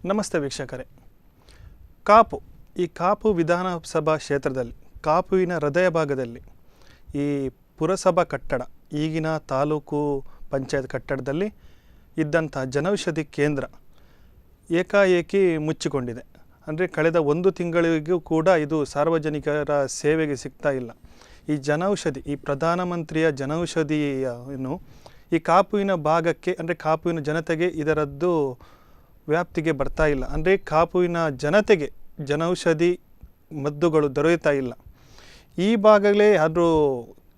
ನಮಸ್ತೆ ವೀಕ್ಷಕರೇ. ಕಾಪು ಈ ಕಾಪು ವಿಧಾನಸಭಾ ಕ್ಷೇತ್ರದಲ್ಲಿ ಕಾಪುವಿನ ಹೃದಯ ಭಾಗದಲ್ಲಿ ಈ ಪುರಸಭಾ ಕಟ್ಟಡ ಈಗಿನ ತಾಲೂಕು ಪಂಚಾಯತ್ ಕಟ್ಟಡದಲ್ಲಿ ಇದ್ದಂಥ ಜನೌಷಧಿ ಕೇಂದ್ರ ಏಕಾಏಕಿ ಮುಚ್ಚಿಕೊಂಡಿದೆ. ಅಂದರೆ ಕಳೆದ 1 ತಿಂಗಳಿಗೂ ಕೂಡ ಇದು ಸಾರ್ವಜನಿಕರ ಸೇವೆಗೆ ಸಿಗ್ತಾ ಇಲ್ಲ. ಈ ಜನೌಷಧಿ ಈ ಪ್ರಧಾನಮಂತ್ರಿಯ ಜನೌಷಧಿಯನ್ನು ಈ ಕಾಪುವಿನ ಭಾಗಕ್ಕೆ ಅಂದರೆ ಕಾಪುವಿನ ಜನತೆಗೆ ಇದರದ್ದು ವ್ಯಾಪ್ತಿಗೆ ಬರ್ತಾ ಇಲ್ಲ. ಅಂದರೆ ಕಾಪುವಿನ ಜನತೆಗೆ ಜನೌಷಧಿ ಮದ್ದುಗಳು ದೊರೆಯುತ್ತಾ ಇಲ್ಲ. ಈ ಭಾಗಗಳೇ ಆದರೂ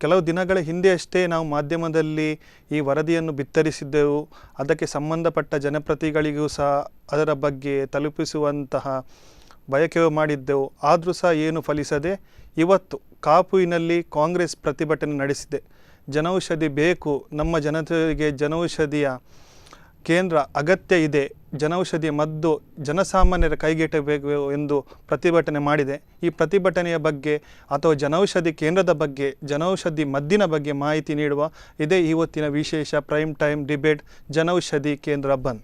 ಕೆಲವು ದಿನಗಳ ಹಿಂದೆ ಅಷ್ಟೇ ನಾವು ಮಾಧ್ಯಮದಲ್ಲಿ ಈ ವರದಿಯನ್ನು ಬಿತ್ತರಿಸಿದ್ದೆವು. ಅದಕ್ಕೆ ಸಂಬಂಧಪಟ್ಟ ಜನಪ್ರತಿನಿಧಿಗಳಿಗೂ ಸಹ ಅದರ ಬಗ್ಗೆ ತಲುಪಿಸುವಂತಹ ಬಯಕೆ ಮಾಡಿದ್ದೆವು. ಆದರೂ ಸಹ ಏನು ಫಲಿಸದೆ ಇವತ್ತು ಕಾಪುವಿನಲ್ಲಿ ಕಾಂಗ್ರೆಸ್ ಪ್ರತಿಭಟನೆ ನಡೆಸಿದೆ. ಜನೌಷಧಿ ಬೇಕು, ನಮ್ಮ ಜನತೆಗೆ ಜನೌಷಧಿಯ ಕೇಂದ್ರ ಅಗತ್ಯ ಇದೆ, ಜನೌಷಧಿಯ ಮದ್ದು ಜನಸಾಮಾನ್ಯರ ಕೈಗೆಟಬೇಕು ಎಂದು ಪ್ರತಿಭಟನೆ ಮಾಡಿದೆ. ಈ ಪ್ರತಿಭಟನೆಯ ಬಗ್ಗೆ ಅಥವಾ ಜನೌಷಧಿ ಕೇಂದ್ರದ ಬಗ್ಗೆ, ಜನೌಷಧಿ ಮದ್ದಿನ ಬಗ್ಗೆ ಮಾಹಿತಿ ನೀಡುವ ಇದೇ ಇವತ್ತಿನ ವಿಶೇಷ ಪ್ರೈಮ್ ಟೈಮ್ ಡಿಬೇಟ್ ಜನೌಷಧಿ ಕೇಂದ್ರ ಬಂದ್.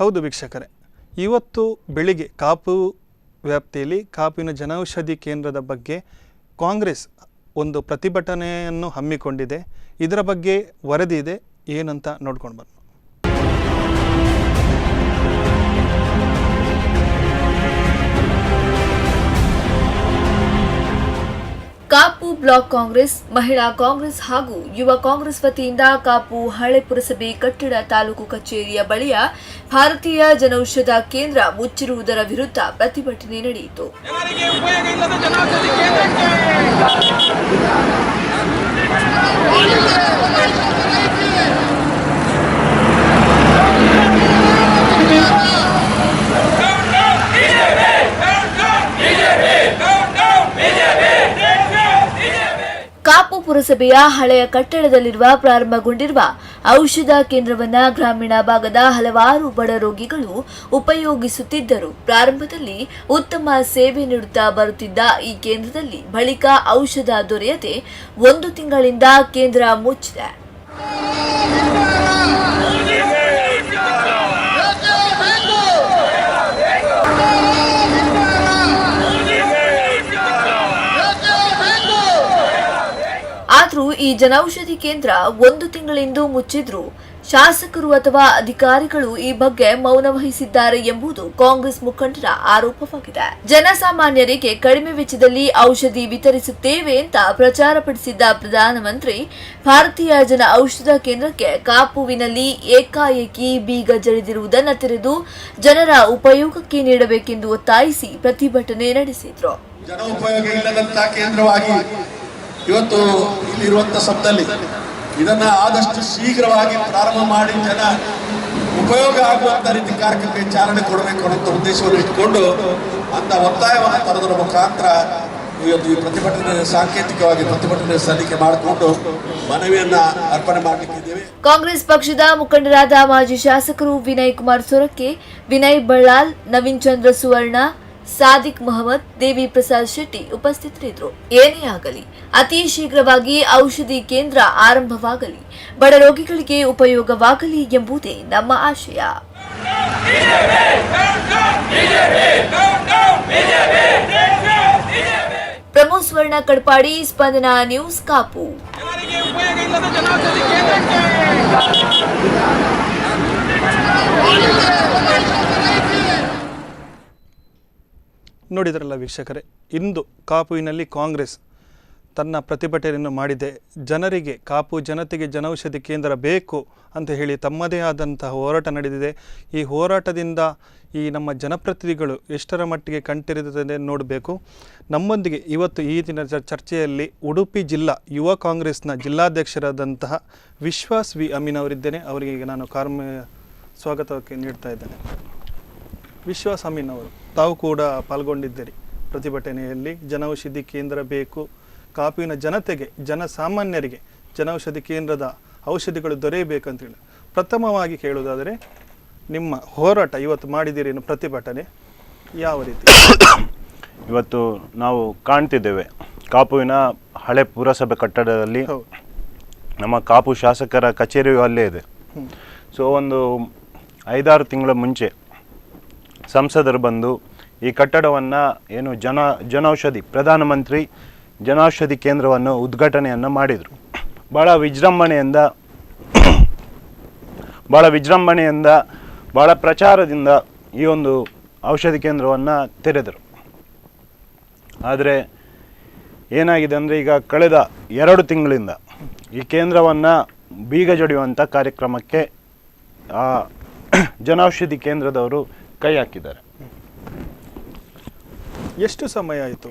ಹೌದು ವೀಕ್ಷಕರೇ, ಇವತ್ತು ಬೆಳಿಗ್ಗೆ ಕಾಪು ವ್ಯಾಪ್ತಿಯಲ್ಲಿ ಕಾಪುವಿನ ಜನೌಷಧಿ ಕೇಂದ್ರದ ಬಗ್ಗೆ ಕಾಂಗ್ರೆಸ್ ಒಂದು ಪ್ರತಿಭಟನೆಯನ್ನು ಹಮ್ಮಿಕೊಂಡಿದೆ. ಇದರ ಬಗ್ಗೆ ವರದಿ ಇದೆ, ಏನಂತ ನೋಡ್ಕೊಂಡು ಬರೋಣ. ಕಾಪು ಬ್ಲಾಕ್ ಕಾಂಗ್ರೆಸ್, ಮಹಿಳಾ ಕಾಂಗ್ರೆಸ್ ಹಾಗೂ ಯುವ ಕಾಂಗ್ರೆಸ್ ವತಿಯಿಂದ ಕಾಪು ಹಳೆ ಪುರಸಭೆ ಕಟ್ಟಡ ತಾಲೂಕು ಕಚೇರಿಯ ಬಳಿಯ ಭಾರತೀಯ ಜನೌಷಧ ಕೇಂದ್ರ ಮುಚ್ಚಿರುವುದರ ವಿರುದ್ಧ ಪ್ರತಿಭಟನೆ ನಡೆಯಿತು. ಕಾಪು ಪುರಸಭೆಯ ಹಳೆಯ ಕಟ್ಟಡದಲ್ಲಿರುವ ಪ್ರಾರಂಭಗೊಂಡಿರುವ ಔಷಧ ಕೇಂದ್ರವನ್ನ ಗ್ರಾಮೀಣ ಭಾಗದ ಹಲವಾರು ಬಡ ರೋಗಿಗಳು ಉಪಯೋಗಿಸುತ್ತಿದ್ದರು. ಪ್ರಾರಂಭದಲ್ಲಿ ಉತ್ತಮ ಸೇವೆ ನೀಡುತ್ತಾ ಬರುತ್ತಿದ್ದ ಈ ಕೇಂದ್ರದಲ್ಲಿ ಬಳಿಕ ಔಷಧ ದೊರೆಯದೆ 1 ತಿಂಗಳಿಂದ ಕೇಂದ್ರ ಮುಚ್ಚಿದೆ. ಆದರೂ ಈ ಜನೌಷಧಿ ಕೇಂದ್ರ 1 ತಿಂಗಳಿಂದ ಮುಚ್ಚಿದ್ರು ಶಾಸಕರು ಅಥವಾ ಅಧಿಕಾರಿಗಳು ಈ ಬಗ್ಗೆ ಮೌನ ವಹಿಸಿದ್ದಾರೆ ಎಂಬುದು ಕಾಂಗ್ರೆಸ್ ಮುಖಂಡರ ಆರೋಪವಾಗಿದೆ. ಜನಸಾಮಾನ್ಯರಿಗೆ ಕಡಿಮೆ ವೆಚ್ಚದಲ್ಲಿ ಔಷಧಿ ವಿತರಿಸುತ್ತೇವೆ ಅಂತ ಪ್ರಚಾರಪಡಿಸಿದ್ದ ಪ್ರಧಾನಮಂತ್ರಿ ಭಾರತೀಯ ಜನ ಔಷಧ ಕೇಂದ್ರಕ್ಕೆ ಕಾಪುವಿನಲ್ಲಿ ಏಕಾಏಕಿ ಬೀಗ ಜಡಿದಿರುವುದನ್ನು ತೆರೆದು ಜನರ ಉಪಯೋಗಕ್ಕೆ ನೀಡಬೇಕೆಂದು ಒತ್ತಾಯಿಸಿ ಪ್ರತಿಭಟನೆ ನಡೆಸಿದ್ರು. ಜನ ಉಪಯೋಗ ಇಲ್ಲದಂತಹ ಕೇಂದ್ರವಾಗಿ ಇವತ್ತು ಇಲ್ಲಿರುವಂಥ ಸಮಯದಲ್ಲಿ ಇದನ್ನ ಆದಷ್ಟು ಶೀಘ್ರವಾಗಿ ಪ್ರಾರಂಭ ಮಾಡಿ ಜನ ಉಪಯೋಗ ಆಗುವಂತ ರೀತಿ ಕಾರ್ಯಕ್ರಮಕ್ಕೆ ಚಾಲನೆ ಕೊಡಬೇಕು ಅನ್ನೋ ಉದ್ದೇಶವನ್ನು ಇಟ್ಟುಕೊಂಡು ಅಂತ ಒತ್ತಾಯವನ್ನು ತರೋದರ ಮುಖಾಂತರ ಇವತ್ತು ಈ ಪ್ರತಿಭಟನೆ ಸಾಂಕೇತಿಕವಾಗಿ ಪ್ರತಿಭಟನೆ ಸಲ್ಲಿಕೆ ಮಾಡಿಕೊಂಡು ಮನವಿಯನ್ನ ಅರ್ಪಣೆ ಮಾಡಲಿಕ್ಕಿದ್ದೇವೆ. ಕಾಂಗ್ರೆಸ್ ಪಕ್ಷದ ಮುಖಂಡರಾದ ಮಾಜಿ ಶಾಸಕರು ವಿನಯ್ ಕುಮಾರ್ ಸೊರಕೆ, ವಿನಯ್ ಬಳ್ಳಾಲ್, ನವೀನ್ ಚಂದ್ರ ಸುವರ್ಣ, ಸಾದಿಕ್ ಮೊಹಮ್ಮದ್, ದೇವಿ ಪ್ರಸಾದ್ ಶೆಟ್ಟಿ ಉಪಸ್ಥಿತರಿದ್ದರು. ಏನೇ ಆಗಲಿ ಅತಿ ಶೀಘ್ರವಾಗಿ ಔಷಧಿ ಕೇಂದ್ರ ಆರಂಭವಾಗಲಿ, ಬಡ ರೋಗಿಗಳಿಗೆ ಉಪಯೋಗವಾಗಲಿ ಎಂಬುದೇ ನಮ್ಮ ಆಶಯ. ಪ್ರಮೋದ್ ಸ್ವರ್ಣ ಕಡ್ಪಾಡಿ, ಸ್ಪಂದನ ನ್ಯೂಸ್, ಕಾಪು. ನೋಡಿದ್ರಲ್ಲ ವೀಕ್ಷಕರೇ, ಇಂದು ಕಾಪುವಿನಲ್ಲಿ ಕಾಂಗ್ರೆಸ್ ತನ್ನ ಪ್ರತಿಭಟನೆಯನ್ನು ಮಾಡಿದೆ. ಜನರಿಗೆ, ಕಾಪು ಜನತೆಗೆ ಜನೌಷಧಿ ಕೇಂದ್ರ ಬೇಕು ಅಂತ ಹೇಳಿ ತಮ್ಮದೇ ಆದಂತಹ ಹೋರಾಟ ನಡೆದಿದೆ. ಈ ಹೋರಾಟದಿಂದ ಈ ನಮ್ಮ ಜನಪ್ರತಿನಿಧಿಗಳು ಎಷ್ಟರ ಮಟ್ಟಿಗೆ ಕಣ್ತೆರೆದಿದೆ ನೋಡಬೇಕು. ನಮ್ಮೊಂದಿಗೆ ಇವತ್ತು ಈ ದಿನ ಚರ್ಚೆಯಲ್ಲಿ ಉಡುಪಿ ಜಿಲ್ಲಾ ಯುವ ಕಾಂಗ್ರೆಸ್ನ ಜಿಲ್ಲಾಧ್ಯಕ್ಷರಾದಂತಹ ವಿಶ್ವಾಸ್ ವಿ ಅಮೀನ್ ಅವರಿದ್ದೇನೆ. ಅವರಿಗೆ ನಾನು ಸ್ವಾಗತಕ್ಕೆ ನೀಡ್ತಾ ಇದ್ದೇನೆ. ವಿಶ್ವಾಸ್ ಅಮೀನ್ ಅವರು, ತಾವು ಕೂಡ ಪಾಲ್ಗೊಂಡಿದ್ದೀರಿ ಪ್ರತಿಭಟನೆಯಲ್ಲಿ. ಜನೌಷಧಿ ಕೇಂದ್ರ ಬೇಕು, ಕಾಪುವಿನ ಜನತೆಗೆ, ಜನಸಾಮಾನ್ಯರಿಗೆ ಜನೌಷಧಿ ಕೇಂದ್ರದ ಔಷಧಿಗಳು ದೊರೆಯಬೇಕಂತೇಳಿ ಪ್ರಥಮವಾಗಿ ಕೇಳುವುದಾದರೆ ನಿಮ್ಮ ಹೋರಾಟ ಇವತ್ತು ಮಾಡಿದ್ದೀರಿ ಪ್ರತಿಭಟನೆ ಯಾವ ರೀತಿ? ಇವತ್ತು ನಾವು ಕಾಣ್ತಿದ್ದೇವೆ ಕಾಪುವಿನ ಹಳೆ ಪುರಸಭೆ ಕಟ್ಟಡದಲ್ಲಿ ನಮ್ಮ ಕಾಪು ಶಾಸಕರ ಕಚೇರಿಯು ಅಲ್ಲೇ ಇದೆ. ಸೊ ಒಂದು 5-6 ತಿಂಗಳ ಮುಂಚೆ ಸಂಸದರು ಬಂದು ಈ ಕಟ್ಟಡವನ್ನು ಏನು ಜನೌಷಧಿ ಪ್ರಧಾನಮಂತ್ರಿ ಜನೌಷಧಿ ಕೇಂದ್ರವನ್ನು ಉದ್ಘಾಟನೆಯನ್ನು ಮಾಡಿದರು. ಭಾಳ ವಿಜೃಂಭಣೆಯಿಂದ ಭಾಳ ಪ್ರಚಾರದಿಂದ ಈ ಒಂದು ಔಷಧಿ ಕೇಂದ್ರವನ್ನು ತೆರೆದರು. ಆದರೆ ಏನಾಗಿದೆ ಅಂದರೆ ಈಗ ಕಳೆದ 2 ತಿಂಗಳಿಂದ ಈ ಕೇಂದ್ರವನ್ನು ಬೀಗ ಜಡಿಯುವಂಥ ಕಾರ್ಯಕ್ರಮಕ್ಕೆ ಜನೌಷಧಿ ಕೇಂದ್ರದವರು ಕೈ ಹಾಕಿದ್ದಾರೆ. ಎಷ್ಟು ಸಮಯ ಆಯಿತು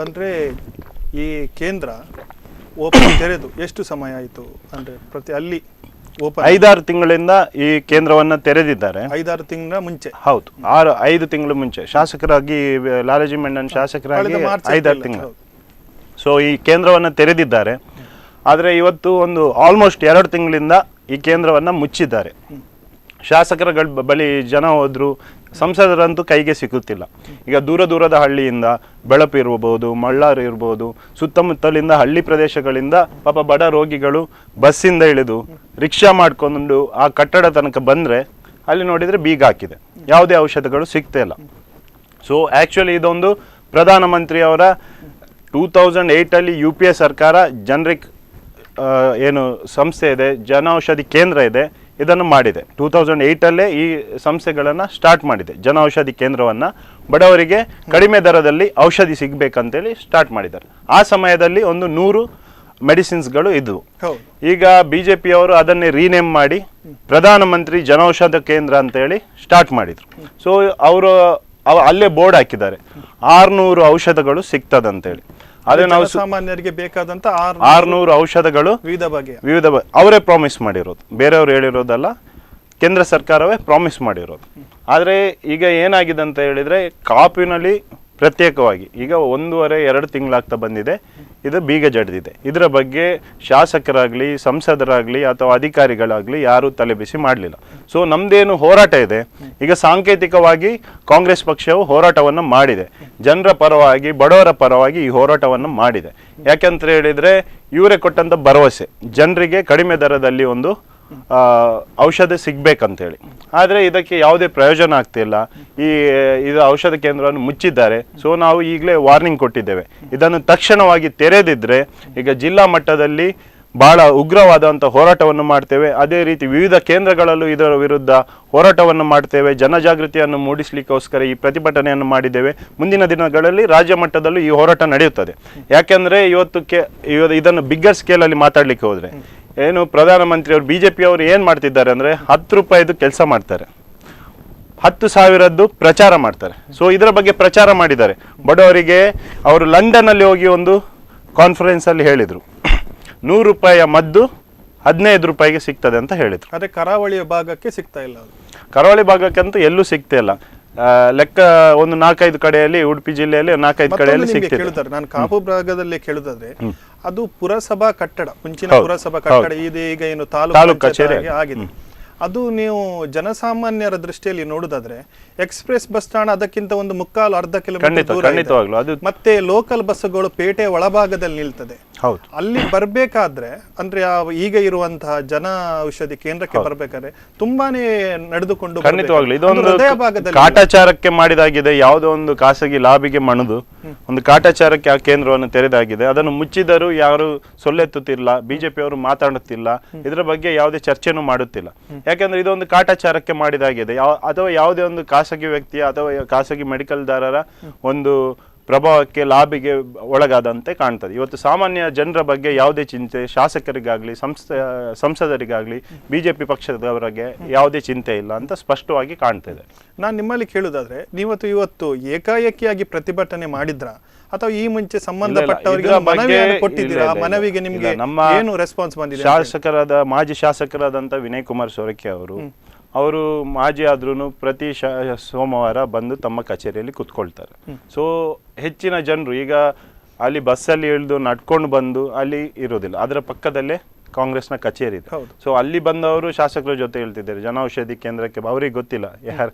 ಅಂದರೆ ಈ ಕೇಂದ್ರ ಓಪನ್ ತೆರೆದು ಎಷ್ಟು ಸಮಯ ಆಯಿತು ಅಂದರೆ ಅಲ್ಲಿ ಓಪನ್ 5-6 ತಿಂಗಳಿಂದ ಈ ಕೇಂದ್ರವನ್ನು ತೆರೆದಿದ್ದಾರೆ. 5-6 ತಿಂಗಳ ಮುಂಚೆ? ಹೌದು, 5 ತಿಂಗಳು ಮುಂಚೆ ಶಾಸಕರಾಗಿ ಲಾಲಾಜಿ ಮೆಂಡನ್ ಶಾಸಕರಾಗಿ 5-6 ತಿಂಗಳು. ಸೊ ಈ ಕೇಂದ್ರವನ್ನು ತೆರೆದಿದ್ದಾರೆ. ಆದರೆ ಇವತ್ತು ಒಂದು ಆಲ್ಮೋಸ್ಟ್ 2 ತಿಂಗಳಿಂದ ಈ ಕೇಂದ್ರವನ್ನು ಮುಚ್ಚಿದ್ದಾರೆ. ಶಾಸಕರ ಬಳಿ ಜನ ಹೋದ್ರು, ಸಂಸದರಂತೂ ಕೈಗೆ ಸಿಗುತ್ತಿಲ್ಲ. ಈಗ ದೂರದ ಹಳ್ಳಿಯಿಂದ ಬೆಳಪು ಇರ್ಬೋದು, ಮಳ್ಳಾರು ಇರ್ಬೋದು, ಸುತ್ತಮುತ್ತಲಿಂದ ಹಳ್ಳಿ ಪ್ರದೇಶಗಳಿಂದ ಪಾಪ ಬಡ ರೋಗಿಗಳು ಬಸ್ಸಿಂದ ಇಳಿದು ರಿಕ್ಷಾ ಮಾಡಿಕೊಂಡು ಆ ಕಟ್ಟಡ ತನಕ ಬಂದರೆ ಅಲ್ಲಿ ನೋಡಿದರೆ ಬೀಗ ಹಾಕಿದೆ, ಯಾವುದೇ ಔಷಧಗಳು ಸಿಗ್ತಾ ಇಲ್ಲ. ಸೊ ಆ್ಯಕ್ಚುಲಿ ಇದೊಂದು ಪ್ರಧಾನಮಂತ್ರಿಯವರ 2008 UPA ಸರ್ಕಾರ ಜನರಿಕ್ ಏನು ಸಂಸ್ಥೆ ಇದೆ, ಜನೌಷಧಿ ಕೇಂದ್ರ ಇದೆ, ಇದನ್ನು ಮಾಡಿದೆ. 2008 ಈ ಸಂಸ್ಥೆಗಳನ್ನು ಸ್ಟಾರ್ಟ್ ಮಾಡಿದೆ. ಜನೌಷಧಿ ಕೇಂದ್ರವನ್ನು ಬಡವರಿಗೆ ಕಡಿಮೆ ದರದಲ್ಲಿ ಔಷಧಿ ಸಿಗಬೇಕಂತೇಳಿ ಸ್ಟಾರ್ಟ್ ಮಾಡಿದ್ದಾರೆ. ಆ ಸಮಯದಲ್ಲಿ ಒಂದು 100 ಮೆಡಿಸಿನ್ಸ್ಗಳು ಇದ್ವು. ಈಗ BJPಯವರು ಅದನ್ನೇ ರೀನೇಮ್ ಮಾಡಿ ಪ್ರಧಾನಮಂತ್ರಿ ಜನೌಷಧ ಕೇಂದ್ರ ಅಂತೇಳಿ ಸ್ಟಾರ್ಟ್ ಮಾಡಿದರು. ಸೊ ಅವರು ಅಲ್ಲೇ ಬೋರ್ಡ್ ಹಾಕಿದ್ದಾರೆ 600 ಔಷಧಗಳು ಸಿಗ್ತದಂತೇಳಿ. ಅದೇ ನಾವು ಸಾಮಾನ್ಯರಿಗೆ ಬೇಕಾದಂತ 600 ಔಷಧಗಳು ವಿವಿಧ ಅವರೇ ಪ್ರಾಮಿಸ್ ಮಾಡಿರೋದು, ಬೇರೆಯವರು ಹೇಳಿರೋದಲ್ಲ, ಕೇಂದ್ರ ಸರ್ಕಾರವೇ ಪ್ರಾಮಿಸ್ ಮಾಡಿರೋದು. ಆದರೆ ಈಗ ಏನಾಗಿದೆ ಅಂತ ಹೇಳಿದರೆ ಕಾಪಿನಲ್ಲಿ ಪ್ರತ್ಯೇಕವಾಗಿ ಈಗ 1.5-2 ತಿಂಗಳಾಗ್ತಾ ಬಂದಿದೆ, ಇದು ಬೀಗ ಜಡಿದಿದೆ. ಇದರ ಬಗ್ಗೆ ಶಾಸಕರಾಗಲಿ ಸಂಸದರಾಗಲಿ ಅಥವಾ ಅಧಿಕಾರಿಗಳಾಗಲಿ ಯಾರೂ ತಲೆಬಿಸಿ ಮಾಡಲಿಲ್ಲ. ಸೊ ನಮ್ಮದೇನು ಹೋರಾಟ ಇದೆ, ಈಗ ಸಾಂಕೇತಿಕವಾಗಿ ಕಾಂಗ್ರೆಸ್ ಪಕ್ಷವು ಹೋರಾಟವನ್ನು ಮಾಡಿದೆ, ಜನರ ಪರವಾಗಿ ಬಡವರ ಪರವಾಗಿ ಈ ಹೋರಾಟವನ್ನು ಮಾಡಿದೆ. ಯಾಕೆಂತ ಹೇಳಿದರೆ ಇವರೇ ಕೊಟ್ಟಂಥ ಭರವಸೆ ಜನರಿಗೆ ಕಡಿಮೆ ದರದಲ್ಲಿ ಒಂದು ಔಷಧ ಸಿಗ್ಬೇಕಂತೇಳಿ. ಆದರೆ ಇದಕ್ಕೆ ಯಾವುದೇ ಪ್ರಯೋಜನ ಆಗ್ತಿಲ್ಲ. ಇದು ಔಷಧ ಕೇಂದ್ರವನ್ನು ಮುಚ್ಚಿದ್ದಾರೆ. ಸೊ ನಾವು ಈಗಲೇ ವಾರ್ನಿಂಗ್ ಕೊಟ್ಟಿದ್ದೇವೆ, ಇದನ್ನು ತಕ್ಷಣವಾಗಿ ತೆರೆದಿದ್ರೆ ಈಗ ಜಿಲ್ಲಾ ಮಟ್ಟದಲ್ಲಿ ಬಹಳ ಉಗ್ರವಾದಂಥ ಹೋರಾಟವನ್ನು ಮಾಡ್ತೇವೆ. ಅದೇ ರೀತಿ ವಿವಿಧ ಕೇಂದ್ರಗಳಲ್ಲೂ ಇದರ ವಿರುದ್ಧ ಹೋರಾಟವನ್ನು ಮಾಡ್ತೇವೆ. ಜನಜಾಗೃತಿಯನ್ನು ಮೂಡಿಸಲಿಕ್ಕೋಸ್ಕರ ಈ ಪ್ರತಿಭಟನೆಯನ್ನು ಮಾಡಿದ್ದೇವೆ. ಮುಂದಿನ ದಿನಗಳಲ್ಲಿ ರಾಜ್ಯ ಮಟ್ಟದಲ್ಲೂ ಈ ಹೋರಾಟ ನಡೆಯುತ್ತದೆ. ಯಾಕೆಂದರೆ ಇದನ್ನು ಬಿಗ್ಗರ್ ಸ್ಕೇಲಲ್ಲಿ ಮಾತಾಡಲಿಕ್ಕೆ ಹೋದರೆ ಏನು ಪ್ರಧಾನಮಂತ್ರಿಯವರು BJPಯವರು ಏನು ಮಾಡ್ತಿದ್ದಾರೆ ಅಂದರೆ 10 ರೂಪಾಯಿದು ಕೆಲಸ ಮಾಡ್ತಾರೆ, 10,000ದ್ದು ಪ್ರಚಾರ ಮಾಡ್ತಾರೆ. ಸೊ ಇದರ ಬಗ್ಗೆ ಪ್ರಚಾರ ಮಾಡಿದ್ದಾರೆ ಬಡವರಿಗೆ. ಅವರು ಲಂಡನ್ನಲ್ಲಿ ಹೋಗಿ ಒಂದು ಕಾನ್ಫರೆನ್ಸಲ್ಲಿ ಹೇಳಿದರು 100 ರೂಪಾಯಿಯ ಮದ್ದು 15 ರೂಪಾಯಿಗೆ ಸಿಗ್ತದೆ ಅಂತ ಹೇಳಿದರು. ಅದೇ ಕರಾವಳಿಯ ಭಾಗಕ್ಕೆ ಸಿಗ್ತಾ ಇಲ್ಲ, ಕರಾವಳಿ ಭಾಗಕ್ಕಂತೂ ಎಲ್ಲೂ ಸಿಗ್ತಾ ಇಲ್ಲ. ಲೆಕ್ಕ ಒಂದು 4-5 ಕಡೆಯಲ್ಲಿ, ಉಡುಪಿ ಜಿಲ್ಲೆಯಲ್ಲಿ 4-5 ಕಡೆಯಲ್ಲಿ ಸಿಗ್ತಿದೆ. ನಾನು ಕಾಪು ಭಾಗದಲ್ಲಿ ಕೇಳುದಾದ್ರೆ ಅದು ಪುರಸಭಾ ಕಟ್ಟಡ, ಮುಂಚಿನ ಪುರಸಭಾ ಕಟ್ಟಡ, ಈಗ ಏನು ತಾಲೂಕು ಕಚೇರಿ ಆಗಿದೆ. ಅದು ನೀವು ಜನಸಾಮಾನ್ಯರ ದೃಷ್ಟಿಯಲ್ಲಿ ನೋಡುದಾದ್ರೆ ಎಕ್ಸ್ಪ್ರೆಸ್ ಬಸ್ ಸ್ಟಾಂಡ್ ಅದಕ್ಕಿಂತ ಒಂದು 1/4-2 ಕಿಲೋಮೀಟರ್ ಮತ್ತೆ ಲೋಕಲ್ ಬಸ್ಸುಗಳು ಪೇಟೆ ಒಳಭಾಗದಲ್ಲಿ ನಿಲ್ತದೆ. ಅಲ್ಲಿ ಬರ್ಬೇಕಾದ್ರೆ ಅಂದ್ರೆ ಈಗ ಇರುವಂತಹ ಜನ ಔಷಧಿ ಕೇಂದ್ರಕ್ಕೆ ಬರ್ಬೇಕಾದ್ರೆ ತುಂಬಾನೇ ನಡೆದುಕೊಂಡು ಖಂಡಿತವಾಗ್ಲು ಇದೊಂದು ಕಾಟಾಚಾರಕ್ಕೆ ಮಾಡಿದಾಗಿದೆ. ಯಾವುದೋ ಒಂದು ಖಾಸಗಿ ಲಾಬಿಗೆ ಮಣಿದು ಒಂದು ಕಾಟಾಚಾರಕ್ಕೆ ಆ ಕೇಂದ್ರವನ್ನು ತೆರೆದಾಗಿದೆ. ಅದನ್ನು ಮುಚ್ಚಿದರೂ ಯಾರು ಸೊಲ್ಲೆತ್ತುತ್ತಿಲ್ಲ, BJPಯವರು ಮಾತಾಡುತ್ತಿಲ್ಲ, ಇದರ ಬಗ್ಗೆ ಯಾವುದೇ ಚರ್ಚೆನೂ ಮಾಡುತ್ತಿಲ್ಲ. ಯಾಕೆಂದ್ರೆ ಇದೊಂದು ಕಾಟಾಚಾರಕ್ಕೆ ಮಾಡಿದಾಗಿದೆ. ಅಥವಾ ಯಾವುದೇ ಒಂದು ಖಾಸಗಿ ವ್ಯಕ್ತಿಯ ಅಥವಾ ಖಾಸಗಿ ಮೆಡಿಕಲ್ದಾರರ ಒಂದು ಪ್ರಭಾವಕ್ಕೆ ಲಾಬಿಗೆ ಒಳಗಾದಂತೆ ಕಾಣ್ತದೆ. ಇವತ್ತು ಸಾಮಾನ್ಯ ಜನರ ಬಗ್ಗೆ ಯಾವುದೇ ಚಿಂತೆ ಶಾಸಕರಿಗಾಗಲಿ ಸಂಸದರಿಗಾಗಲಿ BJP ಪಕ್ಷದವರಿಗೆ ಯಾವುದೇ ಚಿಂತೆ ಇಲ್ಲ ಅಂತ ಸ್ಪಷ್ಟವಾಗಿ ಕಾಣ್ತಿದೆ. ನಾನು ನಿಮ್ಮಲ್ಲಿ ಕೇಳುದಾದ್ರೆ ಇವತ್ತು ಏಕಾಏಕಿಯಾಗಿ ಪ್ರತಿಭಟನೆ ಮಾಡಿದ್ರ ಅಥವಾ ಈ ಮುಂಚೆ ಸಂಬಂಧಪಟ್ಟವರಿಗೆ ಮನವಿಯನ್ನು ಕೊಟ್ಟಿದ್ದೀರಾ? ಮನವಿಗೆ ನಿಮಗೆ ಏನು ರೆಸ್ಪಾನ್ಸ್ ಬಂದಿದೆ? ಮಾಜಿ ಶಾಸಕರಾದಂಥ ವಿನಯ್ ಕುಮಾರ್ ಸೊರಕೆ ಅವರು ಮಾಜಿ ಆದ್ರೂ ಪ್ರತಿ ಸೋಮವಾರ ಬಂದು ತಮ್ಮ ಕಚೇರಿಯಲ್ಲಿ ಕುತ್ಕೊಳ್ತಾರೆ. ಸೊ ಹೆಚ್ಚಿನ ಜನರು ಈಗ ಅಲ್ಲಿ ಬಸ್ಸಲ್ಲಿ ಇಳಿದು ನಡ್ಕೊಂಡು ಬಂದು ಅಲ್ಲಿ ಇರೋದಿಲ್ಲ, ಅದರ ಪಕ್ಕದಲ್ಲೇ ಕಾಂಗ್ರೆಸ್ನ ಕಚೇರಿ ಇದೆ. ಸೊ ಅಲ್ಲಿ ಬಂದವರು ಶಾಸಕರ ಜೊತೆ ಹೇಳ್ತಿದ್ದಾರೆ ಜನೌಷಧಿ ಕೇಂದ್ರಕ್ಕೆ. ಅವ್ರಿಗೆ ಗೊತ್ತಿಲ್ಲ,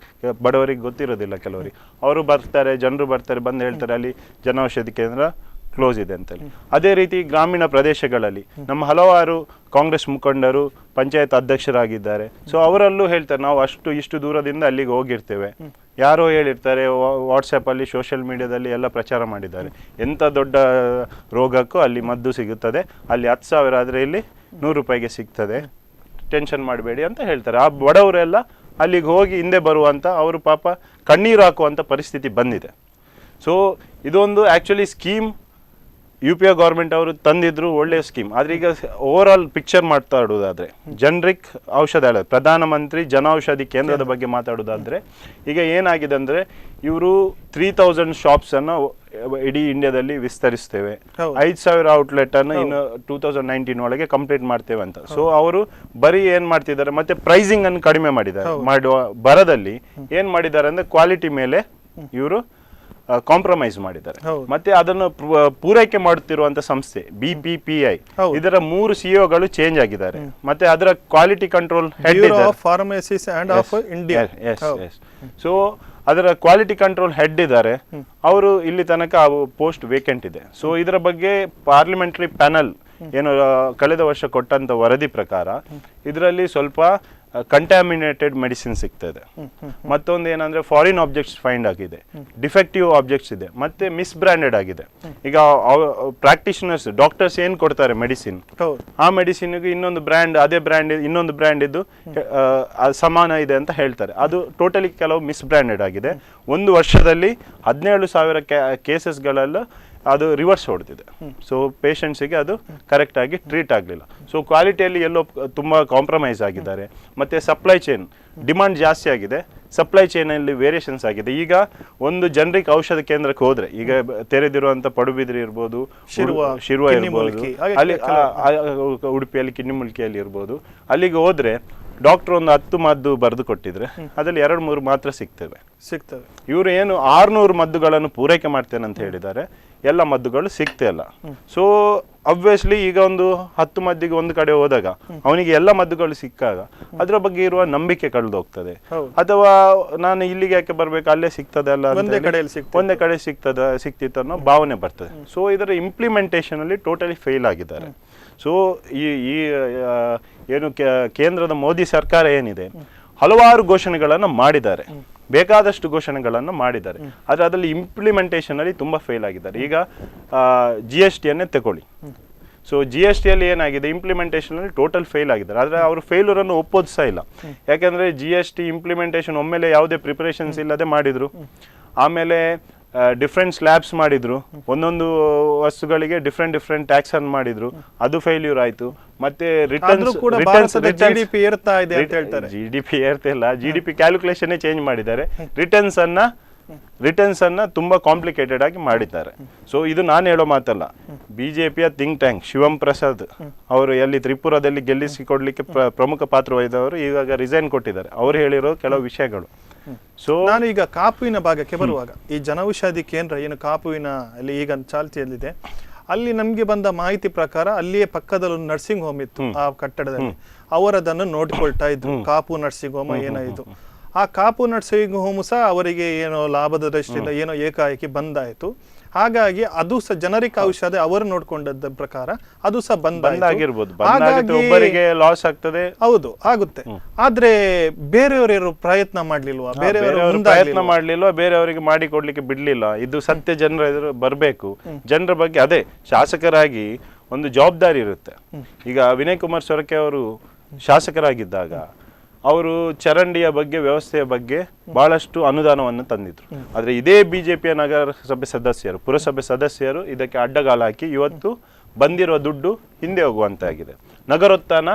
ಬಡವರಿಗೆ ಗೊತ್ತಿರೋದಿಲ್ಲ ಕೆಲವರಿಗೆ. ಅವರು ಬರ್ತಾರೆ, ಜನರು ಬರ್ತಾರೆ, ಬಂದು ಹೇಳ್ತಾರೆ ಅಲ್ಲಿ ಜನೌಷಧಿ ಕೇಂದ್ರ ಕ್ಲೋಸ್ ಇದೆ ಅಂತೇಳಿ. ಅದೇ ರೀತಿ ಗ್ರಾಮೀಣ ಪ್ರದೇಶಗಳಲ್ಲಿ ನಮ್ಮ ಹಲವಾರು ಕಾಂಗ್ರೆಸ್ ಮುಖಂಡರು ಪಂಚಾಯತ್ ಅಧ್ಯಕ್ಷರಾಗಿದ್ದಾರೆ. ಸೊ ಅವರಲ್ಲೂ ಹೇಳ್ತಾರೆ ನಾವು ಇಷ್ಟು ದೂರದಿಂದ ಅಲ್ಲಿಗೆ ಹೋಗಿರ್ತೇವೆ. ಯಾರೋ ಹೇಳಿರ್ತಾರೆ, ವಾಟ್ಸಪ್ಪಲ್ಲಿ ಸೋಷಿಯಲ್ ಮೀಡಿಯಾದಲ್ಲಿ ಎಲ್ಲ ಪ್ರಚಾರ ಮಾಡಿದ್ದಾರೆ, ಎಂಥ ದೊಡ್ಡ ರೋಗಕ್ಕೂ ಅಲ್ಲಿ ಮದ್ದು ಸಿಗುತ್ತದೆ, ಅಲ್ಲಿ 10,000 ಆದರೆ ಇಲ್ಲಿ 100 ರೂಪಾಯಿಗೆ ಸಿಗ್ತದೆ, ಟೆನ್ಷನ್ ಮಾಡಬೇಡಿ ಅಂತ ಹೇಳ್ತಾರೆ. ಆ ಬಡವರೆಲ್ಲ ಅಲ್ಲಿಗೆ ಹೋಗಿ ಹಿಂದೆ ಬರುವಂಥ, ಅವರು ಪಾಪ ಕಣ್ಣೀರು ಹಾಕುವಂಥ ಪರಿಸ್ಥಿತಿ ಬಂದಿದೆ. ಸೊ ಇದೊಂದು ಆ್ಯಕ್ಚುಲಿ ಸ್ಕೀಮ್ UPA ಗೌರ್ಮೆಂಟ್ ಅವರು ತಂದಿದ್ರು, ಒಳ್ಳೆಯ ಸ್ಕೀಮ್. ಆದರೆ ಈಗ ಓವರ್ ಆಲ್ ಪಿಕ್ಚರ್ ಮಾತಾಡೋದಾದರೆ, ಜನರಿಕ್ ಔಷಧಾಲಯ, ಪ್ರಧಾನಮಂತ್ರಿ ಜನೌಷಧಿ ಕೇಂದ್ರದ ಬಗ್ಗೆ ಮಾತಾಡೋದಾದರೆ, ಈಗ ಏನಾಗಿದೆ ಅಂದರೆ ಇವರು 3,000 ಶಾಪ್ಸನ್ನು ಇಡೀ ಇಂಡಿಯಾದಲ್ಲಿ ವಿಸ್ತರಿಸ್ತೇವೆ, 5,000 ಔಟ್ಲೆಟನ್ನು ಇನ್ನು 2019 ಒಳಗೆ ಕಂಪ್ಲೀಟ್ ಮಾಡ್ತೇವೆ ಅಂತ. ಸೊ ಅವರು ಬರೀ ಏನು ಮಾಡ್ತಿದ್ದಾರೆ, ಮತ್ತೆ ಪ್ರೈಸಿಂಗ್ ಅನ್ನು ಕಡಿಮೆ ಮಾಡಿದ್ದಾರೆ. ಮಾಡುವ ಬರದಲ್ಲಿ ಏನು ಮಾಡಿದ್ದಾರೆ ಅಂದರೆ ಕ್ವಾಲಿಟಿ ಮೇಲೆ ಇವರು ಕಾಂಪ್ರಮೈಸ್ ಮಾಡಿದ್ದಾರೆ. ಮತ್ತೆ ಅದನ್ನು ಪೂರೈಕೆ ಮಾಡುತ್ತಿರುವಂತ ಸಂಸ್ಥೆ BPPI, ಇದರ 3 CEOಗಳು ಚೇಂಜ್ ಆಗಿದ್ದಾರೆ. ಮತ್ತೆ ಅದರ ಕ್ವಾಲಿಟಿ ಕಂಟ್ರೋಲ್ ಹೆಡ್ ಸೊ ಅದರ ಕ್ವಾಲಿಟಿ ಕಂಟ್ರೋಲ್ ಹೆಡ್ ಇದ್ದಾರೆ. ಅವರು ಇಲ್ಲಿ ತನಕ ಪೋಸ್ಟ್ ವೇಕೆಂಟ್ ಇದೆ. ಸೊ ಇದರ ಬಗ್ಗೆ ಪಾರ್ಲಿಮೆಂಟರಿ ಪ್ಯಾನಲ್ ಏನು ಕಳೆದ ವರ್ಷ ಕೊಟ್ಟಂತ ವರದಿ ಪ್ರಕಾರ ಇದರಲ್ಲಿ ಸ್ವಲ್ಪ ಕಂಟ್ಯಾಮಿನೇಟೆಡ್ ಮೆಡಿಸಿನ್ ಸಿಗ್ತದೆ. ಮತ್ತೊಂದು ಏನಂದ್ರೆ ಫಾರಿನ್ ಆಬ್ಜೆಕ್ಟ್ಸ್ ಫೈಂಡ್ ಆಗಿದೆ, ಡಿಫೆಕ್ಟಿವ್ ಆಬ್ಜೆಕ್ಟ್ಸ್ ಇದೆ, ಮತ್ತೆ ಮಿಸ್ ಬ್ರ್ಯಾಂಡೆಡ್ ಆಗಿದೆ. ಈಗ ಪ್ರಾಕ್ಟಿಷನರ್ಸ್, ಡಾಕ್ಟರ್ಸ್ ಏನ್ ಕೊಡ್ತಾರೆ ಮೆಡಿಸಿನ್, ಆ ಮೆಡಿಸಿನ್ಗೆ ಇನ್ನೊಂದು ಬ್ರ್ಯಾಂಡ್, ಅದೇ ಬ್ರ್ಯಾಂಡ್ ಇನ್ನೊಂದು ಬ್ರ್ಯಾಂಡ್ ಇದ್ದು ಸಮಾನ ಇದೆ ಅಂತ ಹೇಳ್ತಾರೆ. ಅದು ಟೋಟಲಿ ಕೆಲವು ಮಿಸ್ ಬ್ರ್ಯಾಂಡೆಡ್ ಆಗಿದೆ. 1 ವರ್ಷದಲ್ಲಿ 17,000 ಕೇಸಸ್ಗಳಲ್ಲೂ ಅದು ರಿವರ್ಸ್ ಹೊಡೆದಿದೆ. ಸೊ ಪೇಷಂಟ್ಸಿಗೆ ಅದು ಕರೆಕ್ಟ್ ಆಗಿ ಟ್ರೀಟ್ ಆಗಲಿಲ್ಲ. ಸೊ ಕ್ವಾಲಿಟಿಯಲ್ಲಿ ಎಲ್ಲೋ ತುಂಬ ಕಾಂಪ್ರಮೈಸ್ ಆಗಿದ್ದಾರೆ. ಮತ್ತು ಸಪ್ಲೈ ಚೈನ್ ಡಿಮಾಂಡ್ ಜಾಸ್ತಿ ಆಗಿದೆ, ಸಪ್ಲೈ ಚೈನಲ್ಲಿ ವೇರಿಯೇಷನ್ಸ್ ಆಗಿದೆ. ಈಗ ಒಂದು ಜನರಿಕ್ ಔಷಧ ಕೇಂದ್ರಕ್ಕೆ ಹೋದರೆ, ಈಗ ತೆರೆದಿರುವಂಥ ಪಡುಬಿದ್ರಿ ಇರ್ಬೋದು, ಶಿರ್ವ ಇರ್ಬೋದು, ಅಲ್ಲಿ ಉಡುಪಿಯಲ್ಲಿ ಕಿನ್ನಿಮುಲ್ಕಿಯಲ್ಲಿ ಇರ್ಬೋದು, ಅಲ್ಲಿಗೆ ಹೋದರೆ ಡಾಕ್ಟರ್ ಒಂದು 10 ಮದ್ದು ಬರೆದು ಕೊಟ್ಟಿದ್ರೆ ಅದರಲ್ಲಿ 2-3 ಮಾತ್ರ ಸಿಗ್ತವೆ. ಇವರು ಏನು 600 ಮದ್ದುಗಳನ್ನು ಪೂರೈಕೆ ಮಾಡ್ತೇನೆ ಅಂತ ಹೇಳಿದ್ದಾರೆ, ಎಲ್ಲ ಮದ್ದುಗಳು ಸಿಗ್ತಾ ಇಲ್ಲ. ಸೊ ಅಬ್ವಿಯಸ್ಲಿ ಈಗ ಒಂದು 10 ಮದ್ದಿಗೆ ಒಂದು ಕಡೆ ಹೋದಾಗ ಅವನಿಗೆ ಎಲ್ಲ ಮದ್ದುಗಳು ಸಿಕ್ಕಾಗ ಅದರ ಬಗ್ಗೆ ಇರುವ ನಂಬಿಕೆ ಕಳೆದು ಹೋಗ್ತದೆ. ಅಥವಾ ನಾನು ಇಲ್ಲಿಗೆ ಯಾಕೆ ಬರ್ಬೇಕು, ಅಲ್ಲೇ ಸಿಗ್ತದೆ ಅಲ್ಲ, ಒಂದೇ ಕಡೆ ಸಿಕ್ತಿತ್ತು ಅನ್ನೋ ಭಾವನೆ ಬರ್ತದೆ. ಸೊ ಇದರ ಇಂಪ್ಲಿಮೆಂಟೇಷನ್ ಅಲ್ಲಿ ಟೋಟಲಿ ಫೇಲ್ ಆಗಿದ್ದಾರೆ. ಸೊ ಈ ಏನು ಕೇಂದ್ರದ ಮೋದಿ ಸರ್ಕಾರ ಏನಿದೆ, ಹಲವಾರು ಘೋಷಣೆಗಳನ್ನು ಮಾಡಿದ್ದಾರೆ, ಬೇಕಾದಷ್ಟು ಘೋಷಣೆಗಳನ್ನು ಮಾಡಿದ್ದಾರೆ, ಆದರೆ ಅದರಲ್ಲಿ ಇಂಪ್ಲಿಮೆಂಟೇಷನ್ ಅಲ್ಲಿ ತುಂಬ ಫೇಲ್ ಆಗಿದ್ದಾರೆ. ಈಗ GSTಯನ್ನೇ ತಗೊಳ್ಳಿ. ಸೊ GSTಯಲ್ಲಿ ಏನಾಗಿದೆ, ಇಂಪ್ಲಿಮೆಂಟೇಷನ್ ಅಲ್ಲಿ ಟೋಟಲ್ ಫೇಲ್ ಆಗಿದ್ದಾರೆ. ಆದರೆ ಅವರು ಫೇಲ್ಯೂರನ್ನು ಒಪ್ಪೋದು ಸಹ ಇಲ್ಲ. ಯಾಕೆಂದರೆ GST ಇಂಪ್ಲಿಮೆಂಟೇಷನ್ ಒಮ್ಮೆಲೆ ಯಾವುದೇ ಪ್ರಿಪರೇಷನ್ಸ್ ಇಲ್ಲದೆ ಮಾಡಿದರು. ಆಮೇಲೆ ಡಿಫ್ರೆಂಟ್ ಸ್ಲ್ಯಾಬ್ಸ್ ಮಾಡಿದ್ರು, ಒಂದೊಂದು ವಸ್ತುಗಳಿಗೆ ಡಿಫ್ರೆಂಟ್ ಟ್ಯಾಕ್ಸ್ ಅನ್ನು ಮಾಡಿದ್ರು, ಅದು ಫೇಲ್ಯೂರ್ ಆಯ್ತು. ಮತ್ತೆ GDP ಏರ್ತಿಲ್ಲ, GDP ಕ್ಯಾಲ್ಕುಲೇಷನ್ ಚೇಂಜ್ ಮಾಡಿದ್ದಾರೆ. ರಿಟರ್ನ್ಸ್ ಅನ್ನ ತುಂಬಾ ಕಾಂಪ್ಲಿಕೇಟೆಡ್ ಆಗಿ ಮಾಡಿದ್ದಾರೆ. ಸೊ ಇದು ನಾನು ಹೇಳೋ ಮಾತಲ್ಲ, BJPಯ ಥಿಂಕ್ ಟ್ಯಾಂಕ್ ಶಿವಂ ಪ್ರಸಾದ್ ಅವರು ಎಲ್ಲಿ ತ್ರಿಪುರಾದಲ್ಲಿ ಗೆಲ್ಲಿಸಿಕೊಡ್ಲಿಕ್ಕೆ ಪ್ರಮುಖ ಪಾತ್ರ ವಹಿಸಿದವರು ಇವಾಗ ರಿಸೈನ್ ಕೊಟ್ಟಿದ್ದಾರೆ. ಅವ್ರು ಹೇಳಿರೋ ಕೆಲವು ವಿಷಯಗಳು. ಸೊ ನಾನು ಈಗ ಕಾಪುವಿನ ಭಾಗಕ್ಕೆ ಬರುವಾಗ, ಈ ಜನೌಷಧಿ ಕೇಂದ್ರ ಏನು ಕಾಪುವಿನ ಅಲ್ಲಿ ಈಗ ಚಾಲ್ತಿಯಲ್ಲಿದೆ, ಅಲ್ಲಿ ನಮ್ಗೆ ಬಂದ ಮಾಹಿತಿ ಪ್ರಕಾರ ಅಲ್ಲಿಯೇ ಪಕ್ಕದಲ್ಲಿ ಒಂದು ನರ್ಸಿಂಗ್ ಹೋಮ್ ಇತ್ತು. ಆ ಕಟ್ಟಡದಲ್ಲಿ ಅವರದನ್ನು ನೋಡಿಕೊಳ್ತಾ ಇದ್ರು. ಕಾಪು ನರ್ಸಿಂಗ್ ಹೋಮ್ ಏನಾಯಿತು, ಆ ಕಾಪು ನರ್ಸಿಂಗ್ ಹೋಮ್ ಸಹ ಅವರಿಗೆ ಏನೋ ಲಾಭದ ದೃಷ್ಟಿಯಿಂದ ಏನೋ ಏಕಾಏಕಿ ಬಂದಾಯಿತು. ಹಾಗಾಗಿ ಅದು ಸಹ ಜನರಿಕ್ ಔಷಧ ಅವರು ನೋಡ್ಕೊಂಡದ ಪ್ರಕಾರ ಅದು ಸಹ ಬಂದಾಗಿರ್ಬೋದು. ಒಬ್ಬರಿಗೆ ಲಾಸ್ ಆಗ್ತದೆ, ಹೌದು ಆಗುತ್ತೆ. ಆದ್ರೆ ಬೇರೆಯವರು ಪ್ರಯತ್ನ ಮಾಡ್ಲಿಲ್ವಾ, ಪ್ರಯತ್ನ ಮಾಡ್ಲಿಲ್ವಾ, ಬೇರೆಯವರಿಗೆ ಮಾಡಿ ಕೊಡ್ಲಿಕ್ಕೆ ಬಿಡ್ಲಿಲ್ಲ. ಇದು ಸತ್ಯ ಜನರ ಎದುರು ಬರ್ಬೇಕು. ಜನರ ಬಗ್ಗೆ ಅದೇ ಶಾಸಕರಾಗಿ ಒಂದು ಜವಾಬ್ದಾರಿ ಇರುತ್ತೆ. ಈಗ ವಿನಯ್ ಕುಮಾರ್ ಸೊರಕೆ ಅವರು ಶಾಸಕರಾಗಿದ್ದಾಗ ಅವರು ಚರಂಡಿಯ ಬಗ್ಗೆ, ವ್ಯವಸ್ಥೆಯ ಬಗ್ಗೆ ಬಹಳಷ್ಟು ಅನುದಾನವನ್ನು ತಂದಿದ್ರು. ಆದರೆ ಇದೇ BJPಯ ನಗರಸಭೆ ಸದಸ್ಯರು, ಪುರಸಭೆ ಸದಸ್ಯರು ಇದಕ್ಕೆ ಅಡ್ಡಗಾಲ ಹಾಕಿ ಇವತ್ತು ಬಂದಿರುವ ದುಡ್ಡು ಹಿಂದೆ ಹೋಗುವಂತಾಗಿದೆ. ನಗರೋತ್ಥಾನ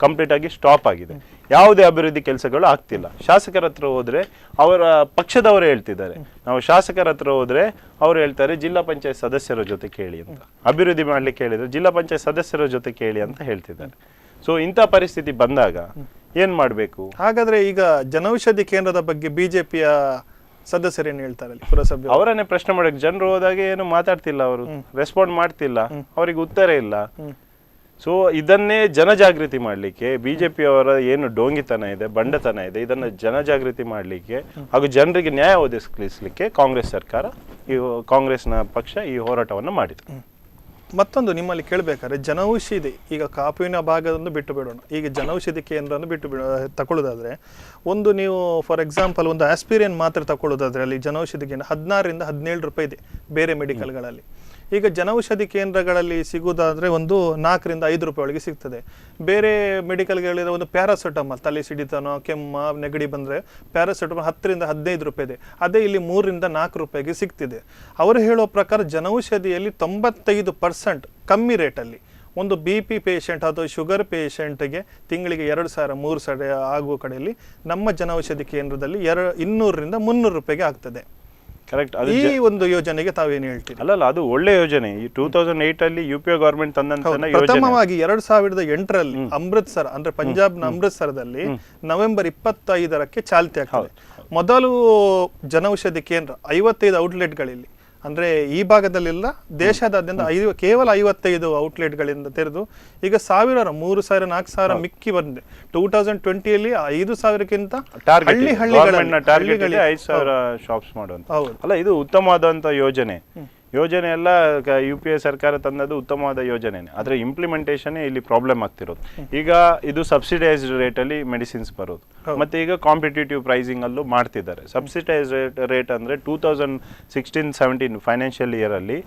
ಕಂಪ್ಲೀಟ್ ಆಗಿ ಸ್ಟಾಪ್ ಆಗಿದೆ. ಯಾವುದೇ ಅಭಿವೃದ್ಧಿ ಕೆಲಸಗಳು ಆಗ್ತಿಲ್ಲ. ಶಾಸಕರ ಹತ್ರ ಹೋದ್ರೆ ಅವರ ಪಕ್ಷದವರೇ ಹೇಳ್ತಿದ್ದಾರೆ, ನಾವು ಶಾಸಕರ ಹತ್ರ ಹೋದ್ರೆ ಅವ್ರು ಹೇಳ್ತಾರೆ ಜಿಲ್ಲಾ ಪಂಚಾಯತ್ ಸದಸ್ಯರ ಜೊತೆ ಕೇಳಿ ಅಂತ. ಅಭಿವೃದ್ಧಿ ಮಾಡ್ಲಿಕ್ಕೆ ಹೇಳಿದ್ರೆ ಜಿಲ್ಲಾ ಪಂಚಾಯತ್ ಸದಸ್ಯರ ಜೊತೆ ಕೇಳಿ ಅಂತ ಹೇಳ್ತಿದ್ದಾರೆ. ಸೊ ಇಂಥ ಪರಿಸ್ಥಿತಿ ಬಂದಾಗ ಏನ್ ಮಾಡ್ಬೇಕು? ಹಾಗಾದ್ರೆ ಈಗ ಜನೌಷಧಿ ಕೇಂದ್ರದ ಬಗ್ಗೆ BJPಯ ಸದಸ್ಯರು ಏನ್ ಹೇಳ್ತಾರೆ ಪುರಸಭೆ? ಅವರನ್ನೇ ಪ್ರಶ್ನೆ ಮಾಡಕ್ಕೆ ಜನರು ಹೋದಾಗ ಏನು ಮಾತಾಡ್ತಿಲ್ಲ, ಅವರು ರೆಸ್ಪಾಂಡ್ ಮಾಡ್ತಿಲ್ಲ, ಅವರಿಗೆ ಉತ್ತರ ಇಲ್ಲ. ಸೊ ಇದನ್ನೇ ಜನಜಾಗೃತಿ ಮಾಡಲಿಕ್ಕೆ BJP-ಅವರ ಏನು ಡೋಂಗಿತನ ಇದೆ, ಬಂಡತನ ಇದೆ, ಇದನ್ನು ಜನಜಾಗೃತಿ ಮಾಡಲಿಕ್ಕೆ ಹಾಗೂ ಜನರಿಗೆ ನ್ಯಾಯ ಒದಗಿಸಲಿಕ್ಕೆ ಕಾಂಗ್ರೆಸ್ ಸರ್ಕಾರ, ಕಾಂಗ್ರೆಸ್ನ ಪಕ್ಷ ಈ ಹೋರಾಟವನ್ನು ಮಾಡಿದೆ. ಮತ್ತೊಂದು ನಿಮ್ಮಲ್ಲಿ ಕೇಳಬೇಕಾದ್ರೆ ಜನೌಷಧಿ, ಈಗ ಕಾಪುವಿನ ಭಾಗವನ್ನು ಬಿಟ್ಟು ಬಿಡೋಣ, ಈಗ ಜನೌಷಧಿ ಕೇಂದ್ರವನ್ನು ತಗೊಳ್ಳೋದಾದ್ರೆ ಒಂದು ನೀವು ಫಾರ್ ಎಕ್ಸಾಂಪಲ್ ಒಂದು ಆಸ್ಪಿರಿಯನ್ ಮಾತ್ರ ತಗೊಳ್ಳೋದಾದ್ರೆ ಅಲ್ಲಿ ಜನೌಷಧಿ ಕೇಂದ್ರ 16 ರಿಂದ 17 ರೂಪಾಯಿ ಇದೆ ಬೇರೆ ಮೆಡಿಕಲ್ಗಳಲ್ಲಿ. ಈಗ ಜನೌಷಧಿ ಕೇಂದ್ರಗಳಲ್ಲಿ ಸಿಗುವುದಾದ್ರೆ ಒಂದು 4 ರಿಂದ 5 ರೂಪಾಯಿ ಒಳಗೆ ಸಿಗ್ತದೆ. ಬೇರೆ ಮೆಡಿಕಲ್ಗಳಿರೋ ಒಂದು ಪ್ಯಾರಾಸೆಟಮಾಲ್, ತಲೆ ಸಿಡಿತನೋ ಕೆಮ್ಮ ನೆಗಡಿ ಬಂದರೆ ಪ್ಯಾರಾಸೆಟಮಾಲ್ 10 ರಿಂದ 15 ರೂಪಾಯಿ ಇದೆ. ಅದೇ ಇಲ್ಲಿ 3 ರಿಂದ 4 ರೂಪಾಯಿಗೆ ಸಿಗ್ತಿದೆ. ಅವರು ಹೇಳೋ ಪ್ರಕಾರ ಜನೌಷಧಿಯಲ್ಲಿ 95% ಕಮ್ಮಿ ರೇಟಲ್ಲಿ ಒಂದು BP ಪೇಷಂಟ್ ಅಥವಾ ಶುಗರ್ ಪೇಷಂಟ್ಗೆ ತಿಂಗಳಿಗೆ 2,000 3,000 ಆಗುವ ಕಡೆಯಲ್ಲಿ ನಮ್ಮ ಜನೌಷಧಿ ಕೇಂದ್ರದಲ್ಲಿ 200 ರಿಂದ 300 ರೂಪಾಯಿಗೆ ಆಗ್ತದೆ. ಕರೆಕ್ಟ್. ಈ ಒಂದು ಯೋಜನೆಗೆ ತಾವೇನು ಹೇಳ್ತೀರಿ? ಅಲ್ಲಲ್ಲ, ಅದು ಒಳ್ಳೆ ಯೋಜನೆ. ಈ 2008 ಅಲ್ಲಿ UPA ಗವರ್ಮೆಂಟ್ ತಂದಂತ ಯೋಜನೆ. ಪ್ರಥಮವಾಗಿ 2008ರಲ್ಲಿ ಅಮೃತ್ಸರ್ ಅಂದ್ರೆ ಪಂಜಾಬ್ನ ಅಮೃತ್ಸರದಲ್ಲಿ ನವೆಂಬರ್ 25ಕ್ಕೆ ಚಾಲ್ತಿ ಆಗ್ತದೆ. ಮೊದಲು ಜನೌಷಧಿ ಕೇಂದ್ರ 55 ಔಟ್ಲೆಟ್ಗಳಲ್ಲಿ, ಅಂದ್ರೆ ಈ ಭಾಗದಲ್ಲೆಲ್ಲ ದೇಶದಾದ್ಯಂತ ಕೇವಲ 55 ಔಟ್ಲೆಟ್ಗಳಿಂದ ತೆರೆದು ಈಗ 1,000 3,000 4,000 ಮಿಕ್ಕಿ ಬಂದಿದೆ. 2020ಯಲ್ಲಿ 5,000ಕ್ಕಿಂತ ಹಳ್ಳಿಗಳಲ್ಲಿ 5,000 ಶಾಪ್ಸ್ ಮಾಡುವಂತ. ಅಲ್ಲ, ಇದು ಉತ್ತಮವಾದಂತ ಯೋಜನೆ ಎಲ್ಲ UPA ಸರ್ಕಾರ ತಂದದ್ದು ಉತ್ತಮವಾದ ಯೋಜನೆ. ಆದ್ರೆ ಇಂಪ್ಲಿಮೆಂಟೇಷನ್ ಇಲ್ಲಿ ಪ್ರಾಬ್ಲಮ್ ಆಗ್ತಿರೋದು. ಈಗ ಇದು ಸಬ್ಸಿಡೈಸ್ಡ್ ರೇಟ್ ಅಲ್ಲಿ ಮೆಡಿಸಿನ್ಸ್ ಬರೋದು, ಮತ್ತೆ ಈಗ ಕಾಂಪಿಟೇಟಿವ್ ಪ್ರೈಸಿಂಗ್ ಅಲ್ಲೂ ಮಾಡ್ತಿದ್ದಾರೆ. ಸಬ್ಸಿಡೈಸ್ ರೇಟ್ ಅಂದ್ರೆ 2016-17 ಫೈನಾನ್ಷಿಯಲ್ ಇಯರ್ ಅಲ್ಲಿ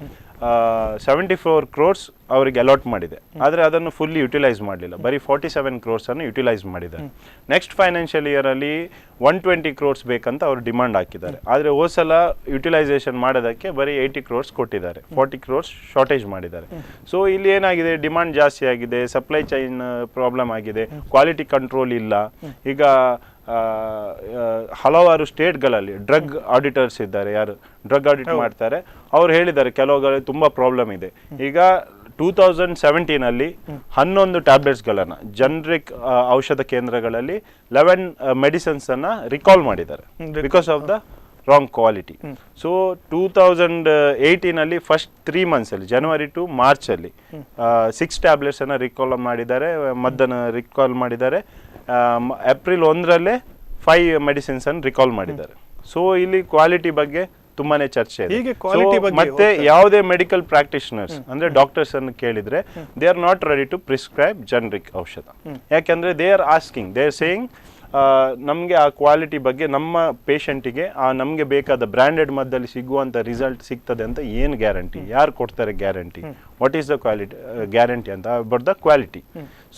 74 crores ಅವರಿಗೆ ಅಲಾಟ್ ಮಾಡಿದೆ. ಆದರೆ ಅದನ್ನು ಫುಲ್ಲಿ ಯುಟಿಲೈಸ್ ಮಾಡಲಿಲ್ಲ, ಬರೀ 47 crores ಅನ್ನು ಯುಟಿಲೈಸ್ ಮಾಡಿದ್ದಾರೆ. ನೆಕ್ಸ್ಟ್ ಫೈನಾನ್ಷಿಯಲ್ ಇಯರ್ ಅಲ್ಲಿ 120 crores ಬೇಕಂತ ಅವರು ಡಿಮಾಂಡ್ ಹಾಕಿದ್ದಾರೆ. ಆದರೆ ಹೋದ ಸಲ ಯುಟಿಲೈಸೇಷನ್ ಮಾಡೋದಕ್ಕೆ ಬರೀ 80 crores ಕೊಟ್ಟಿದ್ದಾರೆ, 40 crores ಶಾರ್ಟೇಜ್ ಮಾಡಿದ್ದಾರೆ. ಸೊ ಇಲ್ಲಿ ಏನಾಗಿದೆ, ಡಿಮಾಂಡ್ ಜಾಸ್ತಿ ಆಗಿದೆ, ಸಪ್ಲೈ ಚೈನ್ ಪ್ರಾಬ್ಲಮ್ ಆಗಿದೆ, ಕ್ವಾಲಿಟಿ ಕಂಟ್ರೋಲ್ ಇಲ್ಲ. ಈಗ ಹಲವಾರು ಸ್ಟೇಟ್ಗಳಲ್ಲಿ ಡ್ರಗ್ ಆಡಿಟರ್ಸ್ ಇದ್ದಾರೆ, ಯಾರು ಡ್ರಗ್ ಆಡಿಟ್ ಮಾಡ್ತಾರೆ, ಅವ್ರು ಹೇಳಿದ್ದಾರೆ ಕೆಲವುಗಳಲ್ಲಿ ತುಂಬಾ ಪ್ರಾಬ್ಲಮ್ ಇದೆ. ಈಗ 2017 ಅಲ್ಲಿ 11 ಟ್ಯಾಬ್ಲೆಟ್ಸ್ಗಳನ್ನು ಜನರಿಕ್ ಔಷಧ ಕೇಂದ್ರಗಳಲ್ಲಿ 11 ಮೆಡಿಸಿನ್ಸ್ ಅನ್ನ ರಿಕಾಲ್ ಮಾಡಿದ್ದಾರೆ because of the wrong quality. So 2018 ಅಲ್ಲಿ ಫಸ್ಟ್ 3 months ಅಲ್ಲಿ, ಜನವರಿ ಟು ಮಾರ್ಚ್ ಅಲ್ಲಿ 6 ಟ್ಯಾಬ್ಲೆಟ್ಸ್ ಅನ್ನ ರಿಕಾಲ್ ಮಾಡಿದ್ದಾರೆ, ಮದ್ದನ್ನು ರಿಕಾಲ್ ಮಾಡಿದ್ದಾರೆ. ಏಪ್ರಿಲ್ 1ರಲ್ಲೇ 5 ಮೆಡಿಸಿನ್ಸ್ ಅನ್ನು ರಿಕಾಲ್ ಮಾಡಿದ್ದಾರೆ. ಸೊ ಇಲ್ಲಿ ಕ್ವಾಲಿಟಿ ಬಗ್ಗೆ ತುಂಬಾನೇ ಚರ್ಚೆ ಇದೆ. ಮತ್ತೆ ಯಾವುದೇ ಮೆಡಿಕಲ್ ಪ್ರಾಕ್ಟಿಷನರ್ಸ್ ಅಂದ್ರೆ ಡಾಕ್ಟರ್ಸ್ ಅನ್ನು ಕೇಳಿದ್ರೆ they are not ready to prescribe generic ಔಷಧ. ಯಾಕೆಂದ್ರೆ they are asking, they are saying ನಮಗೆ ಆ ಕ್ವಾಲಿಟಿ ಬಗ್ಗೆ, ನಮ್ಮ ಪೇಷಂಟಿಗೆ ನಮಗೆ ಬೇಕಾದ ಬ್ರ್ಯಾಂಡೆಡ್ ಮದ್ದಲ್ಲಿ ಸಿಗುವಂತ ರಿಸಲ್ಟ್ ಸಿಗ್ತದೆ ಅಂತ ಏನು ಗ್ಯಾರಂಟಿ, ಯಾರು ಕೊಡ್ತಾರೆ guarantee, what is the quality guarantee ಅಂತ about the quality.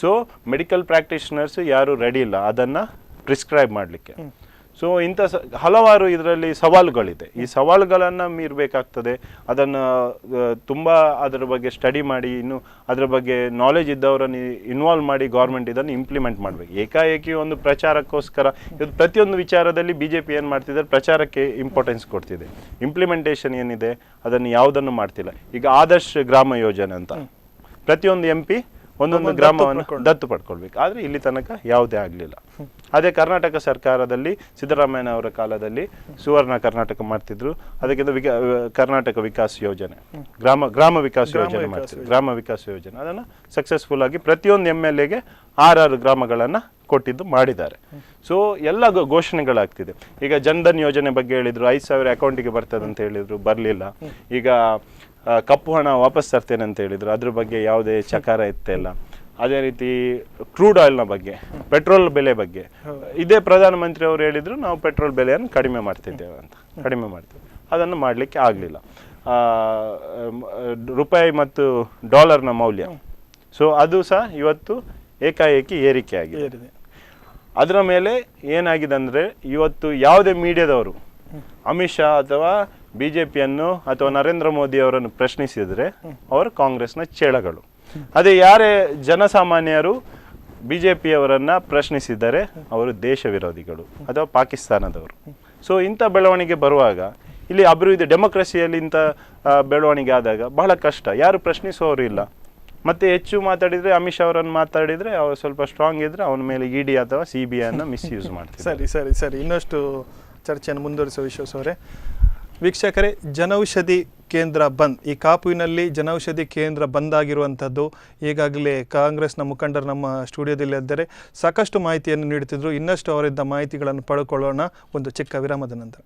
So medical practitioners ಯಾರು ರೆಡಿ ಇಲ್ಲ ಅದನ್ನ ಪ್ರಿಸ್ಕ್ರೈಬ್ ಮಾಡಲಿಕ್ಕೆ. ಸೊ ಇಂಥ ಹಲವಾರು ಇದರಲ್ಲಿ ಸವಾಲುಗಳಿದೆ. ಈ ಸವಾಲುಗಳನ್ನು ಮೀರಬೇಕಾಗ್ತದೆ. ಅದನ್ನು ತುಂಬ ಅದರ ಬಗ್ಗೆ ಸ್ಟಡಿ ಮಾಡಿ, ಇನ್ನು ಅದರ ಬಗ್ಗೆ ನಾಲೆಜ್ ಇದ್ದವರನ್ನು ಇನ್ವಾಲ್ವ್ ಮಾಡಿ ಗೌರ್ಮೆಂಟ್ ಇದನ್ನು ಇಂಪ್ಲಿಮೆಂಟ್ ಮಾಡಬೇಕು. ಏಕಾಏಕಿ ಒಂದು ಪ್ರಚಾರಕ್ಕೋಸ್ಕರ ಇದು ಪ್ರತಿಯೊಂದು ವಿಚಾರದಲ್ಲಿ BJP ಏನು ಮಾಡ್ತಿದ್ದಾರೆ, ಪ್ರಚಾರಕ್ಕೆ ಇಂಪಾರ್ಟೆನ್ಸ್ ಕೊಡ್ತಿದೆ. ಇಂಪ್ಲಿಮೆಂಟೇಷನ್ ಏನಿದೆ ಅದನ್ನು ಯಾವುದನ್ನು ಮಾಡ್ತಿಲ್ಲ. ಈಗ ಆದರ್ಶ್ ಗ್ರಾಮ ಯೋಜನೆ ಅಂತ ಪ್ರತಿಯೊಂದು MP ಒಂದೊಂದು ಗ್ರಾಮವನ್ನು ದತ್ತು ಪಡ್ಕೊಳ್ಬೇಕು, ಆದರೆ ಇಲ್ಲಿ ತನಕ ಯಾವುದೇ ಆಗಲಿಲ್ಲ. ಅದೇ ಕರ್ನಾಟಕ ಸರ್ಕಾರದಲ್ಲಿ ಸಿದ್ದರಾಮಯ್ಯ ಅವರ ಕಾಲದಲ್ಲಿ ಸುವರ್ಣ ಕರ್ನಾಟಕ ಮಾಡ್ತಿದ್ರು, ಅದಕ್ಕಿಂತ ಕರ್ನಾಟಕ ವಿಕಾಸ್ ಯೋಜನೆ, ಗ್ರಾಮ ವಿಕಾಸ್ ಯೋಜನೆ ಮಾಡ್ತಿದ್ರು. ಗ್ರಾಮ ವಿಕಾಸ್ ಯೋಜನೆ ಅದನ್ನು ಸಕ್ಸಸ್ಫುಲ್ ಆಗಿ ಪ್ರತಿಯೊಂದು MLAಗೆ 6 ಗ್ರಾಮಗಳನ್ನು ಕೊಟ್ಟಿದ್ದು ಮಾಡಿದ್ದಾರೆ. ಸೊ ಎಲ್ಲ ಘೋಷಣೆಗಳಾಗ್ತಿದೆ. ಈಗ ಜನ್ಧನ್ ಯೋಜನೆ ಬಗ್ಗೆ ಹೇಳಿದ್ರು, 5,000 ಅಕೌಂಟಿಗೆ ಬರ್ತದೆ ಅಂತ ಹೇಳಿದ್ರು, ಬರಲಿಲ್ಲ. ಈಗ ಕಪ್ಪು ಹಣ ವಾಪಸ್ ತರ್ತೇನೆ ಅಂತ ಹೇಳಿದ್ರು, ಅದ್ರ ಬಗ್ಗೆ ಯಾವುದೇ ಚಕಾರ ಇತ್ತಿಲ್ಲ. ಅದೇ ರೀತಿ ಕ್ರೂಡ್ ಆಯಿಲ್ನ ಬಗ್ಗೆ, ಪೆಟ್ರೋಲ್ ಬೆಲೆ ಬಗ್ಗೆ ಇದೇ ಪ್ರಧಾನಮಂತ್ರಿ ಅವರು ಹೇಳಿದ್ರು, ನಾವು ಪೆಟ್ರೋಲ್ ಬೆಲೆಯನ್ನು ಕಡಿಮೆ ಮಾಡ್ತಿದ್ದೇವೆ ಅಂತ. ಕಡಿಮೆ ಮಾಡ್ತೇವೆ, ಅದನ್ನು ಮಾಡಲಿಕ್ಕೆ ಆಗಲಿಲ್ಲ. ರೂಪಾಯಿ ಮತ್ತು ಡಾಲರ್ನ ಮೌಲ್ಯ, ಸೊ ಅದು ಸಹ ಇವತ್ತು ಏಕಾಏಕಿ ಏರಿಕೆ ಆಗಿದೆ. ಅದರ ಮೇಲೆ ಏನಾಗಿದೆ ಅಂದರೆ, ಇವತ್ತು ಯಾವುದೇ ಮೀಡಿಯಾದವರು ಅಮಿತ್ ಶಾ ಅಥವಾ BJPಯನ್ನು ಅಥವಾ ನರೇಂದ್ರ ಮೋದಿ ಅವರನ್ನು ಪ್ರಶ್ನಿಸಿದರೆ ಅವರು ಕಾಂಗ್ರೆಸ್ನ ಚೇಳಗಳು. ಅದೇ ಯಾರೇ ಜನಸಾಮಾನ್ಯರು BJPಯವರನ್ನ ಪ್ರಶ್ನಿಸಿದರೆ ಅವರು ದೇಶ ವಿರೋಧಿಗಳು ಅಥವಾ ಪಾಕಿಸ್ತಾನದವರು. ಸೊ ಇಂಥ ಬೆಳವಣಿಗೆ ಬರುವಾಗ ಇಲ್ಲಿ ಅಭಿವೃದ್ಧಿ, ಡೆಮೋಕ್ರಸಿಯಲ್ಲಿ ಇಂಥ ಬೆಳವಣಿಗೆ ಆದಾಗ ಬಹಳ ಕಷ್ಟ, ಯಾರು ಪ್ರಶ್ನಿಸುವವರು ಇಲ್ಲ. ಮತ್ತೆ ಹೆಚ್ಚು ಮಾತಾಡಿದ್ರೆ, ಅಮಿತ್ ಶಾ ಅವರನ್ನು ಮಾತಾಡಿದ್ರೆ, ಅವರು ಸ್ವಲ್ಪ ಸ್ಟ್ರಾಂಗ್ ಇದ್ರೆ ಅವನ ಮೇಲೆ ED ಅಥವಾ CBI ಅನ್ನು ಮಿಸ್ಯೂಸ್ ಮಾಡ್ತಾರೆ. ಸರಿ ಇನ್ನಷ್ಟು ಚರ್ಚೆಯನ್ನು ಮುಂದುವರಿಸುವ ವಿಶ್ವಾಸ ಅವರೇ. ವೀಕ್ಷಕರೇ, ಜನೌಷಧಿ ಕೇಂದ್ರ ಬಂದ್, ಈ ಕಾಪುವಿನಲ್ಲಿ ಜನೌಷಧಿ ಕೇಂದ್ರ ಬಂದ್ ಆಗಿರುವಂಥದ್ದು ಈಗಾಗಲೇ ಕಾಂಗ್ರೆಸ್ನ ಮುಖಂಡರು ನಮ್ಮ ಸ್ಟುಡಿಯೋದಲ್ಲಿ ಇದ್ದರೆ ಸಾಕಷ್ಟು ಮಾಹಿತಿಯನ್ನು ನೀಡುತ್ತಿದ್ದರು. ಇನ್ನಷ್ಟು ಅವರಿಂದ ಮಾಹಿತಿಗಳನ್ನು ಪಡ್ಕೊಳ್ಳೋಣ ಒಂದು ಚಿಕ್ಕ ವಿರಾಮದ ನಂತರ.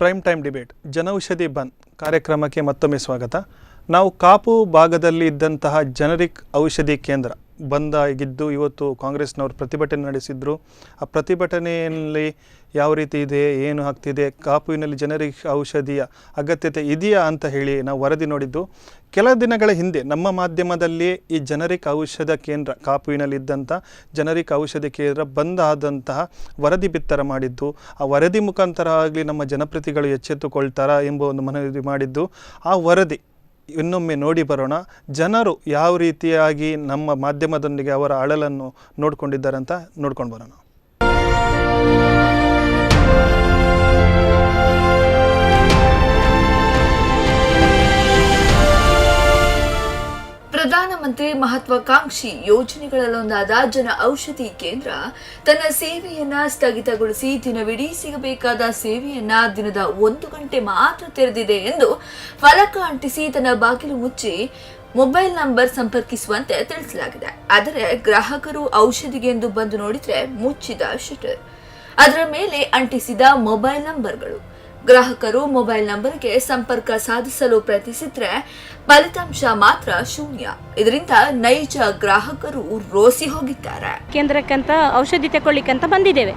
ಪ್ರೈಮ್ ಟೈಮ್ ಡಿಬೇಟ್ ಜನೌಷಧಿ ಬಂದ್ ಕಾರ್ಯಕ್ರಮಕ್ಕೆ ಮತ್ತೊಮ್ಮೆ ಸ್ವಾಗತ. ನಾವು ಕಾಪು ಭಾಗದಲ್ಲಿ ಇದ್ದಂತಹ ಜನರಿಕ್ ಔಷಧಿ ಕೇಂದ್ರ ಬಂದ್ ಆಗಿದ್ದು ಇವತ್ತು ಕಾಂಗ್ರೆಸ್ನವರು ಪ್ರತಿಭಟನೆ ನಡೆಸಿದ್ರು. ಆ ಪ್ರತಿಭಟನೆಯಲ್ಲಿ ಯಾವ ರೀತಿ ಇದೆ, ಏನು ಆಗ್ತಿದೆ, ಕಾಪುವಿನಲ್ಲಿ ಜನರಿಕ್ ಔಷಧಿಯ ಅಗತ್ಯತೆ ಇದೆಯಾ ಅಂತ ಹೇಳಿ ನಾವು ವರದಿ ನೋಡಿದ್ದು. ಕೆಲ ದಿನಗಳ ಹಿಂದೆ ನಮ್ಮ ಮಾಧ್ಯಮದಲ್ಲಿ ಈ ಜನರಿಕ್ ಔಷಧ ಕೇಂದ್ರ ಕಾಪುವಿನಲ್ಲಿದ್ದಂಥ ಜನರಿಕ್ ಔಷಧಿ ಕೇಂದ್ರ ಬಂದ್ ಆದಂತಹ ವರದಿ ಬಿತ್ತರ ಮಾಡಿದ್ದು. ಆ ವರದಿ ಮುಖಾಂತರ ಆಗಲಿ ನಮ್ಮ ಜನಪ್ರತಿನಿಧಿಗಳು ಎಚ್ಚೆತ್ತುಕೊಳ್ತಾರಾ ಎಂಬ ಒಂದು ಮನವಿ ಮಾಡಿದ್ದು. ಆ ವರದಿ ಇನ್ನೊಮ್ಮೆ ನೋಡಿ ಬರೋಣ. ಜನರು ಯಾವ ರೀತಿಯಾಗಿ ನಮ್ಮ ಮಾಧ್ಯಮದೊಂದಿಗೆ ಅವರ ಅಳಲನ್ನು ನೋಡಿಕೊಂಡಿದ್ದಾರೆ ಅಂತ ನೋಡ್ಕೊಂಡು ಬರೋಣ. ಪ್ರಧಾನಮಂತ್ರಿ ಮಹತ್ವಾಕಾಂಕ್ಷಿ ಯೋಜನೆಗಳಲ್ಲೊಂದಾದ ಜನ ಔಷಧಿ ಕೇಂದ್ರ ತನ್ನ ಸೇವೆಯನ್ನ ಸ್ಥಗಿತಗೊಳಿಸಿ ದಿನವಿಡೀ ಸಿಗಬೇಕಾದ ಸೇವೆಯನ್ನ ದಿನದ 1 ಗಂಟೆ ಮಾತ್ರ ತೆರೆದಿದೆ ಎಂದು ಫಲಕ ಅಂಟಿಸಿ ತನ್ನ ಬಾಗಿಲು ಮುಚ್ಚಿ ಮೊಬೈಲ್ ನಂಬರ್ ಸಂಪರ್ಕಿಸುವಂತೆ ತಿಳಿಸಲಾಗಿದೆ. ಆದರೆ ಗ್ರಾಹಕರು ಔಷಧಿಗೆಂದು ಬಂದು ನೋಡಿದ್ರೆ ಮುಚ್ಚಿದ ಶಟರ್, ಅದರ ಮೇಲೆ ಅಂಟಿಸಿದ ಮೊಬೈಲ್ ನಂಬರ್ಗಳು. ಗ್ರಾಹಕರು ಮೊಬೈಲ್ ನಂಬರ್ಗೆ ಸಂಪರ್ಕ ಸಾಧಿಸಲು ಪ್ರಯತ್ನಿಸಿದ್ರೆ ಫಲಿತಾಂಶ ಮಾತ್ರ ಶೂನ್ಯ. ಇದರಿಂದ ನೈಜ ಗ್ರಾಹಕರು ರೋಸಿ ಹೋಗಿದ್ದಾರೆ. ಕೇಂದ್ರಕ್ಕಂತ ಔಷಧಿ ತಗೊಳ್ಳಿಕ್ಕಂತ ಬಂದಿದ್ದೇವೆ.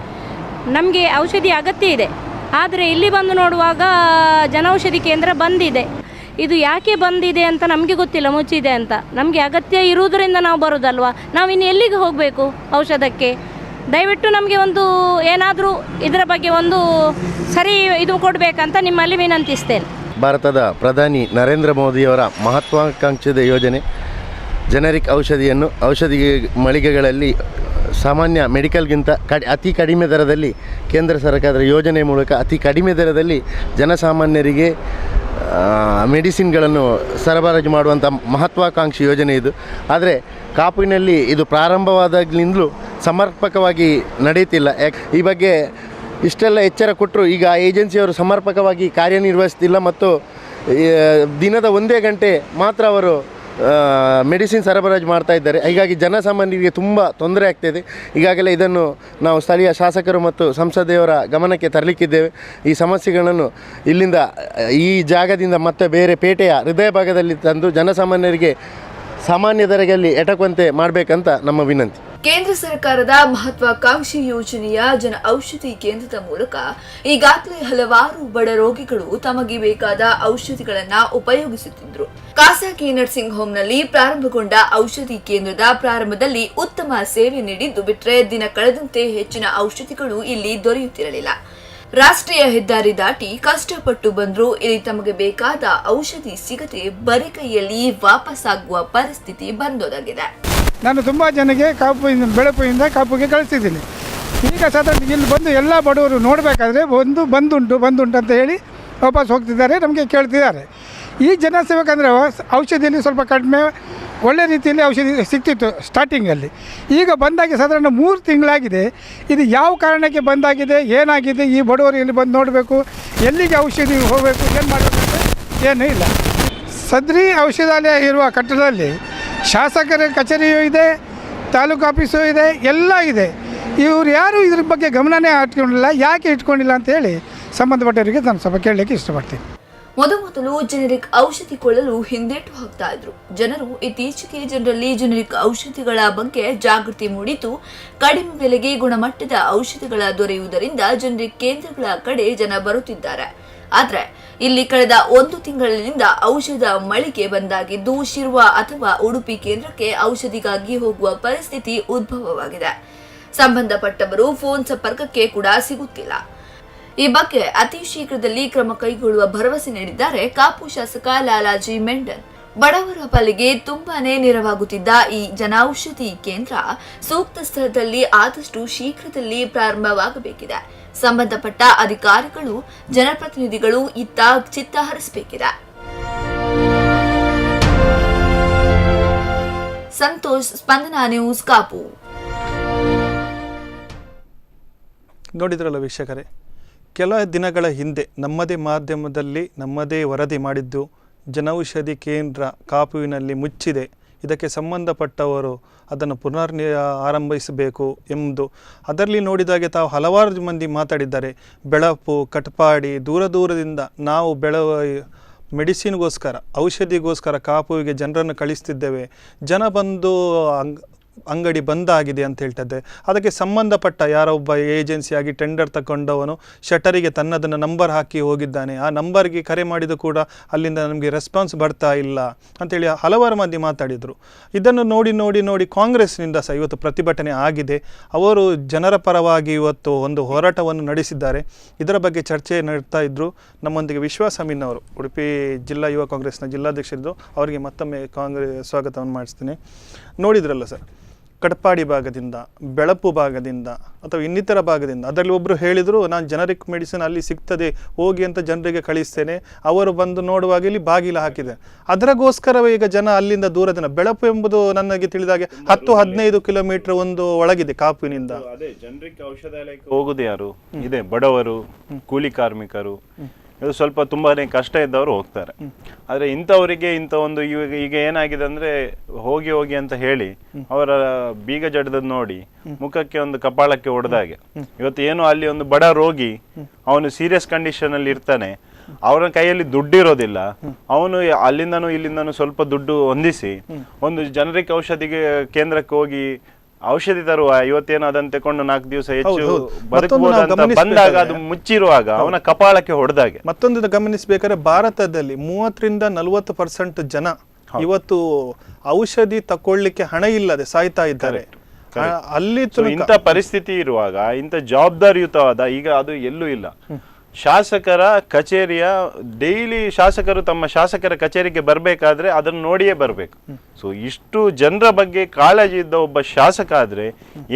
ನಮಗೆ ಔಷಧಿ ಅಗತ್ಯ ಇದೆ, ಆದರೆ ಇಲ್ಲಿ ಬಂದು ನೋಡುವಾಗ ಜನೌಷಧಿ ಕೇಂದ್ರ ಬಂದಿದೆ. ಇದು ಯಾಕೆ ಬಂದಿದೆ ಅಂತ ನಮಗೆ ಗೊತ್ತಿಲ್ಲ, ಮುಚ್ಚಿದೆ ಅಂತ. ನಮಗೆ ಅಗತ್ಯ ಇರುವುದರಿಂದ ನಾವು ಬರೋದಲ್ವಾ, ನಾವು ಇನ್ನು ಎಲ್ಲಿಗೆ ಹೋಗಬೇಕು ಔಷಧಕ್ಕೆ? ದಯವಿಟ್ಟು ನಮಗೆ ಒಂದು ಏನಾದರೂ ಇದರ ಬಗ್ಗೆ ಒಂದು ಸರಿ ಇದು ಕೊಡಬೇಕಂತ ನಿಮ್ಮಲ್ಲಿ ವಿನಂತಿಸ್ತೇನೆ. ಭಾರತದ ಪ್ರಧಾನಿ ನರೇಂದ್ರ ಮೋದಿಯವರ ಮಹತ್ವಾಕಾಂಕ್ಷಿತ ಯೋಜನೆ ಜನರಿಕ್ ಔಷಧಿಯನ್ನು ಔಷಧಿ ಮಳಿಗೆಗಳಲ್ಲಿ ಸಾಮಾನ್ಯ ಮೆಡಿಕಲ್ಗಿಂತ ಅತಿ ಕಡಿಮೆ ದರದಲ್ಲಿ ಕೇಂದ್ರ ಸರ್ಕಾರದ ಯೋಜನೆ ಮೂಲಕ ಅತಿ ಕಡಿಮೆ ದರದಲ್ಲಿ ಜನಸಾಮಾನ್ಯರಿಗೆ ಮೆಡಿಸಿನ್ಗಳನ್ನು ಸರಬರಾಜು ಮಾಡುವಂಥ ಮಹತ್ವಾಕಾಂಕ್ಷಿ ಯೋಜನೆ ಇದು. ಆದರೆ ಕಾಪುವಿನಲ್ಲಿ ಇದು ಪ್ರಾರಂಭವಾದಾಗಲಿಂದಲೂ ಸಮರ್ಪಕವಾಗಿ ನಡೆಯುತ್ತಿಲ್ಲ. ಈ ಬಗ್ಗೆ ಇಷ್ಟೆಲ್ಲ ಎಚ್ಚರ ಕೊಟ್ಟರು ಈಗ ಏಜೆನ್ಸಿಯವರು ಸಮರ್ಪಕವಾಗಿ ಕಾರ್ಯನಿರ್ವಹಿಸ್ತಿಲ್ಲ ಮತ್ತು ದಿನದ 1 ಗಂಟೆ ಮಾತ್ರ ಅವರು ಮೆಡಿಸಿನ್ ಸರಬರಾಜು ಮಾಡ್ತಾ ಇದ್ದಾರೆ. ಹೀಗಾಗಿ ಜನಸಾಮಾನ್ಯರಿಗೆ ತುಂಬ ತೊಂದರೆ ಆಗ್ತಾಯಿದೆ. ಈಗಾಗಲೇ ಇದನ್ನು ನಾವು ಸ್ಥಳೀಯ ಶಾಸಕರು ಮತ್ತು ಸಂಸದೆಯವರ ಗಮನಕ್ಕೆ ತರಲಿಕ್ಕಿದ್ದೇವೆ. ಈ ಸಮಸ್ಯೆಗಳನ್ನು ಇಲ್ಲಿಂದ ಈ ಜಾಗದಿಂದ ಮತ್ತೆ ಬೇರೆ ಪೇಟೆಯ ಹೃದಯ ಭಾಗದಲ್ಲಿ ತಂದು ಜನಸಾಮಾನ್ಯರಿಗೆ ಸಾಮಾನ್ಯ ದರದಲ್ಲಿ ಎಟಕುವಂತೆ ಮಾಡಬೇಕಂತ ನಮ್ಮ ವಿನಂತಿ. ಕೇಂದ್ರ ಸರ್ಕಾರದ ಮಹತ್ವಾಕಾಂಕ್ಷಿ ಯೋಜನೆಯ ಜನ ಔಷಧಿ ಕೇಂದ್ರದ ಮೂಲಕ ಈಗಾಗಲೇ ಹಲವಾರು ಬಡ ರೋಗಿಗಳು ತಮಗೆ ಬೇಕಾದ ಔಷಧಿಗಳನ್ನ ಉಪಯೋಗಿಸುತ್ತಿದ್ರು. ಖಾಸಗಿ ನರ್ಸಿಂಗ್ ಹೋಂನಲ್ಲಿ ಪ್ರಾರಂಭಗೊಂಡ ಔಷಧಿ ಕೇಂದ್ರದ ಪ್ರಾರಂಭದಲ್ಲಿ ಉತ್ತಮ ಸೇವೆ ನೀಡಿದ್ದು ಬಿಟ್ಟರೆ ದಿನ ಕಳೆದಂತೆ ಹೆಚ್ಚಿನ ಔಷಧಿಗಳು ಇಲ್ಲಿ ದೊರೆಯುತ್ತಿರಲಿಲ್ಲ. ರಾಷ್ಟ್ರೀಯ ಹೆದ್ದಾರಿ ದಾಟಿ ಕಷ್ಟಪಟ್ಟು ಬಂದರೂ ಇಲ್ಲಿ ತಮಗೆ ಬೇಕಾದ ಔಷಧಿ ಸಿಗದೆ ಬರಿ ಕೈಯಲ್ಲಿ ವಾಪಸ್ಸಾಗುವ ಪರಿಸ್ಥಿತಿ ಬಂದೊದಗಿದೆ. ನಾನು ತುಂಬ ಜನಕ್ಕೆ ಬೆಳಪುಯಿಂದ ಕಾಪುಗೆ ಕಳಿಸಿದ್ದೀನಿ. ಈಗ ಸಾಧಾರಣ ಇಲ್ಲಿ ಬಂದು ಎಲ್ಲ ಬಡವರು ನೋಡಬೇಕಾದ್ರೆ ಬಂದುಂಟು ಅಂತ ಹೇಳಿ ವಾಪಸ್ ಹೋಗ್ತಿದ್ದಾರೆ, ನಮಗೆ ಕೇಳ್ತಿದ್ದಾರೆ. ಈ ಜನಸೇವಕಂದರೆ ಔಷಧಿಯಲ್ಲಿ ಸ್ವಲ್ಪ ಕಡಿಮೆ ಒಳ್ಳೆ ರೀತಿಯಲ್ಲಿ ಔಷಧಿ ಸಿಗ್ತಿತ್ತು ಸ್ಟಾರ್ಟಿಂಗಲ್ಲಿ. ಈಗ ಬಂದಾಗಿ ಸಾಧಾರಣ 3 ತಿಂಗಳಾಗಿದೆ. ಇದು ಯಾವ ಕಾರಣಕ್ಕೆ ಬಂದಾಗಿದೆ, ಏನಾಗಿದೆ, ಈ ಬಡವರು ಇಲ್ಲಿ ಬಂದು ನೋಡಬೇಕು, ಎಲ್ಲಿಗೆ ಔಷಧಿ ಹೋಗಬೇಕು, ಏನು ಮಾಡಬೇಕಂತ ಏನೂ ಇಲ್ಲ. ಸದ್ರಿ ಔಷಧಾಲಯ ಇರುವ ಕಟ್ಟಡದಲ್ಲಿ ಶಾಸಕರ ಕಚೇರಿಯೂ ಇದೆ, ತಾಲೂಕು ಆಫೀಸು ಇದೆ, ಎಲ್ಲ ಇದೆ. ಇವರು ಯಾರು ಇದ್ರ ಬಗ್ಗೆ ಗಮನನೇ ಇಟ್ಕೊಂಡಿಲ್ಲ. ಯಾಕೆ ಇಟ್ಕೊಂಡಿಲ್ಲ ಅಂತೇಳಿ ಸಂಬಂಧಪಟ್ಟವರಿಗೆ ನಾನು ಸ್ವಲ್ಪ ಕೇಳಲಿಕ್ಕೆ ಇಷ್ಟಪಡ್ತೀನಿ. ಮೊದಲು ಜನರಿಕ್ ಔಷಧಿ ಕೊಳ್ಳಲು ಹಿಂದೇಟು ಹಾಕ್ತಾ ಇದ್ರು ಜನರು. ಇತ್ತೀಚೆಗೆ ಜನರಲ್ಲಿ ಜನರಿಕ್ ಔಷಧಿಗಳ ಬಗ್ಗೆ ಜಾಗೃತಿ ಮೂಡಿದ್ದು ಕಡಿಮೆ ಬೆಲೆಗೆ ಗುಣಮಟ್ಟದ ಔಷಧಿಗಳ ದೊರೆಯುವುದರಿಂದ ಜನರಿಕ್ ಕೇಂದ್ರಗಳ ಕಡೆ ಜನ ಬರುತ್ತಿದ್ದಾರೆ. ಆದರೆ ಇಲ್ಲಿ ಕಳೆದ 1 ತಿಂಗಳಿನಿಂದ ಔಷಧ ಮಳಿಗೆ ಬಂದಾಗಿದ್ದು ಶಿರ್ವಾ ಅಥವಾ ಉಡುಪಿ ಕೇಂದ್ರಕ್ಕೆ ಔಷಧಿಗಾಗಿ ಹೋಗುವ ಪರಿಸ್ಥಿತಿ ಉದ್ಭವವಾಗಿದೆ. ಸಂಬಂಧಪಟ್ಟವರು ಫೋನ್ ಸಂಪರ್ಕಕ್ಕೆ ಕೂಡ ಸಿಗುತ್ತಿಲ್ಲ. ಈ ಬಗ್ಗೆ ಅತಿ ಶೀಘ್ರದಲ್ಲಿ ಕ್ರಮ ಕೈಗೊಳ್ಳುವ ಭರವಸೆ ನೀಡಿದ್ದಾರೆ ಕಾಪು ಶಾಸಕ ಲಾಲಾಜಿ ಮೆಂಡನ್. ಬಡವರ ಪಾಲಿಗೆ ತುಂಬಾನೇ ನೆರವಾಗುತ್ತಿದ್ದ ಈ ಜನೌಷಧಿ ಕೇಂದ್ರ ಸೂಕ್ತ ಸ್ಥಳದಲ್ಲಿ ಆದಷ್ಟು ಶೀಘ್ರದಲ್ಲಿ ಪ್ರಾರಂಭವಾಗಬೇಕಿದೆ. ಸಂಬಂಧಪಟ್ಟ ಅಧಿಕಾರಿಗಳು ಜನಪ್ರತಿನಿಧಿಗಳು ಇತ್ತ ಚಿತ್ತ ಹರಿಸಬೇಕಿದೆ. ಸಂತೋಷ್, ಸ್ಪಂದನ ನ್ಯೂಸ್, ಕಾಪು. ನೋಡಿದ್ರಲ್ಲ ವೀಕ್ಷಕರೇ, ಕೆಲ ದಿನಗಳ ಹಿಂದೆ ನಮ್ಮದೇ ಮಾಧ್ಯಮದಲ್ಲಿ ನಮ್ಮದೇ ವರದಿ ಮಾಡಿದ್ದು ಜನೌಷಧಿ ಕೇಂದ್ರ ಕಾಪುವಿನಲ್ಲಿ ಮುಚ್ಚಿದೆ, ಇದಕ್ಕೆ ಸಂಬಂಧಪಟ್ಟವರು ಅದನ್ನು ಆರಂಭಿಸಬೇಕು ಎಂಬುದು. ಅದರಲ್ಲಿ ನೋಡಿದಾಗೆ ತಾವು ಹಲವಾರು ಮಂದಿ ಮಾತಾಡಿದ್ದಾರೆ. ಬೆಳಪು, ಕಟ್ಪಾಡಿ, ದೂರದಿಂದ ನಾವು ಮೆಡಿಸಿನ್ಗೋಸ್ಕರ, ಔಷಧಿಗೋಸ್ಕರ ಕಾಪುವಿಗೆ ಜನರನ್ನು ಕಳಿಸ್ತಿದ್ದೇವೆ, ಜನ ಬಂದು ಅಂಗಡಿ ಬಂದಾಗಿದೆ ಅಂತ ಹೇಳ್ತದೆ. ಅದಕ್ಕೆ ಸಂಬಂಧಪಟ್ಟ ಯಾರೊಬ್ಬ ಏಜೆನ್ಸಿಯಾಗಿ ಟೆಂಡರ್ ತಗೊಂಡವನು ಶಟರಿಗೆ ತನ್ನದನ್ನು ನಂಬರ್ ಹಾಕಿ ಹೋಗಿದ್ದಾನೆ. ಆ ನಂಬರ್ಗೆ ಕರೆ ಮಾಡಿದ್ದು ಕೂಡ ಅಲ್ಲಿಂದ ನಮಗೆ ರೆಸ್ಪಾನ್ಸ್ ಬರ್ತಾ ಇಲ್ಲ ಅಂತೇಳಿ ಹಲವಾರು ಮಂದಿ ಮಾತಾಡಿದರು. ಇದನ್ನು ನೋಡಿ ಕಾಂಗ್ರೆಸ್ನಿಂದ ಸಹ ಇವತ್ತು ಪ್ರತಿಭಟನೆ ಆಗಿದೆ. ಅವರು ಜನರ ಪರವಾಗಿ ಇವತ್ತು ಒಂದು ಹೋರಾಟವನ್ನು ನಡೆಸಿದ್ದಾರೆ. ಇದರ ಬಗ್ಗೆ ಚರ್ಚೆ ನಡೆಸ್ತಾ ಇದ್ದರು. ನಮ್ಮೊಂದಿಗೆ ವಿಶ್ವಾಸ್ ಅಮೀನ್ ಅವರು, ಉಡುಪಿ ಜಿಲ್ಲಾ ಯುವ ಕಾಂಗ್ರೆಸ್ನ ಜಿಲ್ಲಾಧ್ಯಕ್ಷರಿದ್ದು, ಅವರಿಗೆ ಮತ್ತೊಮ್ಮೆ ಸ್ವಾಗತವನ್ನು ಮಾಡಿಸ್ತೀನಿ. ನೋಡಿದ್ರಲ್ಲ ಸರ್, ಕಟ್ಪಾಡಿ ಭಾಗದಿಂದ, ಬೆಳಪು ಭಾಗದಿಂದ ಅಥವಾ ಇನ್ನಿತರ ಭಾಗದಿಂದ, ಅದರಲ್ಲಿ ಒಬ್ಬರು ಹೇಳಿದರು, ನಾನು ಜನರಿಕ್ ಮೆಡಿಸಿನ್ ಅಲ್ಲಿ ಸಿಗ್ತದೆ ಹೋಗಿ ಅಂತ ಜನರಿಗೆ ಕಳಿಸ್ತೇನೆ, ಅವರು ಬಂದು ನೋಡುವಾಗ ಇಲ್ಲಿ ಬಾಗಿಲು ಹಾಕಿದೆ. ಅದರಗೋಸ್ಕರವೇ ಈಗ ಜನ ಅಲ್ಲಿಂದ ದೂರದಿನ. ಬೆಳಪು ಎಂಬುದು ನನಗೆ ತಿಳಿದಾಗೆ 10-15 ಕಿಲೋಮೀಟರ್ ಒಂದು ಒಳಗಿದೆ ಕಾಪುವಿನಿಂದ. ಅದೇ ಜನರಿಕ್ ಔಷಧಾಲಯಕ್ಕೆ ಹೋಗುದು ಯಾರು? ಇದೆ ಬಡವರು, ಕೂಲಿ ಕಾರ್ಮಿಕರು, ಇದು ಸ್ವಲ್ಪ ತುಂಬಾನೇ ಕಷ್ಟ ಇದ್ದವರು ಹೋಗ್ತಾರೆ. ಆದ್ರೆ ಇಂಥವರಿಗೆ ಇಂಥ ಒಂದು ಈಗ ಏನಾಗಿದೆ ಅಂದ್ರೆ ಹೋಗಿ ಅಂತ ಹೇಳಿ ಅವರ ಬೀಗ ಜಡ್ದದ್ ನೋಡಿ ಮುಖಕ್ಕೆ ಒಂದು ಕಪಾಳಕ್ಕೆ ಹೊಡೆದಾಗೆ. ಇವತ್ತು ಏನು ಅಲ್ಲಿ ಒಂದು ಬಡ ರೋಗಿ, ಅವನು ಸೀರಿಯಸ್ ಕಂಡೀಷನ್ ಅಲ್ಲಿ ಇರ್ತಾನೆ, ಅವನ ಕೈಯಲ್ಲಿ ದುಡ್ಡಿರೋದಿಲ್ಲ, ಅವನು ಅಲ್ಲಿಂದನೂ ಇಲ್ಲಿಂದನೂ ಸ್ವಲ್ಪ ದುಡ್ಡು ಹೊಂದಿಸಿ ಒಂದು ಜನರಿಕ್ ಔಷಧಿಗೆ ಕೇಂದ್ರಕ್ಕೆ ಹೋಗಿ ಔಷಧಿ ತರುವ, ಇವತ್ತೇನು ಅದನ್ನು ತಕೊಂಡು 4 ದಿವಸ ಹೆಚ್ಚು ಬದುಕಬಹುದಂತ ಬಂದಾಗ ಅದು ಮುಚ್ಚಿರುವಾಗ ಅವನ ಕಪಾಳಕ್ಕೆ ಹೊಡೆದಾಗೆ. ಮತ್ತೊಂದು ಗಮನಿಸಬೇಕಾದ್ರೆ ಭಾರತದಲ್ಲಿ 30-40% ಜನ ಇವತ್ತು ಔಷಧಿ ತಕೊಳ್ಳಿಕ್ಕೆ ಹಣ ಇಲ್ಲದೆ ಸಾಯ್ತಾ ಇದ್ದಾರೆ. ಅಲ್ಲಿ ಇಂಥ ಪರಿಸ್ಥಿತಿ ಇರುವಾಗ ಇಂಥ ಜವಾಬ್ದಾರಿಯುತವಾದ, ಈಗ ಅದು ಎಲ್ಲೂ ಇಲ್ಲ. ಶಾಸಕರ ಕಚೇರಿಯ ಡೈಲಿ ಶಾಸಕರು ತಮ್ಮ ಶಾಸಕರ ಕಚೇರಿಗೆ ಬರಬೇಕಾದ್ರೆ ಅದನ್ನು ನೋಡಿಯೇ ಬರಬೇಕು. ಸೊ ಇಷ್ಟು ಜನರ ಬಗ್ಗೆ ಕಾಳಜಿ ಇದ್ದ ಒಬ್ಬ ಶಾಸಕ ಆದ್ರೆ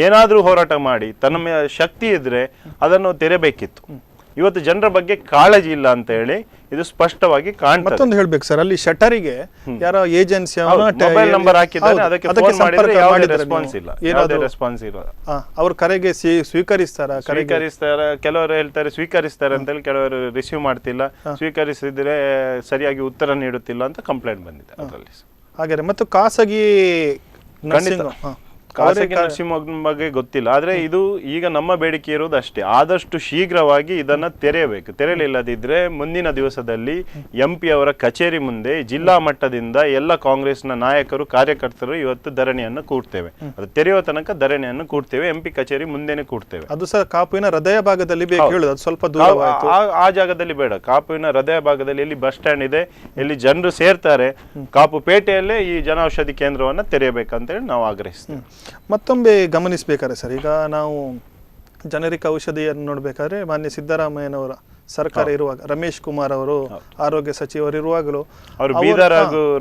ಏನಾದ್ರೂ ಹೋರಾಟ ಮಾಡಿ ತನ್ನ ಶಕ್ತಿ ಇದ್ರೆ ಅದನ್ನು ತೆರೆಬೇಕಿತ್ತು. ಇವತ್ತು ಜನರ ಬಗ್ಗೆ ಕಾಳಜಿ ಇಲ್ಲ ಅಂತ ಹೇಳಿ ಇದು ಸ್ಪಷ್ಟವಾಗಿ ಕಾಣ್ತದೆ. ಮತ್ತೊಂದು ಹೇಳ್ಬೇಕು ಸರ್, ಅಲ್ಲಿ ಶಟರಿಗೆ ಯಾರೋ ಏಜೆನ್ಸಿ ಮೊಬೈಲ್ ನಂಬರ್ ಹಾಕಿದ್ದಾರೆ, ಅದಕ್ಕೆ ಫೋನ್ ಮಾಡಿದ್ರೆ ಯಾವುದೇ ರೆಸ್ಪಾನ್ಸ್ ಇಲ್ಲ, ಯಾವುದೇ ರೆಸ್ಪಾನ್ಸ್ ಇಲ್ಲ. ಅವ್ರ ಕರೆಗೆ ಸ್ವೀಕರಿಸ್ತಾರ, ಕೆಲವರು ಹೇಳ್ತಾರೆ ಸ್ವೀಕರಿಸ್ತಾರೆ ಅಂತ ಹೇಳಿ, ಕೆಲವರು ರಿಸೀವ್ ಮಾಡ್ತಿಲ್ಲ, ಸ್ವೀಕರಿಸಿದ್ರೆ ಸರಿಯಾಗಿ ಉತ್ತರ ನೀಡುತ್ತಿಲ್ಲ ಅಂತ ಕಂಪ್ಲೇಂಟ್ ಬಂದಿದೆ ಅದರಲ್ಲಿ. ಹಾಗೆ ಮತ್ತು ಖಾಸಗಿ ನರ್ಸಿಂಗ್ ಬಗ್ಗೆ ಗೊತ್ತಿಲ್ಲ. ಆದ್ರೆ ಇದು ಈಗ ನಮ್ಮ ಬೇಡಿಕೆ ಇರುವುದು ಅಷ್ಟೇ, ಆದಷ್ಟು ಶೀಘ್ರವಾಗಿ ಇದನ್ನ ತೆರೆಯಬೇಕು. ತೆರೆಯಲಿಲ್ಲದಿದ್ರೆ ಮುಂದಿನ ದಿವಸದಲ್ಲಿ MP ಅವರ ಕಚೇರಿ ಮುಂದೆ ಜಿಲ್ಲಾ ಮಟ್ಟದಿಂದ ಎಲ್ಲ ಕಾಂಗ್ರೆಸ್ನ ನಾಯಕರು, ಕಾರ್ಯಕರ್ತರು ಇವತ್ತು ಧರಣಿಯನ್ನು ಕೂಡ್ತೇವೆ. ಅದು ತೆರೆಯುವ ತನಕ ಧರಣಿಯನ್ನು ಕೂಡ್ತೇವೆ, MP ಕಚೇರಿ ಮುಂದೆನೆ ಕೂಡ್ತೇವೆ. ಅದು ಸಹ ಕಾಪುವಿನ ಹೃದಯ ಭಾಗದಲ್ಲಿ ಬೇಕು ಹೇಳುದು, ಅದು ಸ್ವಲ್ಪ ದೂರ ಆ ಜಾಗದಲ್ಲಿ ಬೇಡ. ಕಾಪುವಿನ ಹೃದಯ ಭಾಗದಲ್ಲಿ ಎಲ್ಲಿ ಬಸ್ ಸ್ಟ್ಯಾಂಡ್ ಇದೆ, ಎಲ್ಲಿ ಜನರು ಸೇರ್ತಾರೆ, ಕಾಪು ಪೇಟೆಯಲ್ಲೇ ಈ ಜನೌಷಧಿ ಕೇಂದ್ರವನ್ನ ತೆರೆಯಬೇಕಂತ ಹೇಳಿ ನಾವು ಆಗ್ರಹಿಸ್ತೇವೆ. ಮತ್ತೊಮ್ಮೆ ಗಮನಿಸಬೇಕಾದ್ರೆ ಸರ್, ಈಗ ನಾವು ಜನರಿಕ್ ಔಷಧಿಯನ್ನು ನೋಡಬೇಕಾದ್ರೆ ಮಾನ್ಯ ಸಿದ್ದರಾಮಯ್ಯನವರ ಸರ್ಕಾರ ಇರುವಾಗ, ರಮೇಶ್ ಕುಮಾರ್ ಅವರು ಆರೋಗ್ಯ ಸಚಿವರು ಇರುವಾಗಲೂ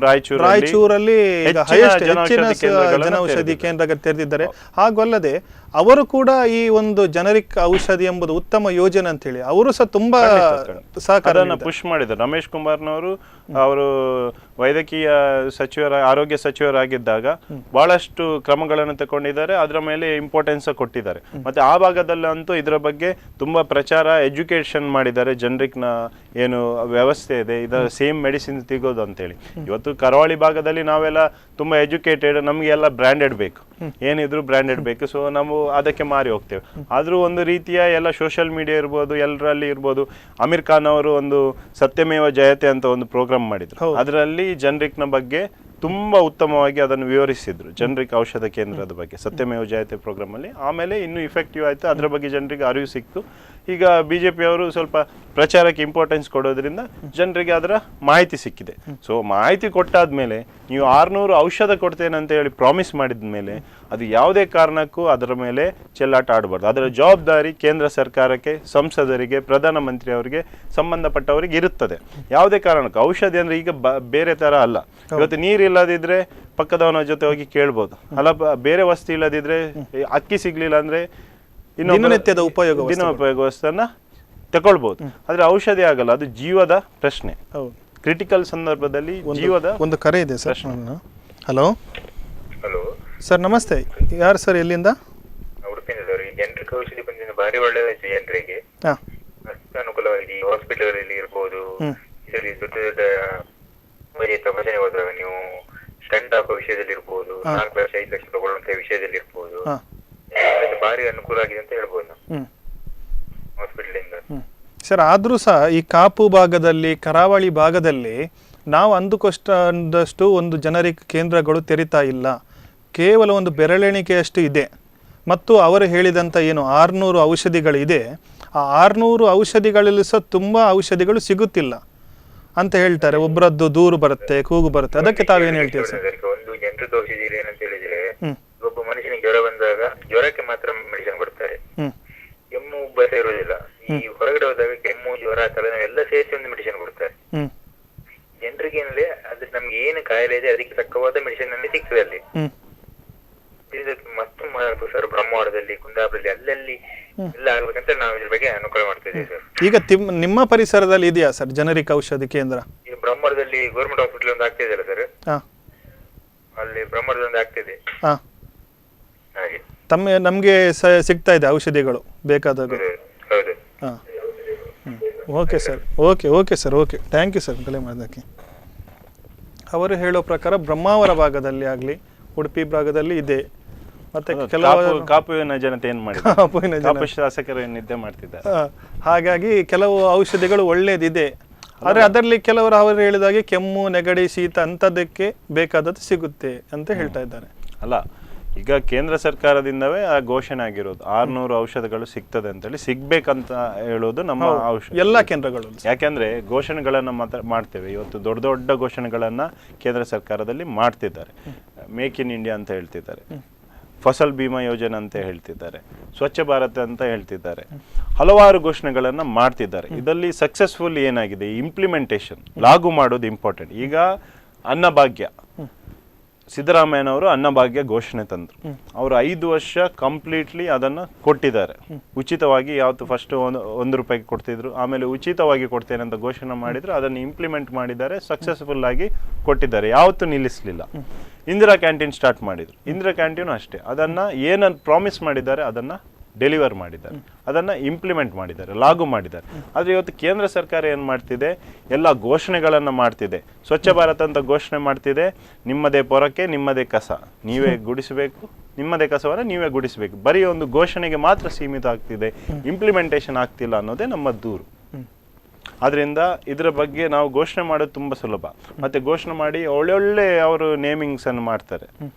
ರಾಯಚೂರಲ್ಲಿ ಹೆಚ್ಚಿನ ಜನೌಷಧಿ ಕೇಂದ್ರ ತೆರೆದಿದ್ದಾರೆ. ಹಾಗೂ ಅಲ್ಲದೆ ಅವರು ಕೂಡ ಈ ಒಂದು ಜನರಿಕ್ ಔಷಧಿ ಎಂಬುದು ಉತ್ತಮ ಯೋಜನೆ ಅಂತ ಹೇಳಿ ಅವರು ಸಹ ತುಂಬಾ ಸಹಕಾರವನ್ನು ಪುಷ್ ಮಾಡಿದ್ದಾರೆ. ರಮೇಶ್ ಕುಮಾರ್ನವರು ಅವರು ವೈದ್ಯಕೀಯ ಆರೋಗ್ಯ ಸಚಿವರಾಗಿದ್ದಾಗ ಬಹಳಷ್ಟು ಕ್ರಮಗಳನ್ನು ತಗೊಂಡಿದ್ದಾರೆ, ಅದರ ಮೇಲೆ ಇಂಪಾರ್ಟೆನ್ಸ್ ಕೊಟ್ಟಿದ್ದಾರೆ. ಮತ್ತೆ ಆ ಭಾಗದಲ್ಲಂತೂ ಇದರ ಬಗ್ಗೆ ತುಂಬಾ ಪ್ರಚಾರ, ಎಜುಕೇಶನ್ ಮಾಡಿದ್ದಾರೆ. ಜನರಿಕ್ ನ ಏನು ವ್ಯವಸ್ಥೆ ಇದೆ, ಇದರ ಸೇಮ್ ಮೆಡಿಸಿನ್ ಸಿಗೋದು ಅಂತೇಳಿ. ಇವತ್ತು ಕರಾವಳಿ ಭಾಗದಲ್ಲಿ ನಾವೆಲ್ಲ ತುಂಬಾ ಎಜುಕೇಟೆಡ್, ನಮ್ಗೆ ಎಲ್ಲ ಬ್ರಾಂಡೆಡ್ ಬೇಕು, ಏನಿದ್ರು ಬ್ರಾಂಡೆಡ್ ಬೇಕು. ಸೊ ನಾವು ಅದಕ್ಕೆ ಮಾರಿ ಹೋಗ್ತೇವೆ. ಆದ್ರೂ ಒಂದು ರೀತಿಯ ಎಲ್ಲ ಸೋಷಿಯಲ್ ಮೀಡಿಯಾ ಇರ್ಬೋದು, ಎಲ್ಲರಲ್ಲಿ ಇರ್ಬೋದು, ಅಮೀರ್ ಖಾನ್ ಅವರು ಒಂದು ಸತ್ಯಮೇವ ಜಯತೆ ಅಂತ ಒಂದು ಪ್ರೋಗ್ರಾಮ್ ಮಾಡಿದ್ರು. ಅದರಲ್ಲಿ ಜನರಿಕ್ ನ ಬಗ್ಗೆ ತುಂಬಾ ಉತ್ತಮವಾಗಿ ಅದನ್ನು ವಿವರಿಸಿದ್ರು, ಜನರಿಕ್ ಔಷಧ ಕೇಂದ್ರದ ಬಗ್ಗೆ ಸತ್ಯಮೇವ ಜಯತೆ ಪ್ರೋಗ್ರಾಮ್ ಅಲ್ಲಿ. ಆಮೇಲೆ ಇನ್ನೂ ಇಫೆಕ್ಟಿವ್ ಆಯ್ತು, ಅದರ ಬಗ್ಗೆ ಜನರಿಗೆ ಅರಿವು ಸಿಕ್ತು. ಈಗ ಬಿಜೆಪಿ ಅವರು ಸ್ವಲ್ಪ ಪ್ರಚಾರಕ್ಕೆ ಇಂಪಾರ್ಟೆನ್ಸ್ ಕೊಡೋದ್ರಿಂದ ಜನರಿಗೆ ಅದರ ಮಾಹಿತಿ ಸಿಕ್ಕಿದೆ. ಸೊ ಮಾಹಿತಿ ಕೊಟ್ಟಾದ್ಮೇಲೆ ನೀವು 600 ಔಷಧ ಕೊಡ್ತೇನೆ ಅಂತ ಹೇಳಿ ಪ್ರಾಮಿಸ್ ಮಾಡಿದ ಮೇಲೆ ಅದು ಯಾವುದೇ ಕಾರಣಕ್ಕೂ ಅದರ ಮೇಲೆ ಚೆಲ್ಲಾಟ ಆಡಬಾರ್ದು. ಅದರ ಜವಾಬ್ದಾರಿ ಕೇಂದ್ರ ಸರ್ಕಾರಕ್ಕೆ, ಸಂಸದರಿಗೆ, ಪ್ರಧಾನಮಂತ್ರಿ ಅವರಿಗೆ, ಸಂಬಂಧಪಟ್ಟವರಿಗೆ ಇರುತ್ತದೆ. ಯಾವುದೇ ಕಾರಣಕ್ಕೂ ಔಷಧಿ ಅಂದ್ರೆ ಈಗ ಬೇರೆ ತರ ಅಲ್ಲ. ಇವತ್ತು ನೀರಿಲ್ಲದಿದ್ರೆ ಪಕ್ಕದವನ ಜೊತೆ ಹೋಗಿ ಕೇಳ್ಬೋದು, ಅಲ್ಲ ಬೇರೆ ವಸ್ತು ಇಲ್ಲದಿದ್ರೆ, ಅಕ್ಕಿ ಸಿಗ್ಲಿಲ್ಲ ಅಂದ್ರೆ ದಿನನಿತ್ಯದ ಉಪಯೋಗ ವಸ್ತುವನ್ನ ತಗೊಳ್ಬಹುದು. ಆದ್ರೆ ಔಷಧಿ ಆಗಲ್ಲ, ಅದು ಜೀವದ ಪ್ರಶ್ನೆ. ಕ್ರಿಟಿಕಲ್ ಸಂದರ್ಭದಲ್ಲಿ ಜೀವದ ಒಂದು ಕರೆ ಇದೆ ಸರ್. ಹಲೋ ಹಲೋ ಸರ್, ನಮಸ್ತೆ. ಯಾರು ಸರ್, ಎಲ್ಲಿಂದ? ಉಡುಪಿನಲ್ಲಿ. ಜನರಿಗೆ ಔಷಧಿ ಬಂದಿದ್ದು ಭಾರಿ ಒಳ್ಳೆದಾಯ್ತು. ಜನರಿಗೆ ಅಷ್ಟು ಅನುಕೂಲವಾಗಿದೆ. ಈ ಹಾಸ್ಪಿಟಲ್ ಅಲ್ಲಿ ಇರ್ಬೋದು, ಇದರಲ್ಲಿ ದೊಡ್ಡ ದೊಡ್ಡ ತಪಾಸಣೆ ಹೋದಾಗ ನೀವು ಸ್ಟಂಟ್ ಹಾಕೋ ವಿಷಯದಲ್ಲಿ ಇರ್ಬೋದು, 4 ಲಕ್ಷ 5 ಲಕ್ಷ ತಗೊಳ್ಳುವಂತ ವಿಷಯದಲ್ಲಿ ಇರ್ಬೋದು, ಭಾರಿ ಅನುಕೂಲ ಆಗಿದೆ ಅಂತ ಹೇಳ್ಬೋದು ನಾವು ಹಾಸ್ಪಿಟಲ್ ಇಂದ. ಸರ್, ಆದ್ರೂ ಸಹ ಈ ಕಾಪು ಭಾಗದಲ್ಲಿ, ಕರಾವಳಿ ಭಾಗದಲ್ಲಿ ನಾವು ಅಂದುಕೊಂಡಷ್ಟು ಒಂದು ಜನರಿಕ್ ಕೇಂದ್ರಗಳು ತೆರಿತಾ ಇಲ್ಲ. ಕೇವಲ ಒಂದು ಬೆರಳೆಣಿಕೆಯಷ್ಟು ಇದೆ. ಮತ್ತು ಅವರು ಹೇಳಿದಂಥ ಏನು 600 ಔಷಧಿಗಳಿದೆ, ಆ 600 ಔಷಧಿಗಳಲ್ಲಿ ಸಹ ತುಂಬ ಔಷಧಿಗಳು ಸಿಗುತ್ತಿಲ್ಲ ಅಂತ ಹೇಳ್ತಾರೆ. ಒಬ್ಬರದ್ದು ದೂರು ಬರುತ್ತೆ, ಕೂಗು ಬರುತ್ತೆ. ಅದಕ್ಕೆ ತಾವೇನು ಹೇಳ್ತೀವಿ ಸರ್? ಒಂದು ಜನರಿಗೆ ಔಷಧಿ ಏನಂತ ಹೇಳಿದ್ರೆ, ಒಬ್ಬ ಮನುಷ್ಯನಿಗೆ ಜ್ವರ ಬಂದಾಗ ಜ್ವರಕ್ಕೆ ಮಾತ್ರ ಮೆಡಿಸಿನ್ ಕೊಡ್ತಾರೆ, ಕೆಮ್ಮು ಉಬ್ಬಸ ಇರುವುದಿಲ್ಲ. ಈ ಹೊರಗಡೆ ಹೋದಾಗ ಕೆಮ್ಮು, ಜ್ವರ, ತಲೆನೋವು ಎಲ್ಲ ಸೇರಿಸಿ ಒಂದು ಮೆಡಿಸಿನ್ ಕೊಡ್ತಾರೆ. ಜನರಿಗೆ ಏನಿದೆ ಅದು ನಮ್ಗೆ ಏನು ಕಾಯಿಲೆ ಇದೆ ಅದಕ್ಕೆ ತಕ್ಕವಾದ ಮೆಡಿಸಿನ್ ಅಲ್ಲಿ ಸಿಗ್ತದೆ ಅಲ್ಲಿ. ಮತ್ತು ಸರ್ ಬ್ರಹ್ಮಾವರದಲ್ಲಿ, ಕುಂದಾಪುರದಲ್ಲಿ ಅಲ್ಲಲ್ಲಿ ಎಲ್ಲ ಆಗ್ಬೇಕಂತ ನಾವು ಇದ್ರ ಬಗ್ಗೆ ಅನುಕೂಲ ಮಾಡ್ತಾ ಇದ್ದೀವಿ ಸರ್. ಈಗ ನಿಮ್ಮ ಪರಿಸರದಲ್ಲಿ ಇದೆಯಾ ಸರ್ ಜನರಿಕ್ ಔಷಧಿ ಕೇಂದ್ರ? ಈ ಬ್ರಹ್ಮಾವರದಲ್ಲಿ ಗೌರ್ಮೆಂಟ್ ಹಾಸ್ಪಿಟಲ್ ಒಂದು ಆಗ್ತಿದೆಯಲ್ಲ ಸರ್, ಅಲ್ಲಿ ಬ್ರಹ್ಮಾವರದಲ್ಲಿ ಒಂದು ಆಗ್ತಿದೆ. ಹಾಗೆ ನಮಗೆ ಸಿಗ್ತಾ ಇದೆ ಔಷಧಿಗಳು ಬೇಕಾದಾಗ? ಹೌದು. ಹಾಂ, okay sir, okay sir, okay, thank you sir ಕಲೆ ಮಾಡೋದಕ್ಕೆ. ಅವರು ಹೇಳೋ ಪ್ರಕಾರ ಬ್ರಹ್ಮಾವರ ಭಾಗದಲ್ಲಿ ಆಗಲಿ, ಉಡುಪಿ ಭಾಗದಲ್ಲಿ ಇದೆ. ಮತ್ತೆ ಕೆಲವು ಕಾಪುವಿನ ಜನತೆ ಏನು ಮಾಡಿ, ಕಾಪು ಶಾಸಕರು ನಿದ್ದೆ ಮಾಡ್ತಿದ್ದಾರೆ. ಹಾಗಾಗಿ ಕೆಲವು ಔಷಧಿಗಳು ಒಳ್ಳೇದಿದೆ. ಆದರೆ ಅದರಲ್ಲಿ ಕೆಲವರು ಅವರು ಹೇಳಿದಾಗೆ ಕೆಮ್ಮು, ನೆಗಡಿ, ಶೀತ ಅಂಥದ್ದಕ್ಕೆ ಬೇಕಾದದ್ದು ಸಿಗುತ್ತೆ ಅಂತ ಹೇಳ್ತಾ ಇದ್ದಾರೆ. ಅಲ್ಲ, ಈಗ ಕೇಂದ್ರ ಸರ್ಕಾರದಿಂದವೇ ಆ ಘೋಷಣೆ ಆಗಿರೋದು 600 ಔಷಧಗಳು ಸಿಗ್ತದೆ ಅಂತೇಳಿ. ಸಿಗ್ಬೇಕಂತ ಹೇಳೋದು ನಮ್ಮ ಔಷಧ ಎಲ್ಲ ಕೇಂದ್ರಗಳು. ಯಾಕೆಂದ್ರೆ ಘೋಷಣೆಗಳನ್ನು ಮಾತ್ರ ಮಾಡ್ತೇವೆ. ಇವತ್ತು ದೊಡ್ಡ ದೊಡ್ಡ ಘೋಷಣೆಗಳನ್ನ ಕೇಂದ್ರ ಸರ್ಕಾರದಲ್ಲಿ ಮಾಡ್ತಿದ್ದಾರೆ. ಮೇಕ್ ಇನ್ ಇಂಡಿಯಾ ಅಂತ ಹೇಳ್ತಿದ್ದಾರೆ, ಫಸಲ್ ಬಿಮಾ ಯೋಜನೆ ಅಂತ ಹೇಳ್ತಿದ್ದಾರೆ, ಸ್ವಚ್ಛ ಭಾರತ ಅಂತ ಹೇಳ್ತಿದ್ದಾರೆ, ಹಲವಾರು ಘೋಷಣೆಗಳನ್ನ ಮಾಡ್ತಿದ್ದಾರೆ. ಇದರಲ್ಲಿ ಸಕ್ಸಸ್ಫುಲ್ ಏನಾಗಿದೆ, ಇಂಪ್ಲಿಮೆಂಟೇಷನ್, ಲಾಗು ಮಾಡೋದು ಇಂಪಾರ್ಟೆಂಟ್. ಈಗ ಅನ್ನಭಾಗ್ಯ, ಸಿದ್ದರಾಮಯ್ಯನವರು ಅನ್ನಭಾಗ್ಯ ಘೋಷಣೆ ತಂದ್ರು. ಅವರು 5 ವರ್ಷ ಕಂಪ್ಲೀಟ್ಲಿ ಅದನ್ನು ಕೊಟ್ಟಿದ್ದಾರೆ. ಉಚಿತವಾಗಿ ಯಾವತ್ತು ಫಸ್ಟ್ 1 ರೂಪಾಯಿಗೆ ಕೊಡ್ತಿದ್ರು, ಆಮೇಲೆ ಉಚಿತವಾಗಿ ಕೊಡ್ತೇನೆ ಅಂತ ಘೋಷಣೆ ಮಾಡಿದ್ರು. ಅದನ್ನು ಇಂಪ್ಲಿಮೆಂಟ್ ಮಾಡಿದ್ದಾರೆ, ಸಕ್ಸಸ್ಫುಲ್ ಆಗಿ ಕೊಟ್ಟಿದ್ದಾರೆ, ಯಾವತ್ತೂ ನಿಲ್ಲಿಸಲಿಲ್ಲ. ಇಂದಿರಾ ಕ್ಯಾಂಟೀನ್ ಸ್ಟಾರ್ಟ್ ಮಾಡಿದ್ರು. ಇಂದಿರಾ ಕ್ಯಾಂಟೀನು ಅಷ್ಟೇ, ಅದನ್ನು ಏನನ್ನು ಪ್ರಾಮಿಸ್ ಮಾಡಿದ್ದಾರೆ ಅದನ್ನು ಡೆಲಿವರ್ ಮಾಡಿದ್ದಾರೆ, ಅದನ್ನು ಇಂಪ್ಲಿಮೆಂಟ್ ಮಾಡಿದ್ದಾರೆ, ಲಾಗು ಮಾಡಿದ್ದಾರೆ. ಆದರೆ ಇವತ್ತು ಕೇಂದ್ರ ಸರ್ಕಾರ ಏನು ಮಾಡ್ತಿದೆ, ಎಲ್ಲ ಘೋಷಣೆಗಳನ್ನು ಮಾಡ್ತಿದೆ. ಸ್ವಚ್ಛ ಭಾರತ ಅಂತ ಘೋಷಣೆ ಮಾಡ್ತಿದೆ, ನಿಮ್ಮದೇ ಪೊರಕೆ ನಿಮ್ಮದೇ ಕಸ ನೀವೇ ಗುಡಿಸಬೇಕು, ನಿಮ್ಮದೇ ಕಸವನ್ನು ನೀವೇ ಗುಡಿಸಬೇಕು. ಬರೀ ಒಂದು ಘೋಷಣೆಗೆ ಮಾತ್ರ ಸೀಮಿತ ಆಗ್ತಿದೆ, ಇಂಪ್ಲಿಮೆಂಟೇಷನ್ ಆಗ್ತಿಲ್ಲ ಅನ್ನೋದೇ ನಮ್ಮ ದೂರು. ಅದರಿಂದ ಇದರ ಬಗ್ಗೆ ನಾವು ಘೋಷಣೆ ಮಾಡೋದು ತುಂಬ ಸುಲಭ. ಮತ್ತು ಘೋಷಣೆ ಮಾಡಿ ಒಳ್ಳೊಳ್ಳೆ ಅವರು ನೇಮಿಂಗ್ಸನ್ನು ಮಾಡ್ತಾರೆ.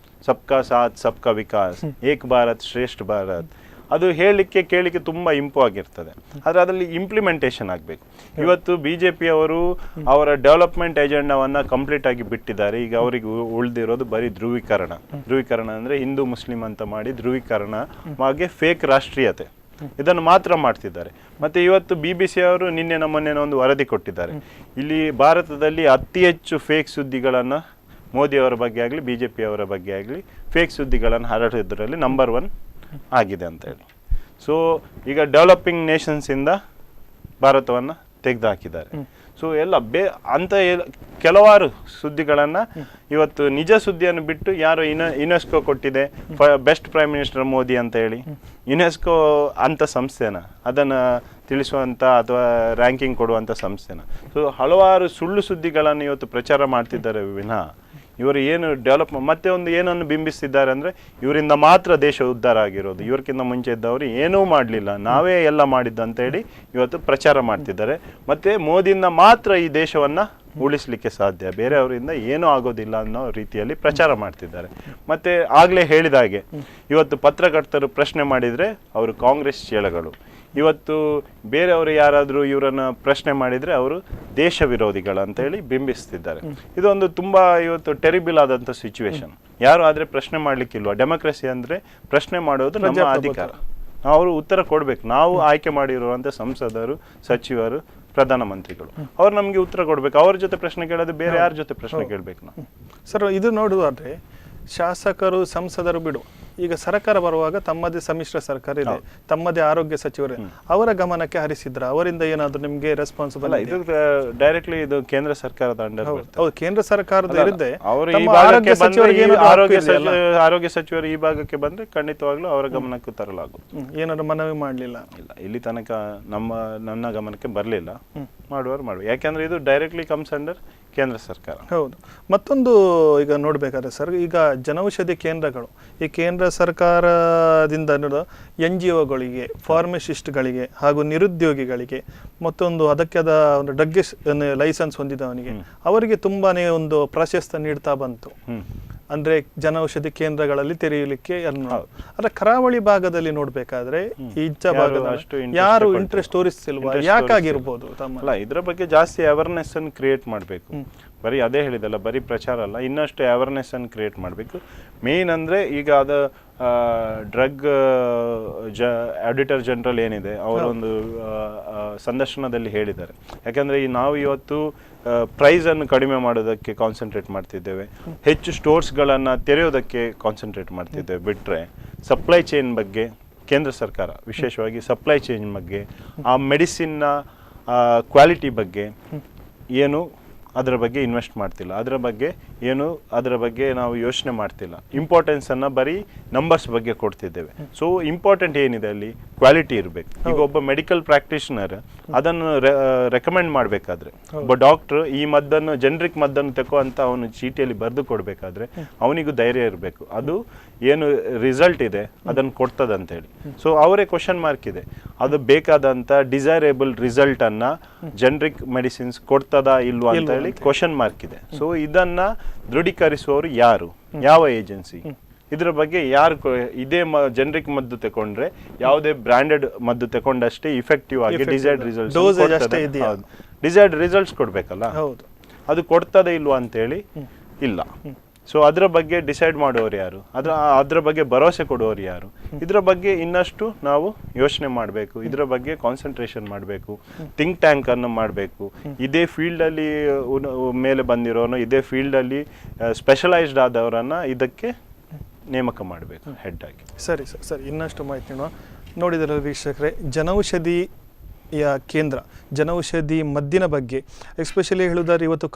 ಸಬ್ಕಾ ಸಾಥ್ ಸಬ್ಕಾ ವಿಕಾಸ್, ಏಕ್ ಭಾರತ್ ಶ್ರೇಷ್ಠ ಭಾರತ್. ಅದು ಹೇಳಲಿಕ್ಕೆ ಕೇಳಲಿಕ್ಕೆ ತುಂಬ ಇಂಪು ಆಗಿರ್ತದೆ, ಆದರೆ ಅದರಲ್ಲಿ ಇಂಪ್ಲಿಮೆಂಟೇಷನ್ ಆಗಬೇಕು. ಇವತ್ತು BJP ಅವರು ಅವರ ಡೆವಲಪ್ಮೆಂಟ್ ಎಜೆಂಡಾವನ್ನು ಕಂಪ್ಲೀಟ್ ಆಗಿ ಬಿಟ್ಟಿದ್ದಾರೆ. ಈಗ ಅವರಿಗೆ ಉಳಿದಿರೋದು ಬರೀ ಧ್ರುವೀಕರಣ. ಧ್ರುವೀಕರಣ ಅಂದರೆ ಹಿಂದೂ ಮುಸ್ಲಿಂ ಅಂತ ಮಾಡಿ ಧ್ರುವೀಕರಣ ಹಾಗೆ ಫೇಕ್ ರಾಷ್ಟ್ರೀಯತೆ, ಇದನ್ನು ಮಾತ್ರ ಮಾಡ್ತಿದ್ದಾರೆ. ಮತ್ತು ಇವತ್ತು BBC ಅವರು ನಿನ್ನೆ ನಮ್ಮನ್ನೇ ಒಂದು ವರದಿ ಕೊಟ್ಟಿದ್ದಾರೆ. ಇಲ್ಲಿ ಭಾರತದಲ್ಲಿ ಅತಿ ಹೆಚ್ಚು ಫೇಕ್ ಸುದ್ದಿಗಳನ್ನು ಮೋದಿಯವರ ಬಗ್ಗೆ ಆಗಲಿ BJP ಅವರ ಬಗ್ಗೆ ಆಗಲಿ ಫೇಕ್ ಸುದ್ದಿಗಳನ್ನು ಹರಡೋದ್ರಲ್ಲಿ ನಂಬರ್ 1 ಆಗಿದೆ ಅಂತ ಹೇಳಿ. ಸೊ ಈಗ ಡೆವಲಪಿಂಗ್ ನೇಷನ್ಸಿಂದ ಭಾರತವನ್ನು ತೆಗೆದುಹಾಕಿದ್ದಾರೆ. ಸೊ ಎಲ್ಲ ಅಂತ ಕೆಲವಾರು ಸುದ್ದಿಗಳನ್ನು ಇವತ್ತು ನಿಜ ಸುದ್ದಿಯನ್ನು ಬಿಟ್ಟು ಯಾರು ಯುನೆಸ್ಕೋ ಕೊಟ್ಟಿದೆ ಬೆಸ್ಟ್ ಪ್ರೈಮ್ ಮಿನಿಸ್ಟರ್ ಮೋದಿ ಅಂತ ಹೇಳಿ, ಯುನೆಸ್ಕೋ ಅಂಥ ಸಂಸ್ಥೆನ ಅದನ್ನು ತಿಳಿಸುವಂಥ ಅಥವಾ ರ್ಯಾಂಕಿಂಗ್ ಕೊಡುವಂಥ ಸಂಸ್ಥೆನ. ಸೊ ಹಲವಾರು ಸುಳ್ಳು ಸುದ್ದಿಗಳನ್ನು ಇವತ್ತು ಪ್ರಚಾರ ಮಾಡ್ತಿದ್ದಾರೆ ವಿನಃ ಇವರು ಏನು ಮತ್ತೆ ಒಂದು ಏನನ್ನು ಬಿಂಬಿಸ್ತಿದ್ದಾರೆ ಅಂದರೆ ಇವರಿಂದ ಮಾತ್ರ ದೇಶ ಉದ್ಧಾರ ಆಗಿರೋದು, ಇವ್ರಿಗಿಂತ ಮುಂಚೆ ಇದ್ದವರು ಏನೂ ಮಾಡಲಿಲ್ಲ, ನಾವೇ ಎಲ್ಲ ಮಾಡಿದ್ದು ಅಂತೇಳಿ ಇವತ್ತು ಪ್ರಚಾರ ಮಾಡ್ತಿದ್ದಾರೆ. ಮತ್ತು ಮೋದಿಯಿಂದ ಮಾತ್ರ ಈ ದೇಶವನ್ನು ಉಳಿಸಲಿಕ್ಕೆ ಸಾಧ್ಯ, ಬೇರೆಯವರಿಂದ ಏನೂ ಆಗೋದಿಲ್ಲ ಅನ್ನೋ ರೀತಿಯಲ್ಲಿ ಪ್ರಚಾರ ಮಾಡ್ತಿದ್ದಾರೆ. ಮತ್ತು ಆಗಲೇ ಹೇಳಿದ ಹಾಗೆ ಇವತ್ತು ಪತ್ರಕರ್ತರು ಪ್ರಶ್ನೆ ಮಾಡಿದರೆ ಅವರು ಕಾಂಗ್ರೆಸ್ ಚೇಳಗಳು, ಇವತ್ತು ಬೇರೆಯವರು ಯಾರಾದರೂ ಇವರನ್ನು ಪ್ರಶ್ನೆ ಮಾಡಿದರೆ ಅವರು ದೇಶ ವಿರೋಧಿಗಳು ಅಂತೇಳಿ ಬಿಂಬಿಸ್ತಿದ್ದಾರೆ. ಇದೊಂದು ತುಂಬ ಇವತ್ತು ಟೆರಿಬಲ್ ಆದಂಥ ಸಿಚುವೇಶನ್. ಯಾರು ಆದರೆ ಪ್ರಶ್ನೆ ಮಾಡಲಿಕ್ಕಿಲ್ವ. ಡೆಮೋಕ್ರಸಿ ಅಂದರೆ ಪ್ರಶ್ನೆ ಮಾಡೋದು ನಮ್ಮ ಅಧಿಕಾರ, ಅವರು ಉತ್ತರ ಕೊಡಬೇಕು. ನಾವು ಆಯ್ಕೆ ಮಾಡಿರುವಂಥ ಸಂಸದರು, ಸಚಿವರು, ಪ್ರಧಾನಮಂತ್ರಿಗಳು ಅವ್ರು ನಮಗೆ ಉತ್ತರ ಕೊಡಬೇಕು. ಅವ್ರ ಜೊತೆ ಪ್ರಶ್ನೆ ಕೇಳೋದು ಬೇರೆ ಯಾರ ಜೊತೆ ಪ್ರಶ್ನೆ ಕೇಳಬೇಕು ನಾವು? ಸರ್, ಇದು ನೋಡುವಾದ್ರೆ ಶಾಸಕರು ಸಂಸದರು ಬಿಡು ಈಗ ಸರ್ಕಾರ ಬರುವಾಗ ತಮ್ಮದೇ ಸಮ್ಮಿಶ್ರ ಸರ್ಕಾರ ಇದೆ, ತಮ್ಮದೇ ಆರೋಗ್ಯ ಸಚಿವರು, ಅವರ ಗಮನಕ್ಕೆ ಹರಿಸಿದ್ರ? ಅವರಿಂದ ಏನಾದ್ರು ನಿಮ್ಗೆ ರೆಸ್ಪಾನ್ಸಿಬಲ್? ಇದು ಡೈರೆಕ್ಟ್ಲಿ ಇದು ಕೇಂದ್ರ ಸರ್ಕಾರದ ಅಂಡರ್. ಹೌದು, ಕೇಂದ್ರ ಸರ್ಕಾರದ ಇರುತ್ತೆ. ಅವರು ಆರೋಗ್ಯ ಸಚಿವರು ಈ ಭಾಗಕ್ಕೆ ಬಂದ್ರೆ ಖಂಡಿತವಾಗ್ಲೂ ಅವರ ಗಮನಕ್ಕೂ ತರಲಾಗುವುದು. ಏನಾದ್ರು ಮನವಿ ಮಾಡ್ಲಿಲ್ಲ? ಇಲ್ಲ, ಇಲ್ಲಿ ತನಕ ನನ್ನ ಗಮನಕ್ಕೆ ಬರಲಿಲ್ಲ. ಮಾಡುವರು. ಯಾಕಂದ್ರೆ ಇದು ಡೈರೆಕ್ಟ್ಲಿ ಕಮ್ಸ್ ಅಂಡರ್ ಕೇಂದ್ರ ಸರ್ಕಾರ. ಹೌದು. ಮತ್ತೊಂದು ಈಗ ನೋಡ್ಬೇಕಾದ್ರೆ ಸರ್, ಈಗ ಜನೌಷಧಿ ಕೇಂದ್ರಗಳು ಈ ಕೇಂದ್ರ ಸರ್ಕಾರದಿಂದ NGOಗಳಿಗೆ, ಫಾರ್ಮಸಿಸ್ಟ್ಗಳಿಗೆ ಹಾಗೂ ನಿರುದ್ಯೋಗಿಗಳಿಗೆ, ಮತ್ತೊಂದು ಅದಕ್ಕೆ ಒಂದು ಡ್ರಗ್ ಲೈಸೆನ್ಸ್ ಹೊಂದಿದವನಿಗೆ ಅವರಿಗೆ ತುಂಬಾನೇ ಒಂದು ಪ್ರಾಶಸ್ತ್ಯ ನೀಡ್ತಾ ಬಂತು. ಅಂದ್ರೆ ಜನೌಷಧಿ ಕೇಂದ್ರಗಳಲ್ಲಿ ತೆರೆಯಲಿಕ್ಕೆ. ಅದ್ರ ಕರಾವಳಿ ಭಾಗದಲ್ಲಿ ನೋಡ್ಬೇಕಾದ್ರೆ ಈಚ ಭಾಗದಲ್ಲಿ ಯಾರು ಇಂಟ್ರೆಸ್ಟ್ ತೋರಿಸ್ತಿಲ್ವಾ? ಯಾಕಾಗಿರ್ಬೋದು? ಅಲ್ಲ, ಇದ್ರ ಬಗ್ಗೆ ಜಾಸ್ತಿ ಅವೇರ್ನೆಸ್ ಅನ್ನು ಕ್ರಿಯೇಟ್ ಮಾಡಬೇಕು. ಬರೀ ಅದೇ ಹೇಳಿದಲ್ಲ, ಬರೀ ಪ್ರಚಾರ ಅಲ್ಲ, ಇನ್ನಷ್ಟು ಅವೇರ್ನೆಸ್ ಅನ್ನು ಕ್ರಿಯೇಟ್ ಮಾಡಬೇಕು. ಮೇನ್ ಅಂದರೆ ಈಗ ಅದು ಡ್ರಗ್ ಆಡಿಟರ್ ಜನರಲ್ ಏನಿದೆ ಅವರೊಂದು ಸಂದರ್ಶನದಲ್ಲಿ ಹೇಳಿದ್ದಾರೆ. ಯಾಕಂದರೆ ನಾವು ಇವತ್ತು ಪ್ರೈಸನ್ನು ಕಡಿಮೆ ಮಾಡೋದಕ್ಕೆ ಕಾನ್ಸಂಟ್ರೇಟ್ ಮಾಡ್ತಿದ್ದೇವೆ, ಹೆಚ್ಚು ಸ್ಟೋರ್ಸ್ಗಳನ್ನು ತೆರೆಯೋದಕ್ಕೆ ಕಾನ್ಸಂಟ್ರೇಟ್ ಮಾಡ್ತಿದ್ದೇವೆ. ಬಿಟ್ಟರೆ ಸಪ್ಲೈ ಚೈನ್ ಬಗ್ಗೆ ಕೇಂದ್ರ ಸರ್ಕಾರ ವಿಶೇಷವಾಗಿ ಸಪ್ಲೈ ಚೈನ್ ಬಗ್ಗೆ, ಆ ಮೆಡಿಸಿನ್ನ ಕ್ವಾಲಿಟಿ ಬಗ್ಗೆ ಏನು ಅದರ ಬಗ್ಗೆ ಇನ್ವೆಸ್ಟ್ ಮಾಡ್ತಿಲ್ಲ, ಅದರ ಬಗ್ಗೆ ನಾವು ಯೋಚನೆ ಮಾಡ್ತಿಲ್ಲ. ಇಂಪಾರ್ಟೆನ್ಸನ್ನು ಬರೀ ನಂಬರ್ಸ್ ಬಗ್ಗೆ ಕೊಡ್ತಿದ್ದೇವೆ. ಸೊ ಇಂಪಾರ್ಟೆಂಟ್ ಏನಿದೆ ಅಲ್ಲಿ ಕ್ವಾಲಿಟಿ ಇರಬೇಕು. ಈಗ ಒಬ್ಬ ಮೆಡಿಕಲ್ ಪ್ರಾಕ್ಟೀಷನರ್ ಅದನ್ನು ರೆಕಮೆಂಡ್ ಮಾಡಬೇಕಾದ್ರೆ, ಒಬ್ಬ ಡಾಕ್ಟ್ರು ಈ ಮದ್ದನ್ನು ಜೆನರಿಕ್ ಮದ್ದನ್ನು ತೆಕೋ ಅಂತ ಅವನು ಚೀಟಿಯಲ್ಲಿ ಬರೆದು ಕೊಡಬೇಕಾದ್ರೆ ಅವನಿಗೂ ಧೈರ್ಯ ಇರಬೇಕು, ಅದು ಏನು ರಿಸಲ್ಟ್ ಇದೆ ಅದನ್ನು ಕೊಡ್ತದಂತೇಳಿ. ಸೊ ಅವರೇ ಕ್ವಶನ್ ಮಾರ್ಕ್ ಇದೆ, ಅದು ಬೇಕಾದಂಥ ಡಿಸೈರೇಬಲ್ ರಿಸಲ್ಟನ್ನು ಜೆನರಿಕ್ ಮೆಡಿಸಿನ್ಸ್ ಕೊಡ್ತದಾ ಇಲ್ವಾ ಅಂತ ಹೇಳಿ ಕ್ವಶನ್ ಮಾರ್ಕ್ ಇದೆ. ಸೊ ಇದನ್ನ ದೃಢೀಕರಿಸುವವರು ಯಾರು, ಯಾವ ಏಜೆನ್ಸಿ, ಇದರ ಬಗ್ಗೆ ಯಾರು ಇದೇ ಜೆನರಿಕ್ ಮದ್ದು ತಗೊಂಡ್ರೆ ಯಾವುದೇ ಬ್ರಾಂಡೆಡ್ ಮದ್ದು ತಗೊಂಡಷ್ಟೇ ಇಫೆಕ್ಟಿವ್ ಆಗಿ ಡಿಸೈರ್ಡ್ ರಿಸಲ್ಟ್ಸ್ ಕೊಡ್ಬೇಕಲ್ಲ, ಅದು ಕೊಡ್ತದೆ ಇಲ್ವಾ ಅಂತೇಳಿ ಇಲ್ಲ. ಸೊ ಅದರ ಬಗ್ಗೆ ಡಿಸೈಡ್ ಮಾಡೋರು ಯಾರು, ಅದರ ಬಗ್ಗೆ ಭರವಸೆ ಕೊಡೋರು ಯಾರು, ಇದರ ಬಗ್ಗೆ ಇನ್ನಷ್ಟು ನಾವು ಯೋಚನೆ ಮಾಡಬೇಕು, ಇದರ ಬಗ್ಗೆ ಕಾನ್ಸಂಟ್ರೇಷನ್ ಮಾಡಬೇಕು, ಥಿಂಕ್ ಟ್ಯಾಂಕ್ ಅನ್ನು ಮಾಡಬೇಕು. ಇದೇ ಫೀಲ್ಡಲ್ಲಿ ಮೇಲೆ ಬಂದಿರೋನು, ಇದೇ ಫೀಲ್ಡಲ್ಲಿ ಸ್ಪೆಷಲೈಸ್ಡ್ ಆದವರನ್ನು ಇದಕ್ಕೆ ನೇಮಕ ಮಾಡಬೇಕು ಹೆಡ್ ಆಗಿ. ಸರಿ ಸರ್, ಸರಿ, ಇನ್ನಷ್ಟು ಮಾಹಿತಿ ನೋಡಿದರೆ ವೀಕ್ಷಕರೇ, ಕೇಂದ್ರ ಜನೌಷಧಿ ಮದ್ದಿನ ಬಗ್ಗೆ ಎಸ್ಪೆಷಲಿ ಹೇಳುವುದಾದ್ರೆ ಇವತ್ತು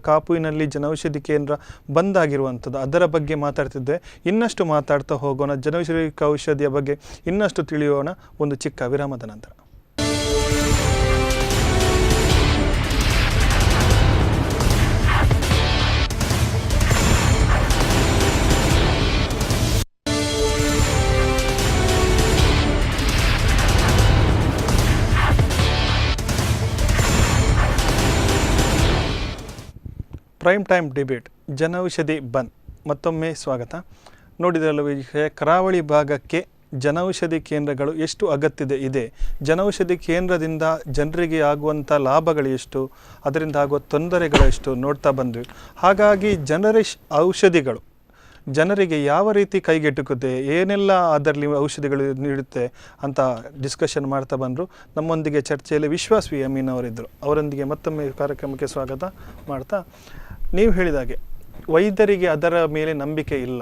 ಕಾಪುವಿನಲ್ಲಿ ಜನೌಷಧಿ ಕೇಂದ್ರ ಬಂದ್ ಆಗಿರುವಂಥದ್ದು, ಅದರ ಬಗ್ಗೆ ಮಾತಾಡ್ತಿದ್ದೆ. ಇನ್ನಷ್ಟು ಮಾತಾಡ್ತಾ ಹೋಗೋಣ, ಔಷಧಿಯ ಬಗ್ಗೆ ಇನ್ನಷ್ಟು ತಿಳಿಯೋಣ ಒಂದು ಚಿಕ್ಕ ವಿರಾಮದ ನಂತರ. ಪ್ರೈಮ್ ಟೈಮ್ ಡಿಬೇಟ್, ಜನೌಷಧಿ ಬಂದ್, ಮತ್ತೊಮ್ಮೆ ಸ್ವಾಗತ. ನೋಡಿದ್ರಲ್ಲ ವೀಕ್ಷಕರೇ, ಕರಾವಳಿ ಭಾಗಕ್ಕೆ ಜನೌಷಧಿ ಕೇಂದ್ರಗಳು ಎಷ್ಟು ಅಗತ್ಯತೆ ಇದೆ, ಜನೌಷಧಿ ಕೇಂದ್ರದಿಂದ ಜನರಿಗೆ ಆಗುವಂಥ ಲಾಭಗಳು ಎಷ್ಟು, ಅದರಿಂದ ಆಗುವ ತೊಂದರೆಗಳು ಎಷ್ಟು ನೋಡ್ತಾ ಬಂದ್ವಿ. ಹಾಗಾಗಿ ಔಷಧಿಗಳು ಜನರಿಗೆ ಯಾವ ರೀತಿ ಕೈಗೆಟುಕುತ್ತೆ, ಏನೆಲ್ಲ ಅದರಲ್ಲಿ ಔಷಧಿಗಳು ನೀಡುತ್ತೆ ಅಂತ ಡಿಸ್ಕಷನ್ ಮಾಡ್ತಾ ಬಂದರು. ನಮ್ಮೊಂದಿಗೆ ಚರ್ಚೆಯಲ್ಲಿ ವಿಶ್ವಾಸ್ ವಿ ಅಮೀನ್ ಅವರಿದ್ದರು. ಅವರೊಂದಿಗೆ ಮತ್ತೊಮ್ಮೆ ಕಾರ್ಯಕ್ರಮಕ್ಕೆ ಸ್ವಾಗತ ಮಾಡ್ತಾ, ನೀವು ಹೇಳಿದಾಗೆ ವೈದ್ಯರಿಗೆ ಅದರ ಮೇಲೆ ನಂಬಿಕೆ ಇಲ್ಲ,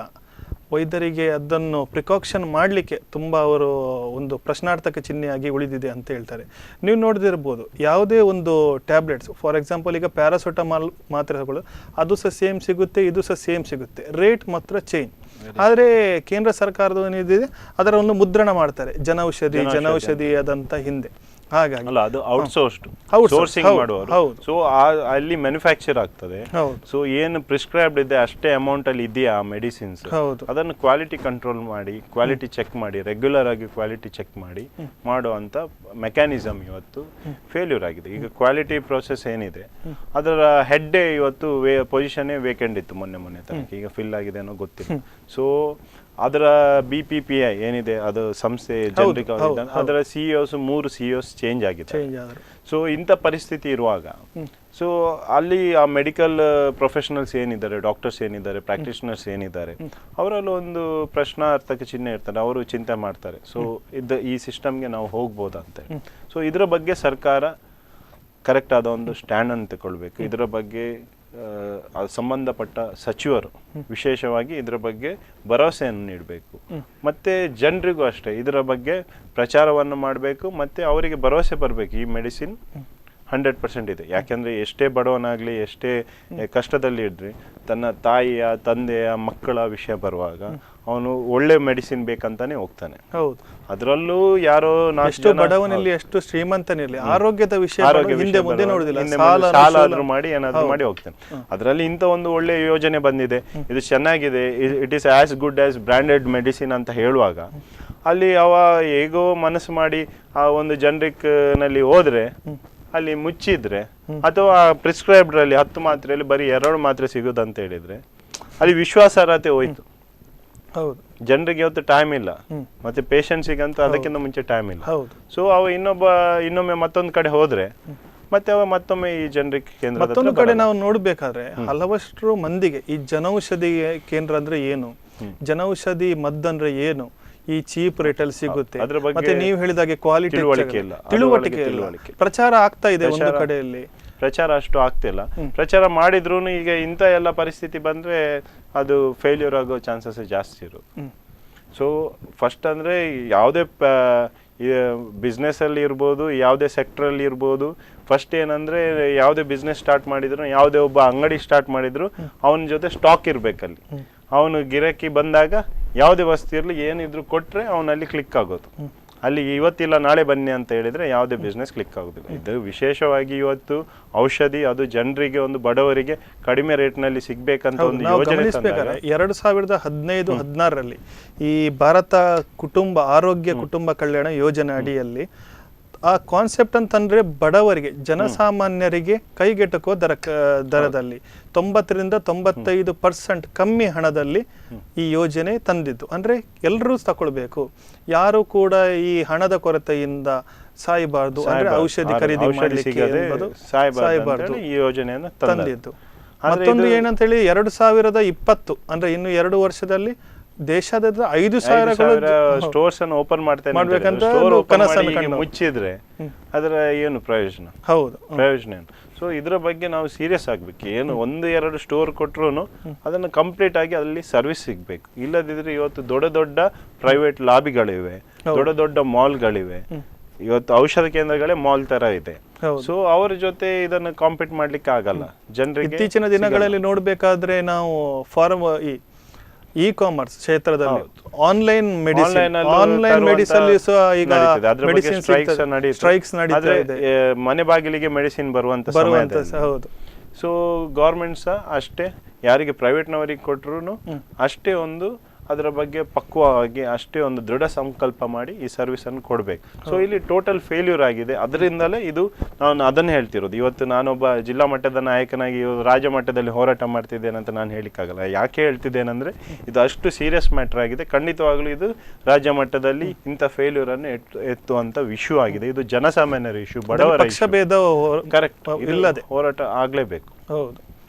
ವೈದ್ಯರಿಗೆ ಅದನ್ನು ಪ್ರಿಕಾಕ್ಷನ್ ಮಾಡಲಿಕ್ಕೆ ತುಂಬ ಅವರು ಒಂದು ಪ್ರಶ್ನಾರ್ಥಕ ಚಿಹ್ನೆಯಾಗಿ ಉಳಿದಿದೆ ಅಂತ ಹೇಳ್ತಾರೆ. ನೀವು ನೋಡಿದಿರ್ಬೋದು, ಯಾವುದೇ ಒಂದು ಟ್ಯಾಬ್ಲೆಟ್ಸ್, ಫಾರ್ ಎಕ್ಸಾಂಪಲ್ ಈಗ ಪ್ಯಾರಾಸೆಟಮಾಲ್ ಮಾತ್ರೆಗಳು ಅದು ಸಹ ಸೇಮ್ ಸಿಗುತ್ತೆ, ಇದು ಸಹ ಸೇಮ್ ಸಿಗುತ್ತೆ, ರೇಟ್ ಮಾತ್ರ ಚೇಂಜ್. ಆದರೆ ಕೇಂದ್ರ ಸರ್ಕಾರದ ಏನಿದೆ ಅದರ ಒಂದು ಮುದ್ರಣ ಮಾಡ್ತಾರೆ, ಜನೌಷಧಿ ಅದಂತ ಹಿಂದೆ. ಹಾಗಾಗಿ ಅದು ಔಟ್ಸೋರ್ಸಿಂಗ್ ಮಾಡುವರು. ಸೊ ಅಲ್ಲಿ ಮ್ಯಾನುಫ್ಯಾಕ್ಚರ್ ಆಗ್ತದೆ. ಸೊ ಏನು ಪ್ರಿಸ್ಕ್ರೈಬ್ಡ್ ಇದೆ ಅಷ್ಟೇ ಅಮೌಂಟ್ ಅಲ್ಲಿ ಇದೆಯಾ ಮೆಡಿಸಿನ್ಸ್, ಅದನ್ನು ಕ್ವಾಲಿಟಿ ಕಂಟ್ರೋಲ್ ಮಾಡಿ, ಕ್ವಾಲಿಟಿ ಚೆಕ್ ಮಾಡಿ, ರೆಗ್ಯುಲರ್ ಆಗಿ ಕ್ವಾಲಿಟಿ ಚೆಕ್ ಮಾಡಿ ಮಾಡುವಂತ ಮೆಕ್ಯಾನಿಸಮ್ ಇವತ್ತು ಫೇಲ್ಯೂರ್ ಆಗಿದೆ. ಈಗ ಕ್ವಾಲಿಟಿ ಪ್ರೋಸೆಸ್ ಏನಿದೆ ಅದರ ಹೆಡ್ಡೇ ಇವತ್ತು ಪೊಸಿಷನ್ ವೇಕೆಂಟ್ ಇತ್ತು ಮೊನ್ನೆ ತನಕ, ಈಗ ಫಿಲ್ ಆಗಿದೆ ಅನ್ನೋ ಗೊತ್ತಿಲ್ಲ. ಸೊ ಅದರ BPPI ಏನಿದೆ ಅದು ಸಂಸ್ಥೆ ಜನರಿಕ್ ಅದರ ಮೂರು CEOs ಚೇಂಜ್ ಆಗಿದೆ. ಸೊ ಇಂಥ ಪರಿಸ್ಥಿತಿ ಇರುವಾಗ ಸೊ ಅಲ್ಲಿ ಆ ಮೆಡಿಕಲ್ ಪ್ರೊಫೆಷನಲ್ಸ್ ಏನಿದ್ದಾರೆ, ಡಾಕ್ಟರ್ಸ್ ಏನಿದ್ದಾರೆ, ಪ್ರಾಕ್ಟೀಷನರ್ಸ್ ಏನಿದ್ದಾರೆ, ಅವರಲ್ಲಿ ಒಂದು ಪ್ರಶ್ನಾರ್ಥಕ ಚಿಹ್ನೆ ಇರ್ತಾರೆ. ಅವರು ಚಿಂತೆ ಮಾಡ್ತಾರೆ, ಸೊ ಈ ಸಿಸ್ಟಮ್ಗೆ ನಾವು ಹೋಗ್ಬೋದಂತೆ. ಸೊ ಇದರ ಬಗ್ಗೆ ಸರ್ಕಾರ ಕರೆಕ್ಟ್ ಆದ ಒಂದು ಸ್ಟ್ಯಾಂಡ್ ಅನ್ನು ತಗೊಳ್ಬೇಕು. ಇದರ ಬಗ್ಗೆ ಸಂಬಂಧಪಟ್ಟ ಸಚಿವರು ವಿಶೇಷವಾಗಿ ಇದರ ಬಗ್ಗೆ ಭರವಸೆಯನ್ನು ನೀಡಬೇಕು. ಮತ್ತು ಜನರಿಗೂ ಅಷ್ಟೇ ಇದರ ಬಗ್ಗೆ ಪ್ರಚಾರವನ್ನು ಮಾಡಬೇಕು ಮತ್ತು ಅವರಿಗೆ ಭರವಸೆ ಬರಬೇಕು ಈ ಮೆಡಿಸಿನ್ 100% ಇದೆ. ಯಾಕೆಂದರೆ ಎಷ್ಟೇ ಬಡವನಾಗಲಿ ಎಷ್ಟೇ ಕಷ್ಟದಲ್ಲಿ ಇದ್ರಿ ತನ್ನ ತಾಯಿಯ ತಂದೆಯ ಮಕ್ಕಳ ವಿಷಯ ಬರುವಾಗ ಅವನು ಒಳ್ಳೆ ಮೆಡಿಸಿನ್ ಬೇಕಂತಾನೆ ಹೋಗ್ತಾನೆ. ಹೌದು, ಅದರಲ್ಲೂ ಯಾರೋ ಎಷ್ಟು ಬಡವನಲ್ಲಿ ಎಷ್ಟು ಶ್ರೀಮಂತನಿರಲಿ ಆರೋಗ್ಯದ ವಿಷಯ ಹಿಂದೆ ಮುಂದೆ ನೋಡುದಿಲ್ಲ, ಸಾಲ ಆದ್ರೂ ಮಾಡಿ ಏನಾದ್ರೂ ಮಾಡಿ ಹೋಗ್ತಾನೆ. ಅದರಲ್ಲಿ ಇಂಥ ಒಂದು ಒಳ್ಳೆ ಯೋಜನೆ ಬಂದಿದೆ, ಇದು ಚೆನ್ನಾಗಿದೆ, it is as good as branded medicine ಅಂತ ಹೇಳುವಾಗ ಅಲ್ಲಿ ಅವ ಹೇಗೋ ಮನಸ್ಸು ಮಾಡಿ ಆ ಒಂದು ಜನರಿಕ್ ನಲ್ಲಿ ಹೋದ್ರೆ ಅಲ್ಲಿ ಮುಚ್ಚಿದ್ರೆ ಅಥವಾ ಪ್ರಿಸ್ಕ್ರೈಬ್ಡ್ ಅಲ್ಲಿ 10 ಮಾತ್ರೆಯಲ್ಲಿ ಬರೀ 2 ಮಾತ್ರೆ ಸಿಗುದಂತ ಹೇಳಿದ್ರೆ ಅಲ್ಲಿ ವಿಶ್ವಾಸಾರ್ಹತೆ ಹೋಯ್ತು. ಹೌದು, ಜನರಿಗೆ ಇವತ್ತು ಟೈಮ್ ಇಲ್ಲ, ಮತ್ತೆ ಪೇಷಂಟ್ಸಿಗಂತೂ ಅದಕ್ಕಿಂತ ಮುಂಚೆ ಟೈಮ್ ಇಲ್ಲ. ಸೊ ಅವ ಇನ್ನೊಮ್ಮೆ ಮತ್ತೊಂದು ಕಡೆ ಹೋದ್ರೆ ಮತ್ತೆ ಅವ ಮತ್ತೊಮ್ಮೆ ಈ ಜನರಿಗೆ ಕೇಂದ್ರ ಮತ್ತೊಂದು ಕಡೆ ನಾವು ನೋಡ್ಬೇಕಾದ್ರೆ ಹಲವಷ್ಟು ಮಂದಿಗೆ ಈ ಜನೌಷಧಿ ಕೇಂದ್ರ ಅಂದ್ರೆ ಏನು, ಜನೌಷಧಿ ಮದ್ದಂದ್ರೆ ಏನು, ಈ ಚೀಪ್ ರೇಟ್ ಅಲ್ಲಿ ಸಿಗುತ್ತೆ, ಮತ್ತೆ ನೀವು ಹೇಳಿದಾಗೆ ಕ್ವಾಲಿಟಿ ತಿಳುವಳಿಕೆ ಇಲ್ಲ, ಪ್ರಚಾರ ಆಗ್ತಾ ಇದೆ ಒಂದು ಕಡೆಯಲ್ಲಿ, ಪ್ರಚಾರ ಅಷ್ಟು ಆಗ್ತಿಲ್ಲ. ಪ್ರಚಾರ ಮಾಡಿದ್ರು ಈಗ ಇಂಥ ಎಲ್ಲ ಪರಿಸ್ಥಿತಿ ಬಂದ್ರೆ ಅದು ಫೇಲ್ಯೂರ್ ಆಗೋ ಚಾನ್ಸಸ್ ಜಾಸ್ತಿ ಇರೋದು. ಸೊ ಫಸ್ಟ್ ಅಂದ್ರೆ ಯಾವುದೇ ಬಿಸ್ನೆಸ್ ಅಲ್ಲಿ ಇರ್ಬೋದು, ಯಾವುದೇ ಸೆಕ್ಟರ್ ಅಲ್ಲಿ ಇರ್ಬೋದು, ಫಸ್ಟ್ ಏನಂದ್ರೆ ಯಾವುದೇ ಬಿಸ್ನೆಸ್ ಸ್ಟಾರ್ಟ್ ಮಾಡಿದ್ರು, ಯಾವುದೇ ಒಬ್ಬ ಅಂಗಡಿ ಸ್ಟಾರ್ಟ್ ಮಾಡಿದ್ರು ಅವನ ಜೊತೆ ಸ್ಟಾಕ್ ಇರ್ಬೇಕಲ್ಲಿ. ಅವನು ಗಿರಾಕಿ ಬಂದಾಗ ಯಾವುದೇ ವಸ್ತು ಇರಲಿ ಏನಿದ್ರು ಕೊಟ್ರೆ ಅವನಲ್ಲಿ ಕ್ಲಿಕ್ ಆಗೋದು. ಅಲ್ಲಿ ಇವತ್ತಿಲ್ಲ ನಾಳೆ ಬನ್ನಿ ಅಂತ ಹೇಳಿದ್ರೆ ಯಾವುದೇ ಬಿಸ್ನೆಸ್ ಕ್ಲಿಕ್ ಆಗೋದಿಲ್ಲ. ಇದು ವಿಶೇಷವಾಗಿ ಇವತ್ತು ಔಷಧಿ ಅದು ಜನರಿಗೆ ಒಂದು ಬಡವರಿಗೆ ಕಡಿಮೆ ರೇಟ್ ನಲ್ಲಿ ಸಿಗ್ಬೇಕಂತ ಒಂದು ಯೋಜನೆ 2015-16ರಲ್ಲಿ ಈ ಭಾರತ ಆರೋಗ್ಯ ಕುಟುಂಬ ಕಲ್ಯಾಣ ಯೋಜನೆ ಅಡಿಯಲ್ಲಿ ಆ ಕಾನ್ಸೆಪ್ಟ್ ಅಂತಂದ್ರೆ ಬಡವರಿಗೆ ಜನಸಾಮಾನ್ಯರಿಗೆ ಕೈಗೆಟಕುವ ದರದಲ್ಲಿ 90-95% ಕಮ್ಮಿ ಹಣದಲ್ಲಿ ಈ ಯೋಜನೆ ತಂದಿದ್ದು. ಅಂದ್ರೆ ಎಲ್ಲರೂ ತಗೊಳ್ಬೇಕು, ಯಾರು ಕೂಡ ಈ ಹಣದ ಕೊರತೆಯಿಂದ ಸಾಯಬಾರ್ದು, ಅಂದ್ರೆ ಔಷಧಿ ಖರೀದಿ ಸಾಯಬಾರ್ದು ಈ ಯೋಜನೆಯನ್ನು ತಂದಿದ್ದು. ಮತ್ತೊಂದು ಏನಂತ ಹೇಳಿ 2020 ಅಂದ್ರೆ ಇನ್ನು 2 ವರ್ಷದಲ್ಲಿ ದೇಶದ 5,000 ಸ್ಟೋರ್ಸ್ ಅನ್ನು ಓಪನ್ ಮಾಡ್ಬೇಕಂತ ಮುಚ್ಚಿದ್ರೆ ಅದರ ಏನು ಪ್ರಯೋಜನ? ಹೌದು, ಪ್ರಯೋಜನ ಏನು? ಸೊ ಇದರ ಬಗ್ಗೆ ನಾವು ಸೀರಿಯಸ್ ಆಗ್ಬೇಕು. ಏನು 1-2 ಸ್ಟೋರ್ ಕೊಟ್ರು ಅದನ್ನು ಕಂಪ್ಲೀಟ್ ಆಗಿ ಅಲ್ಲಿ ಸರ್ವಿಸ್ ಸಿಗ್ಬೇಕು. ಇಲ್ಲದಿದ್ರೆ ಇವತ್ತು ದೊಡ್ಡ ದೊಡ್ಡ ಪ್ರೈವೇಟ್ ಲಾಬಿಗಳಿವೆ, ದೊಡ್ಡ ದೊಡ್ಡ ಮಾಲ್ಗಳಿವೆ, ಇವತ್ತು ಔಷಧ ಕೇಂದ್ರಗಳೇ ಮಾಲ್ ತರ ಇದೆ. ಸೊ ಅವರ ಜೊತೆ ಇದನ್ನು ಕಾಂಪೀಟ್ ಮಾಡ್ಲಿಕ್ಕೆ ಆಗಲ್ಲ ಜನರಿಗೆ. ಇತ್ತೀಚಿನ ದಿನಗಳಲ್ಲಿ ನೋಡ್ಬೇಕಾದ್ರೆ ನಾವು ಇ-ಕಾಮರ್ಸ್ ಕ್ಷೇತ್ರದಲ್ಲಿ ಆನ್ಲೈನ್ ಮೆಡಿಸಿನ್ ಸ್ಟ್ರೈಕ್ಸ್ ನಡೀತಾ ಇದೆ, ಮನೆ ಬಾಗಿಲಿಗೆ ಮೆಡಿಸಿನ್ ಬರುವಂತ. ಹೌದು. ಸೊ ಗೌರ್ಮೆಂಟ್ಸ್ ಅಷ್ಟೇ ಯಾರಿಗೆ ಪ್ರೈವೇಟ್ನವರಿಗೆ ಕೊಟ್ರು ಅಷ್ಟೇ ಒಂದು ಅದರ ಬಗ್ಗೆ ಪಕ್ವವಾಗಿ ಅಷ್ಟೇ ಒಂದು ದೃಢ ಸಂಕಲ್ಪ ಮಾಡಿ ಈ ಸರ್ವಿಸ್ ಅನ್ನು ಕೊಡಬೇಕು. ಸೊ ಇಲ್ಲಿ ಟೋಟಲ್ ಫೇಲ್ಯೂರ್ ಆಗಿದೆ. ಅದರಿಂದಲೇ ಇದು ನಾನು ಅದನ್ನು ಹೇಳ್ತಿರೋದು. ಇವತ್ತು ನಾನೊಬ್ಬ ಜಿಲ್ಲಾ ಮಟ್ಟದ ನಾಯಕನಾಗಿ ರಾಜ್ಯ ಮಟ್ಟದಲ್ಲಿ ಹೋರಾಟ ಮಾಡ್ತಿದ್ದೇನೆ ಅಂತ ನಾನು ಹೇಳಿಕ್ಕಾಗಲ್ಲ. ಯಾಕೆ ಹೇಳ್ತಿದ್ದೇನೆಂದ್ರೆ ಇದು ಅಷ್ಟು ಸೀರಿಯಸ್ ಮ್ಯಾಟರ್ ಆಗಿದೆ. ಖಂಡಿತವಾಗ್ಲೂ ಇದು ರಾಜ್ಯ ಮಟ್ಟದಲ್ಲಿ ಇಂಥ ಫೇಲ್ಯೂರ್ ಅನ್ನು ಎತ್ತುವಂತ ಇಶ್ಯೂ ಆಗಿದೆ. ಇದು ಜನಸಾಮಾನ್ಯರ ಇಶ್ಯೂ, ಬಡವರ ಕರೆಕ್ಟ್ ಇಲ್ಲದೆ ಹೋರಾಟ ಆಗ್ಲೇಬೇಕು. ಹೌದು,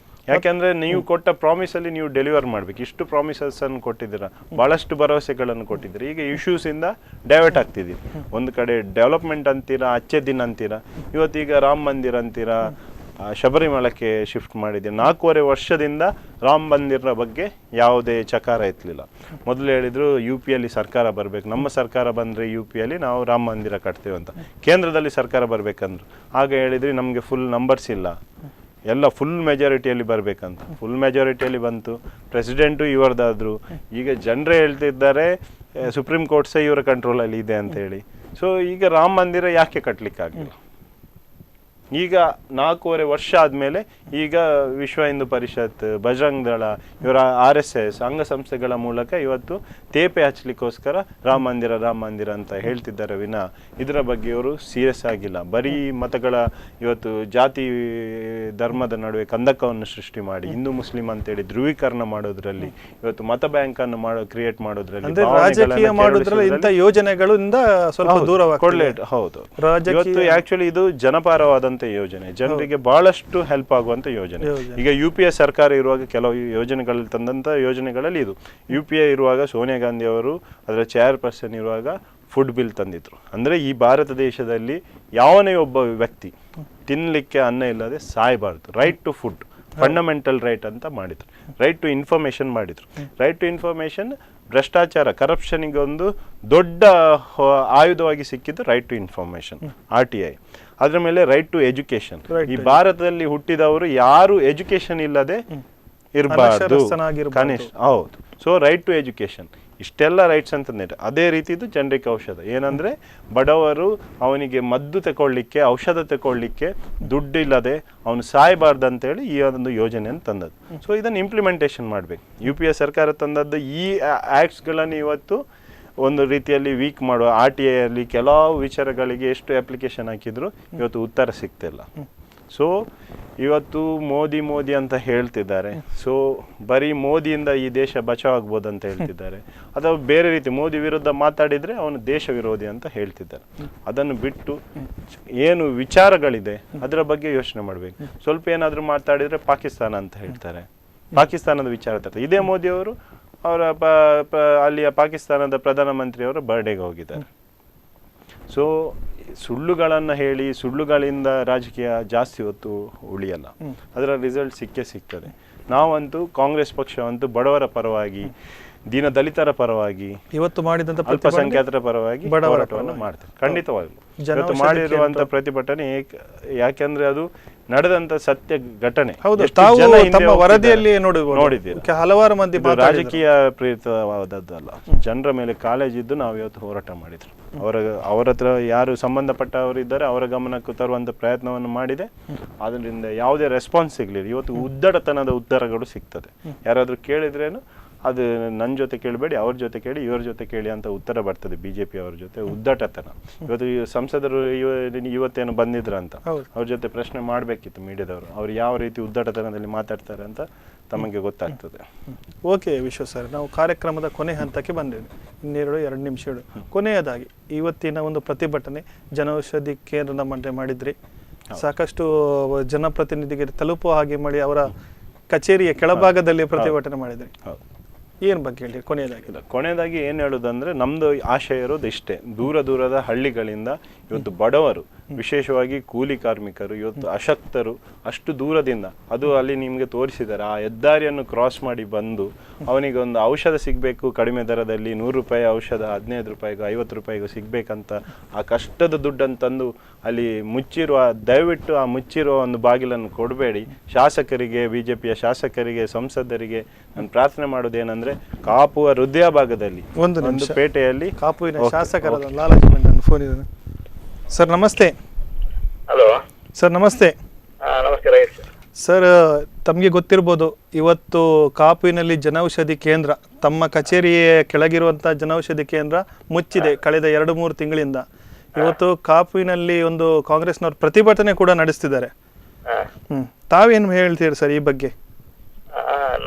ಯಾಕೆಂದ್ರೆ ನೀವು ಕೊಟ್ಟ ಪ್ರಾಮಿಸ್ ಅಲ್ಲಿ ನೀವು ಡೆಲಿವರ್ ಮಾಡ್ಬೇಕು. ಇಷ್ಟು ಪ್ರಾಮಿಸಸ್ ಅನ್ನು ಕೊಟ್ಟಿದ್ದೀರಾ, ಬಹಳಷ್ಟು ಭರವಸೆಗಳನ್ನು ಕೊಟ್ಟಿದ್ದೀರಾ. ಈಗ ಇಶ್ಯೂಸ್ ಇಂದ ಡೈವರ್ಟ್ ಆಗ್ತಿದ್ದೀರಿ. ಒಂದು ಕಡೆ ಡೆವಲಪ್ಮೆಂಟ್ ಅಂತೀರಾ, ಅಚ್ಚೆ ದಿನ ಅಂತೀರಾ, ಇವತ್ತೀಗ ರಾಮ ಮಂದಿರ ಅಂತೀರಾ, ಶಬರಿಮಲಕ್ಕೆ ಶಿಫ್ಟ್ ಮಾಡಿದ್ದೀರಿ. 4.5 ವರ್ಷದಿಂದ ರಾಮ ಮಂದಿರ ಬಗ್ಗೆ ಯಾವುದೇ ಚಕಾರ ಎತ್ತಲಿಲ್ಲ. ಮೊದಲು ಹೇಳಿದ್ರು UP-ಯಲ್ಲಿ ಸರ್ಕಾರ ಬರಬೇಕು, ನಮ್ಮ ಸರ್ಕಾರ ಬಂದರೆ UP-ಯಲ್ಲಿ ನಾವು ರಾಮ ಮಂದಿರ ಕಟ್ತೇವೆ ಅಂತ. ಕೇಂದ್ರದಲ್ಲಿ ಸರ್ಕಾರ ಬರಬೇಕಂದ್ರು ಆಗ ಹೇಳಿದ್ರಿ ನಮಗೆ ಫುಲ್ ನಂಬರ್ಸ್ ಇಲ್ಲ, ಎಲ್ಲ ಫುಲ್ ಮೆಜಾರಿಟಿಯಲ್ಲಿ ಬರಬೇಕಂತ. ಫುಲ್ ಮೆಜಾರಿಟಿಯಲ್ಲಿ ಬಂತು, ಪ್ರೆಸಿಡೆಂಟು ಇವರದಾದ್ರು. ಈಗ ಜನರೇ ಹೇಳ್ತಿದ್ದಾರೆ ಸುಪ್ರೀಂ ಕೋರ್ಟ್ ಸಹ ಇವರ ಕಂಟ್ರೋಲಲ್ಲಿ ಇದೆ ಅಂತ ಹೇಳಿ. ಸೊ ಈಗ ರಾಮ ಮಂದಿರ ಯಾಕೆ ಕಟ್ಟಲಿಕ್ಕಾಗಲಿಲ್ಲ? ಈಗ 4.5 ವರ್ಷ ಆದಮೇಲೆ ಈಗ ವಿಶ್ವ ಹಿಂದೂ ಪರಿಷತ್, ಬಜರಂಗ್ ದಳ, ಇವರ RSS ಅಂಗಸಂಸ್ಥೆಗಳ ಮೂಲಕ ಇವತ್ತು ತೇಪೆ ಹಚ್ಚಲಿಕ್ಕೋಸ್ಕರ ರಾಮ ಮಂದಿರ ಅಂತ ಹೇಳ್ತಿದ್ದಾರೆ ವಿನ ಇದರ ಬಗ್ಗೆ ಇವರು ಸೀರಿಯಸ್ ಆಗಿಲ್ಲ. ಬರೀ ಮತಗಳ ಇವತ್ತು ಜಾತಿ ಧರ್ಮದ ನಡುವೆ ಕಂದಕವನ್ನು ಸೃಷ್ಟಿ ಮಾಡಿ ಹಿಂದೂ ಮುಸ್ಲಿಂ ಅಂತೇಳಿ ಧ್ರುವೀಕರಣ ಮಾಡೋದ್ರಲ್ಲಿ, ಇವತ್ತು ಮತ ಬ್ಯಾಂಕ್ ಅನ್ನು ಕ್ರಿಯೇಟ್ ಮಾಡೋದ್ರಲ್ಲಿ, ರಾಜಕೀಯ ಮಾಡೋದ್ರಲ್ಲಿ ಇಂಥ ಯೋಜನೆಗಳಿಂದ ಸ್ವಲ್ಪ ದೂರವಾಗ್ತದೆ. ಹೌದು, ಇವತ್ತು ಆಕ್ಚುಲಿ ಇದು ಜನಪರವಾದ ಯೋಜನೆ, ಜನರಿಗೆ ಬಹಳಷ್ಟು ಹೆಲ್ಪ್ ಆಗುವಂತ ಯೋಜನೆ. ಈಗ UPA ಸರ್ಕಾರ ಇರುವಾಗ ಕೆಲವು ಯೋಜನೆಗಳಲ್ಲಿ ತಂದಂತ ಯೋಜನೆಗಳಲ್ಲಿ ಇದು. UPA ಇರುವಾಗ ಸೋನಿಯಾ ಗಾಂಧಿ ಅವರು ಅದರ ಚೇರ್ಪರ್ಸನ್ ಇರುವಾಗ ಫುಡ್ ಬಿಲ್ ತಂದಿದ್ರು. ಅಂದ್ರೆ ಈ ಭಾರತ ದೇಶದಲ್ಲಿ ಯಾವನೇ ಒಬ್ಬ ವ್ಯಕ್ತಿ ತಿನ್ಲಿಕ್ಕೆ ಅನ್ನ ಇಲ್ಲದೆ ಸಾಯಬಾರ್ದು, right to food fundamental right ಅಂತ ಮಾಡಿದ್ರು. ರೈಟ್ ಟು ಇನ್ಫಾರ್ಮೇಶನ್ ಮಾಡಿದ್ರು. ರೈಟ್ ಟು ಇನ್ಫಾರ್ಮೇಶನ್ ಭ್ರಷ್ಟಾಚಾರ ಕರಪ್ಷನ್ಗೆ ಒಂದು ದೊಡ್ಡ ಆಯುಧವಾಗಿ ಸಿಕ್ಕಿದ್ದು ರೈಟ್ ಟು ಇನ್ಫಾರ್ಮೇಶನ್, RTI. ಅದ್ರ ಮೇಲೆ ರೈಟ್ ಟು ಎಜುಕೇಶನ್. ಈ ಭಾರತದಲ್ಲಿ ಹುಟ್ಟಿದವರು ಯಾರು ಎಜುಕೇಶನ್ ಇಲ್ಲದೆ ಇರಬಾರ್ದು ಕನಿಷ್ಠ. ಹೌದು. ಸೊ ರೈಟ್ ಟು ಎಜುಕೇಶನ್, ಇಷ್ಟೆಲ್ಲ ರೈಟ್ಸ್ ಅಂತಂದ್ರೆ ಅದೇ ರೀತಿದು ಜನರಿಕ್ ಔಷಧ. ಏನಂದ್ರೆ ಬಡವರು ಅವನಿಗೆ ಮದ್ದು ತಗೊಳ್ಳಿಕ್ಕೆ, ಔಷಧ ತಗೊಳ್ಳಿಕ್ಕೆ ದುಡ್ಡಿಲ್ಲದೆ ಅವನು ಸಾಯಬಾರ್ದು ಅಂತೇಳಿ ಈ ಒಂದು ಯೋಜನೆಯನ್ನು ತಂದದ್ದು. ಸೊ ಇದನ್ನು ಇಂಪ್ಲಿಮೆಂಟೇಷನ್ ಮಾಡಬೇಕು. UPA ಸರ್ಕಾರ ತಂದದ್ದು ಈ ಆ್ಯಕ್ಟ್ಸ್ಗಳನ್ನು ಇವತ್ತು ಒಂದು ರೀತಿಯಲ್ಲಿ ವೀಕ್ ಮಾಡುವ. RTI ಅಲ್ಲಿ ಕೆಲವು ವಿಚಾರಗಳಿಗೆ ಎಷ್ಟು ಅಪ್ಲಿಕೇಶನ್ ಹಾಕಿದ್ರು ಇವತ್ತು ಉತ್ತರ ಸಿಗ್ತಿಲ್ಲ. ಸೊ ಇವತ್ತು ಮೋದಿ ಅಂತ ಹೇಳ್ತಿದ್ದಾರೆ. ಸೊ ಬರೀ ಮೋದಿಯಿಂದ ಈ ದೇಶ ಬಚಾವ್ ಆಗ್ಬೋದು ಅಂತ ಹೇಳ್ತಿದ್ದಾರೆ. ಅಥವಾ ಬೇರೆ ರೀತಿ ಮೋದಿ ವಿರುದ್ಧ ಮಾತಾಡಿದರೆ ಅವನು ದೇಶ ವಿರೋಧಿ ಅಂತ ಹೇಳ್ತಿದ್ದಾರೆ. ಅದನ್ನು ಬಿಟ್ಟು ಏನು ವಿಚಾರಗಳಿದೆ ಅದರ ಬಗ್ಗೆ ಯೋಚನೆ ಮಾಡಬೇಕು. ಸ್ವಲ್ಪ ಏನಾದರೂ ಮಾತಾಡಿದರೆ ಪಾಕಿಸ್ತಾನ ಅಂತ ಹೇಳ್ತಾರೆ, ಪಾಕಿಸ್ತಾನದ ವಿಚಾರ ತರ್ತಾರೆ. ಇದೇ ಮೋದಿಯವರು ಅವರ ಅಲ್ಲಿಯ ಪಾಕಿಸ್ತಾನದ ಪ್ರಧಾನಮಂತ್ರಿಯವರ ಬರ್ಡೇಗೆ ಹೋಗಿದ್ದಾರೆ. ಸೊ ಸುಳ್ಳುಗಳನ್ನು ಹೇಳಿ ಸುಳ್ಳುಗಳಿಂದ ರಾಜಕೀಯ ಜಾಸ್ತಿ ಹೊತ್ತು ಉಳಿಯಲ್ಲ, ಅದರ ರಿಸಲ್ಟ್ ಸಿಗ್ತದೆ. ನಾವಂತೂ ಕಾಂಗ್ರೆಸ್ ಪಕ್ಷವಂತೂ ಬಡವರ ಪರವಾಗಿ, ದೀನ ದಲಿತರ ಪರವಾಗಿ, ಇವತ್ತು ಮಾಡಿದಂಥ ಅಲ್ಪಸಂಖ್ಯಾತರ ಪರವಾಗಿ ಹೋರಾಟವನ್ನು ಮಾಡ್ತಾರೆ. ಖಂಡಿತವಾಗ್ಲು ಇವತ್ತು ಮಾಡಿರುವಂತ ಪ್ರತಿಭಟನೆ ಯಾಕೆಂದ್ರೆ ಅದು ನಡೆದಂತ ಸತ್ಯ ಘಟನೆ. ವರದಿಯಲ್ಲಿ ನೋಡಿದ್ದೀರಿ, ಹಲವಾರು ಮಂದಿ ರಾಜಕೀಯ ಪ್ರೇರಿತವಾದದ್ದಲ್ಲ. ಜನರ ಮೇಲೆ ಕಾಳಜಿದ್ದು ನಾವು ಇವತ್ತು ಹೋರಾಟ ಮಾಡಿದ್ರು. ಅವರ ಹತ್ರ ಯಾರು ಸಂಬಂಧಪಟ್ಟವರು ಇದ್ದಾರೆ ಅವರ ಗಮನಕ್ಕೆ ತರುವಂತ ಪ್ರಯತ್ನವನ್ನು ಮಾಡಿದೆ. ಅದರಿಂದ ಯಾವುದೇ ರೆಸ್ಪಾನ್ಸ್ ಸಿಗ್ಲಿಲ್ಲ. ಇವತ್ತು ಉದ್ದಟತನದ ಉತ್ತರಗಳು ಸಿಗ್ತದೆ. ಯಾರಾದ್ರೂ ಕೇಳಿದ್ರೇನು ಅದು ನನ್ನ ಜೊತೆ ಕೇಳಬೇಡಿ, ಅವ್ರ ಜೊತೆ ಕೇಳಿ, ಇವ್ರ ಜೊತೆ ಕೇಳಿ ಅಂತ ಉತ್ತರ ಬರ್ತದೆ BJP ಅವ್ರ ಜೊತೆ. ಉದ್ದಟತನ. ಇವತ್ತು ಸಂಸದರು ಇವತ್ತೇನು ಬಂದಿದ್ರಂತ ಅವ್ರ ಜೊತೆ ಪ್ರಶ್ನೆ ಮಾಡಬೇಕಿತ್ತು ಮೀಡಿಯಾದವರು, ಅವ್ರು ಯಾವ ರೀತಿ ಉದ್ದಟತನದಲ್ಲಿ ಮಾತಾಡ್ತಾರೆ ಅಂತ ತಮಗೆ ಗೊತ್ತಾಗ್ತದೆ. ಓಕೆ ವಿಶ್ವ ಸರ್, ನಾವು ಕಾರ್ಯಕ್ರಮದ ಕೊನೆ ಹಂತಕ್ಕೆ ಬಂದಿದೆ. ಎರಡು ನಿಮಿಷಗಳು. ಕೊನೆಯದಾಗಿ ಇವತ್ತಿನ ಒಂದು ಪ್ರತಿಭಟನೆ ಜನೌಷಧಿ ಕೇಂದ್ರದ ಮಂಡನೆ ಮಾಡಿದ್ರಿ, ಸಾಕಷ್ಟು ಜನಪ್ರತಿನಿಧಿಗೆ ತಲುಪುವ ಹಾಗೆ ಮಾಡಿ ಅವರ ಕಚೇರಿಯ ಕೆಳಭಾಗದಲ್ಲಿ ಪ್ರತಿಭಟನೆ ಮಾಡಿದ್ರಿ. ಏನ್ ಬಗ್ಗೆ ಹೇಳಿ ಕೊನೆಯದಾಗಿ ಏನ್ ಹೇಳುದಂದ್ರೆ, ನಮ್ದು ಆಶಯ ಇರೋದು ಇಷ್ಟೇ. ದೂರದ ಹಳ್ಳಿಗಳಿಂದ ಇವತ್ತು ಬಡವರು, ವಿಶೇಷವಾಗಿ ಕೂಲಿ ಕಾರ್ಮಿಕರು, ಇವತ್ತು ಅಶಕ್ತರು ಅಷ್ಟು ದೂರದಿಂದ, ಅದು ಅಲ್ಲಿ ನಿಮ್ಗೆ ತೋರಿಸಿದ್ದಾರೆ, ಆ ಹೆದ್ದಾರಿಯನ್ನು ಕ್ರಾಸ್ ಮಾಡಿ ಬಂದು ಅವನಿಗೆ ಒಂದು ಔಷಧ ಸಿಗಬೇಕು ಕಡಿಮೆ ದರದಲ್ಲಿ, 100 ರೂಪಾಯಿ ಔಷಧ 15 ರೂಪಾಯಿಗೂ 50 ರೂಪಾಯಿಗೂ ಸಿಗ್ಬೇಕಂತ ಆ ಕಷ್ಟದ ದುಡ್ಡನ್ನು ತಂದು ಅಲ್ಲಿ ಮುಚ್ಚಿರುವ, ದಯವಿಟ್ಟು ಆ ಮುಚ್ಚಿರುವ ಒಂದು ಬಾಗಿಲನ್ನು ಕೊಡಬೇಡಿ. ಶಾಸಕರಿಗೆ, BJPಯ ಶಾಸಕರಿಗೆ, ಸಂಸದರಿಗೆ ನಾನು ಪ್ರಾರ್ಥನೆ ಮಾಡೋದೇನೆಂದ್ರೆ, ಕಾಪುವ ಹೃದಯ ಭಾಗದಲ್ಲಿ ಒಂದು ಪೇಟೆಯಲ್ಲಿ ಕಾಪುವಿನ ಶಾಸಕರಾದ ಲಾಲಾಜಿ ಮಂಡನ್ ಫೋನ್ ಇದೆ. ಸರ್ ನಮಸ್ತೆ. ಹಲೋ ಸರ್ ನಮಸ್ತೆ. ನಮಸ್ಕಾರ ಸರ್, ತಮಗೆ ಗೊತ್ತಿರ್ಬೋದು, ಇವತ್ತು ಕಾಪುವಿನಲ್ಲಿ ಜನೌಷಧಿ ಕೇಂದ್ರ, ತಮ್ಮ ಕಚೇರಿಯ ಕೆಳಗಿರುವಂಥ ಜನೌಷಧಿ ಕೇಂದ್ರ ಮುಚ್ಚಿದೆ ಕಳೆದ 2-3 ತಿಂಗಳಿಂದ. ಇವತ್ತು ಕಾಪುವಿನಲ್ಲಿ ಒಂದು ಕಾಂಗ್ರೆಸ್ನವ್ರು ಪ್ರತಿಭಟನೆ ಕೂಡ ನಡೆಸ್ತಿದ್ದಾರೆ. ತಾವೇನು ಹೇಳ್ತೀರಿ ಸರ್ ಈ ಬಗ್ಗೆ?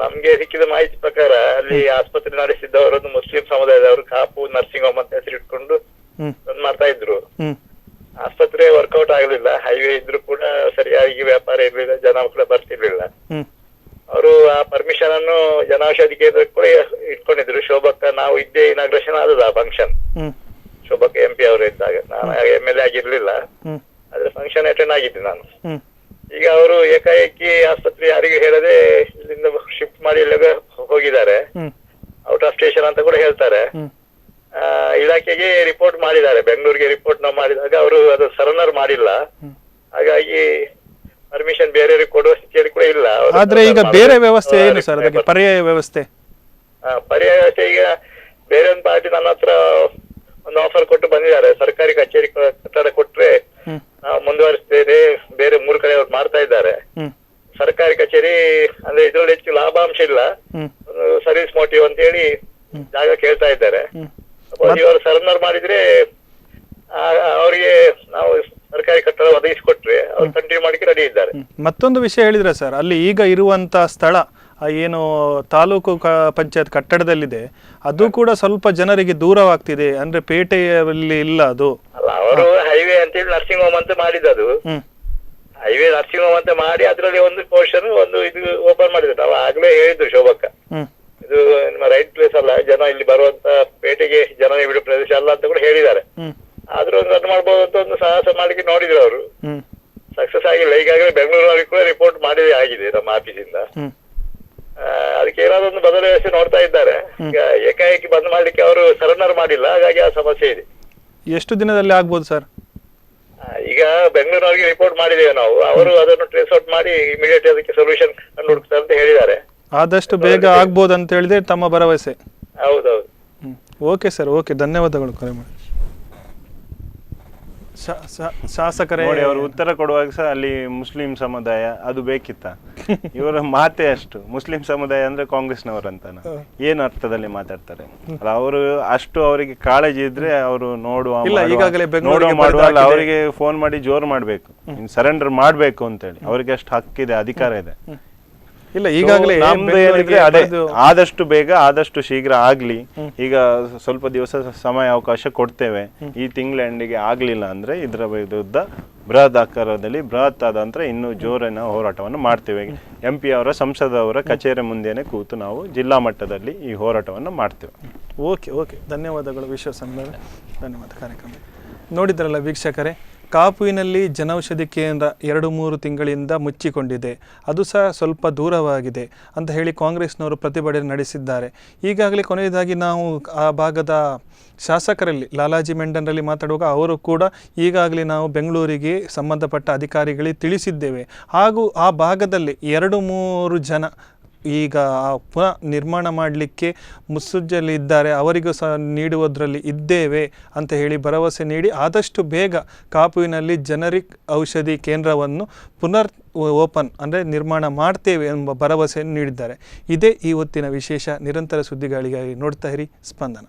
ನಮ್ಗೆ ಸಿಕ್ಕಿದ ಮಾಹಿತಿ ಪ್ರಕಾರ ಅಲ್ಲಿ ಆಸ್ಪತ್ರೆ ನಡೆಸಿದ್ದವರು ಮುಸ್ಲಿಂ ಸಮುದಾಯದವರು ಕಾಪು ನರ್ಸಿಂಗ್ ಹೋಮ್ ಅಂತ ಹೆಸರಿಟ್ಕೊಂಡು ಮಾಡ್ತಾ ಇದ್ರು. ಆಸ್ಪತ್ರೆ ವರ್ಕೌಟ್ ಆಗಲಿಲ್ಲ, ಹೈವೇ ಇದ್ರು ಕೂಡ ಸರಿಯಾಗಿ ವ್ಯಾಪಾರ ಇರ್ಲಿಲ್ಲ, ಜನ ಕೂಡ ಬರ್ತಿರ್ಲಿಲ್ಲ. ಅವರು ಆ ಪರ್ಮಿಷನ್ ಅನ್ನು ಜನೌಷಧಿ ಕೇಂದ್ರಕ್ಕೆ ಕೂಡ ಇಟ್ಕೊಂಡಿದ್ರು. ಶೋಭಕ್ಕ ನಾವು ಇದ್ದೇ ಇನಾಗ್ರೇಷನ್ ಆದದ ಆ ಫಂಕ್ಷನ್, ಶೋಭಕ್ಕ MP ಅವರು ಇದ್ದಾಗ. ನಾನು MLA ಆಗಿರ್ಲಿಲ್ಲ, ಆದ್ರೆ ಫಂಕ್ಷನ್ ಅಟೆಂಡ್ ಆಗಿದ್ದೆ ನಾನು. ಈಗ ಅವರು ಏಕಾಏಕಿ ಆಸ್ಪತ್ರೆ ಯಾರಿಗೆ ಹೇಳದೆ ಇಲ್ಲಿಂದ ಶಿಫ್ಟ್ ಮಾಡಿ ಇಲ್ಲಿಗೆ ಹೋಗಿದ್ದಾರೆ. ಔಟ್ ಆಫ್ ಸ್ಟೇಷನ್ ಅಂತ ಕೂಡ ಹೇಳ್ತಾರೆ. ಇಲಾಖೆಗೆ ರಿಪೋರ್ಟ್ ಮಾಡಿದ್ದಾರೆ, ಬೆಂಗಳೂರಿಗೆ ರಿಪೋರ್ಟ್ ನಾವು ಮಾಡಿದಾಗ ಅವರು ಅದು ಸರೆಂಡರ್ ಮಾಡಿಲ್ಲ. ಹಾಗಾಗಿ ಪರ್ಮಿಷನ್ ಬೇರೆಯವ್ರಿಗೆ ಕೊಡುವ ಸ್ಥಿತಿಯಲ್ಲಿ ಕೂಡ ಇಲ್ಲ. ಆದ್ರೆ ಈಗ ಬೇರೆ ವ್ಯವಸ್ಥೆ ಏನು ಸರ್, ಅದಕ್ಕೆ ಪರ್ಯಾಯ ವ್ಯವಸ್ಥೆ? ಪರ್ಯಾಯ ವ್ಯವಸ್ಥೆ ಈಗ ಬೇರೆ ಒಂದು ಪಾರ್ಟಿ ನನ್ನ ಹತ್ರ ಒಂದು ಆಫರ್ ಕೊಟ್ಟು ಬಂದಿದ್ದಾರೆ. ಸರ್ಕಾರಿ ಕಚೇರಿ ಕಟ್ಟಡ ಕೊಟ್ರೆ ನಾವು ಮುಂದುವರಿಸ್ತೇವೆ, ಬೇರೆ 3 ಕಡೆ ಅವ್ರು ಮಾಡ್ತಾ ಇದ್ದಾರೆ. ಸರ್ಕಾರಿ ಕಚೇರಿ ಅಂದ್ರೆ ಇದ್ರಲ್ಲಿ ಹೆಚ್ಚು ಲಾಭಾಂಶ ಇಲ್ಲ, ಸರ್ವಿಸ್ ಮೋಟಿವ್ ಅಂತ ಹೇಳಿ ಜಾಗ ಕೇಳ್ತಾ ಇದ್ದಾರೆ. ಇವರು ಸರೆಂಡರ್ ಮಾಡಿದ್ರೆ ಅವರಿಗೆ ನಾವು ಸರ್ಕಾರಿ ಕಟ್ಟಡ ಒದಗಿಸಿಕೊಟ್ರೆ ಅವ್ರು ಕಂಟಿನ್ಯೂ ಮಾಡಿಕ್ಕೆ ರೆಡಿ ಇದ್ದಾರೆ. ಮತ್ತೊಂದು ವಿಷಯ ಹೇಳಿದ್ರೆ ಸರ್, ಅಲ್ಲಿ ಈಗ ಇರುವಂತ ಸ್ಥಳ ಏನು ತಾಲೂಕು ಪಂಚಾಯತ್ ಕಟ್ಟಡದಲ್ಲಿದೆ, ಅದು ಕೂಡ ಸ್ವಲ್ಪ ಜನರಿಗೆ ದೂರವಾಗ್ತಿದೆ. ಅಂದ್ರೆ ಪೇಟೆಯಲ್ಲಿ ಇಲ್ಲ ಅದು. ಅಲ್ಲ, ಅವರು ಹೈವೇ ಅಂತೇಳಿ ನರ್ಸಿಂಗ್ ಹೋಮ್ ಅಂತ ಮಾಡಿದ್ದು. ಹೈವೇ ನರ್ಸಿಂಗ್ ಹೋಮ್ ಅಂತ ಮಾಡಿ ಅದರಲ್ಲಿ ಒಂದು ಪೋರ್ಷನ್ ಒಂದು ಇದು ಓಪನ್ ಮಾಡಿದ್ರು. ನಾವು ಆಗ್ಲೇ ಹೇಳಿದ್ರು ಶೋಭಕ್ಕ, ಇದು ನಿಮ್ಮ ರೈಟ್ ಪ್ಲೇಸ್ ಅಲ್ಲ, ಜನ ಇಲ್ಲಿ ಬರುವಂತ ಪೇಟೆಗೆ ಜನ ಬಿಡು ಪ್ರದೇಶ ಅಲ್ಲ ಅಂತ ಕೂಡ ಹೇಳಿದ್ದಾರೆ. ಆದ್ರೂ ಒಂದು ರನ್ ಮಾಡ್ಬೋದು ಅಂತ ಒಂದು ಸಾಹಸ ಮಾಡ್ಲಿಕ್ಕೆ ನೋಡಿದ್ರು ಅವರು. ಸಕ್ಸಸ್ ಆಗಿಲ್ಲ. ಈಗಾಗಲೇ ಬೆಂಗಳೂರಿನವರಿಗೆ ಕೂಡ ರಿಪೋರ್ಟ್ ಮಾಡಿದೆ ಆಗಿದೆ ನಮ್ಮ ಆಫೀಸಿಂದ. ಅದಕ್ಕೆ ಏನಾದ್ರು ಒಂದು ಬದಲಾವಣೆ ನೋಡ್ತಾ ಇದ್ದಾರೆ. ಈಗ ಏಕಾಏಕಿ ಬಂದ್ ಮಾಡ್ಲಿಕ್ಕೆ ಅವರು ಸರೆಂಡರ್ ಮಾಡಿಲ್ಲ, ಹಾಗಾಗಿ ಆ ಸಮಸ್ಯೆ ಇದೆ. ಎಷ್ಟು ದಿನದಲ್ಲಿ ಆಗ್ಬೋದು ಸರ್? ಈಗ ಬೆಂಗಳೂರಿನವರಿಗೆ ರಿಪೋರ್ಟ್ ಮಾಡಿದ್ದೇವೆ ನಾವು, ಅವರು ಅದನ್ನು ಟ್ರೇಸ್ ಔಟ್ ಮಾಡಿ ಇಮಿಡಿಯೇಟ್ ಅದಕ್ಕೆ ಸೊಲ್ಯೂಷನ್ ಕಂಡು ಹುಡುಕ್ತಾರೆ ಅಂತ ಹೇಳಿದ್ದಾರೆ. ಆದಷ್ಟು ಬೇಗ ಆಗ್ಬೋದು ಅಂತ ಹೇಳಿದ್ರೆ ತಮ್ಮ ಭರವಸೆ? ಹೌದೌದು. ಓಕೆ ಸರ್, ಓಕೆ, ಧನ್ಯವಾದಗಳು ಕರೆ ಮಾಡಿ. ಶಾಸಕರೇ ನೋಡಿ, ಅವರು ಉತ್ತರ ಕೊಡುವಾಗ ಸಹ ಅಲ್ಲಿ ಮುಸ್ಲಿಂ ಸಮುದಾಯ ಅದು ಬೇಕಿತ್ತ? ಇವರ ಮಾತೆ ಅಷ್ಟು, ಮುಸ್ಲಿಂ ಸಮುದಾಯ ಅಂದ್ರೆ ಕಾಂಗ್ರೆಸ್ನವರಂತಾನ ಏನು ಅರ್ಥದಲ್ಲಿ ಮಾತಾಡ್ತಾರೆ ಅಲ್ಲ? ಅವರು ಅಷ್ಟು ಅವರಿಗೆ ಕಾಳಜಿ ಇದ್ರೆ ಅವರು ಮಾಡುವಲ್ಲ, ಅವರಿಗೆ ಫೋನ್ ಮಾಡಿ ಜೋರು ಮಾಡ್ಬೇಕು, ಸರೆಂಡರ್ ಮಾಡ್ಬೇಕು ಅಂತೇಳಿ. ಅವರಿಗೆ ಅಷ್ಟು ಹಕ್ಕಿದೆ, ಅಧಿಕಾರ ಇದೆ. ಇಲ್ಲ, ಈಗಾಗಲೇ ನಮ್ದು ಏನಿದ್ರೆ ಅದೇ ಆದಷ್ಟು ಬೇಗ ಆದಷ್ಟು ಶೀಘ್ರ ಆಗ್ಲಿ. ಈಗ ಸ್ವಲ್ಪ ದಿವಸ ಸಮಯ ಅವಕಾಶ ಕೊಡ್ತೇವೆ. ಈ ತಿಂಗಳ ಎಂಡಿಗೆ ಆಗ್ಲಿಲ್ಲ ಅಂದ್ರೆ ಇದರ ವಿರುದ್ಧ ಬೃಹತ್ ಆಕಾರದಲ್ಲಿ ಬೃಹತ್ ಆದಂತರ ಇನ್ನೂ ಜೋರಿನ ಹೋರಾಟವನ್ನು ಮಾಡ್ತೇವೆ. MP ಅವರ ಸಂಸದವರ ಕಚೇರಿ ಮುಂದೆನೆ ಕೂತು ನಾವು ಜಿಲ್ಲಾ ಮಟ್ಟದಲ್ಲಿ ಈ ಹೋರಾಟವನ್ನು ಮಾಡ್ತೇವೆ. ಓಕೆ, ಓಕೆ, ಧನ್ಯವಾದಗಳು ವಿಶ್ವಸಂಘ. ಧನ್ಯವಾದ. ಕಾರ್ಯಕ್ರಮ ನೋಡಿದ್ರಲ್ಲ ವೀಕ್ಷಕರೇ, ಕಾಪುವಿನಲ್ಲಿ ಜನೌಷಧಿ ಕೇಂದ್ರ 2-3 ತಿಂಗಳಿಂದ ಮುಚ್ಚಿಕೊಂಡಿದೆ, ಅದು ಸಹ ಸ್ವಲ್ಪ ದೂರವಾಗಿದೆ ಅಂತ ಹೇಳಿ ಕಾಂಗ್ರೆಸ್ನವರು ಪ್ರತಿಭಟನೆ ನಡೆಸಿದ್ದಾರೆ. ಈಗಾಗಲೇ ಕೊನೆಯದಾಗಿ ನಾವು ಆ ಭಾಗದ ಶಾಸಕರಲ್ಲಿ ಲಾಲಾಜಿ ಮೆಂಡನ್ರಲ್ಲಿ ಮಾತಾಡುವಾಗ ಅವರು ಕೂಡ ಈಗಾಗಲೇ ನಾವು ಬೆಂಗಳೂರಿಗೆ ಸಂಬಂಧಪಟ್ಟ ಅಧಿಕಾರಿಗಳಿಗೆ ತಿಳಿಸಿದ್ದೇವೆ, ಹಾಗೂ ಆ ಭಾಗದಲ್ಲಿ 2-3 ಜನ ಈಗ ಪುನಃ ನಿರ್ಮಾಣ ಮಾಡಲಿಕ್ಕೆ ಮುಸ್ಸಜ್ಜಲ್ಲಿದ್ದಾರೆ, ಅವರಿಗೂ ಸಹ ನೀಡುವುದರಲ್ಲಿ ಇದ್ದೇವೆ ಅಂತ ಹೇಳಿ ಭರವಸೆ ನೀಡಿ ಆದಷ್ಟು ಬೇಗ ಕಾಪುವಿನಲ್ಲಿ ಜನರಿಕ್ ಔಷಧಿ ಕೇಂದ್ರವನ್ನು ಪುನರ್ ಓಪನ್ ಅಂದರೆ ನಿರ್ಮಾಣ ಮಾಡ್ತೇವೆ ಎಂಬ ಭರವಸೆ ನೀಡಿದ್ದಾರೆ. ಇದೇ ಈ ಹೊತ್ತಿನ ವಿಶೇಷ. ನಿರಂತರ ಸುದ್ದಿಗಳಿಗಾಗಿ ನೋಡ್ತಾ ಇರಿ ಸ್ಪಂದನ.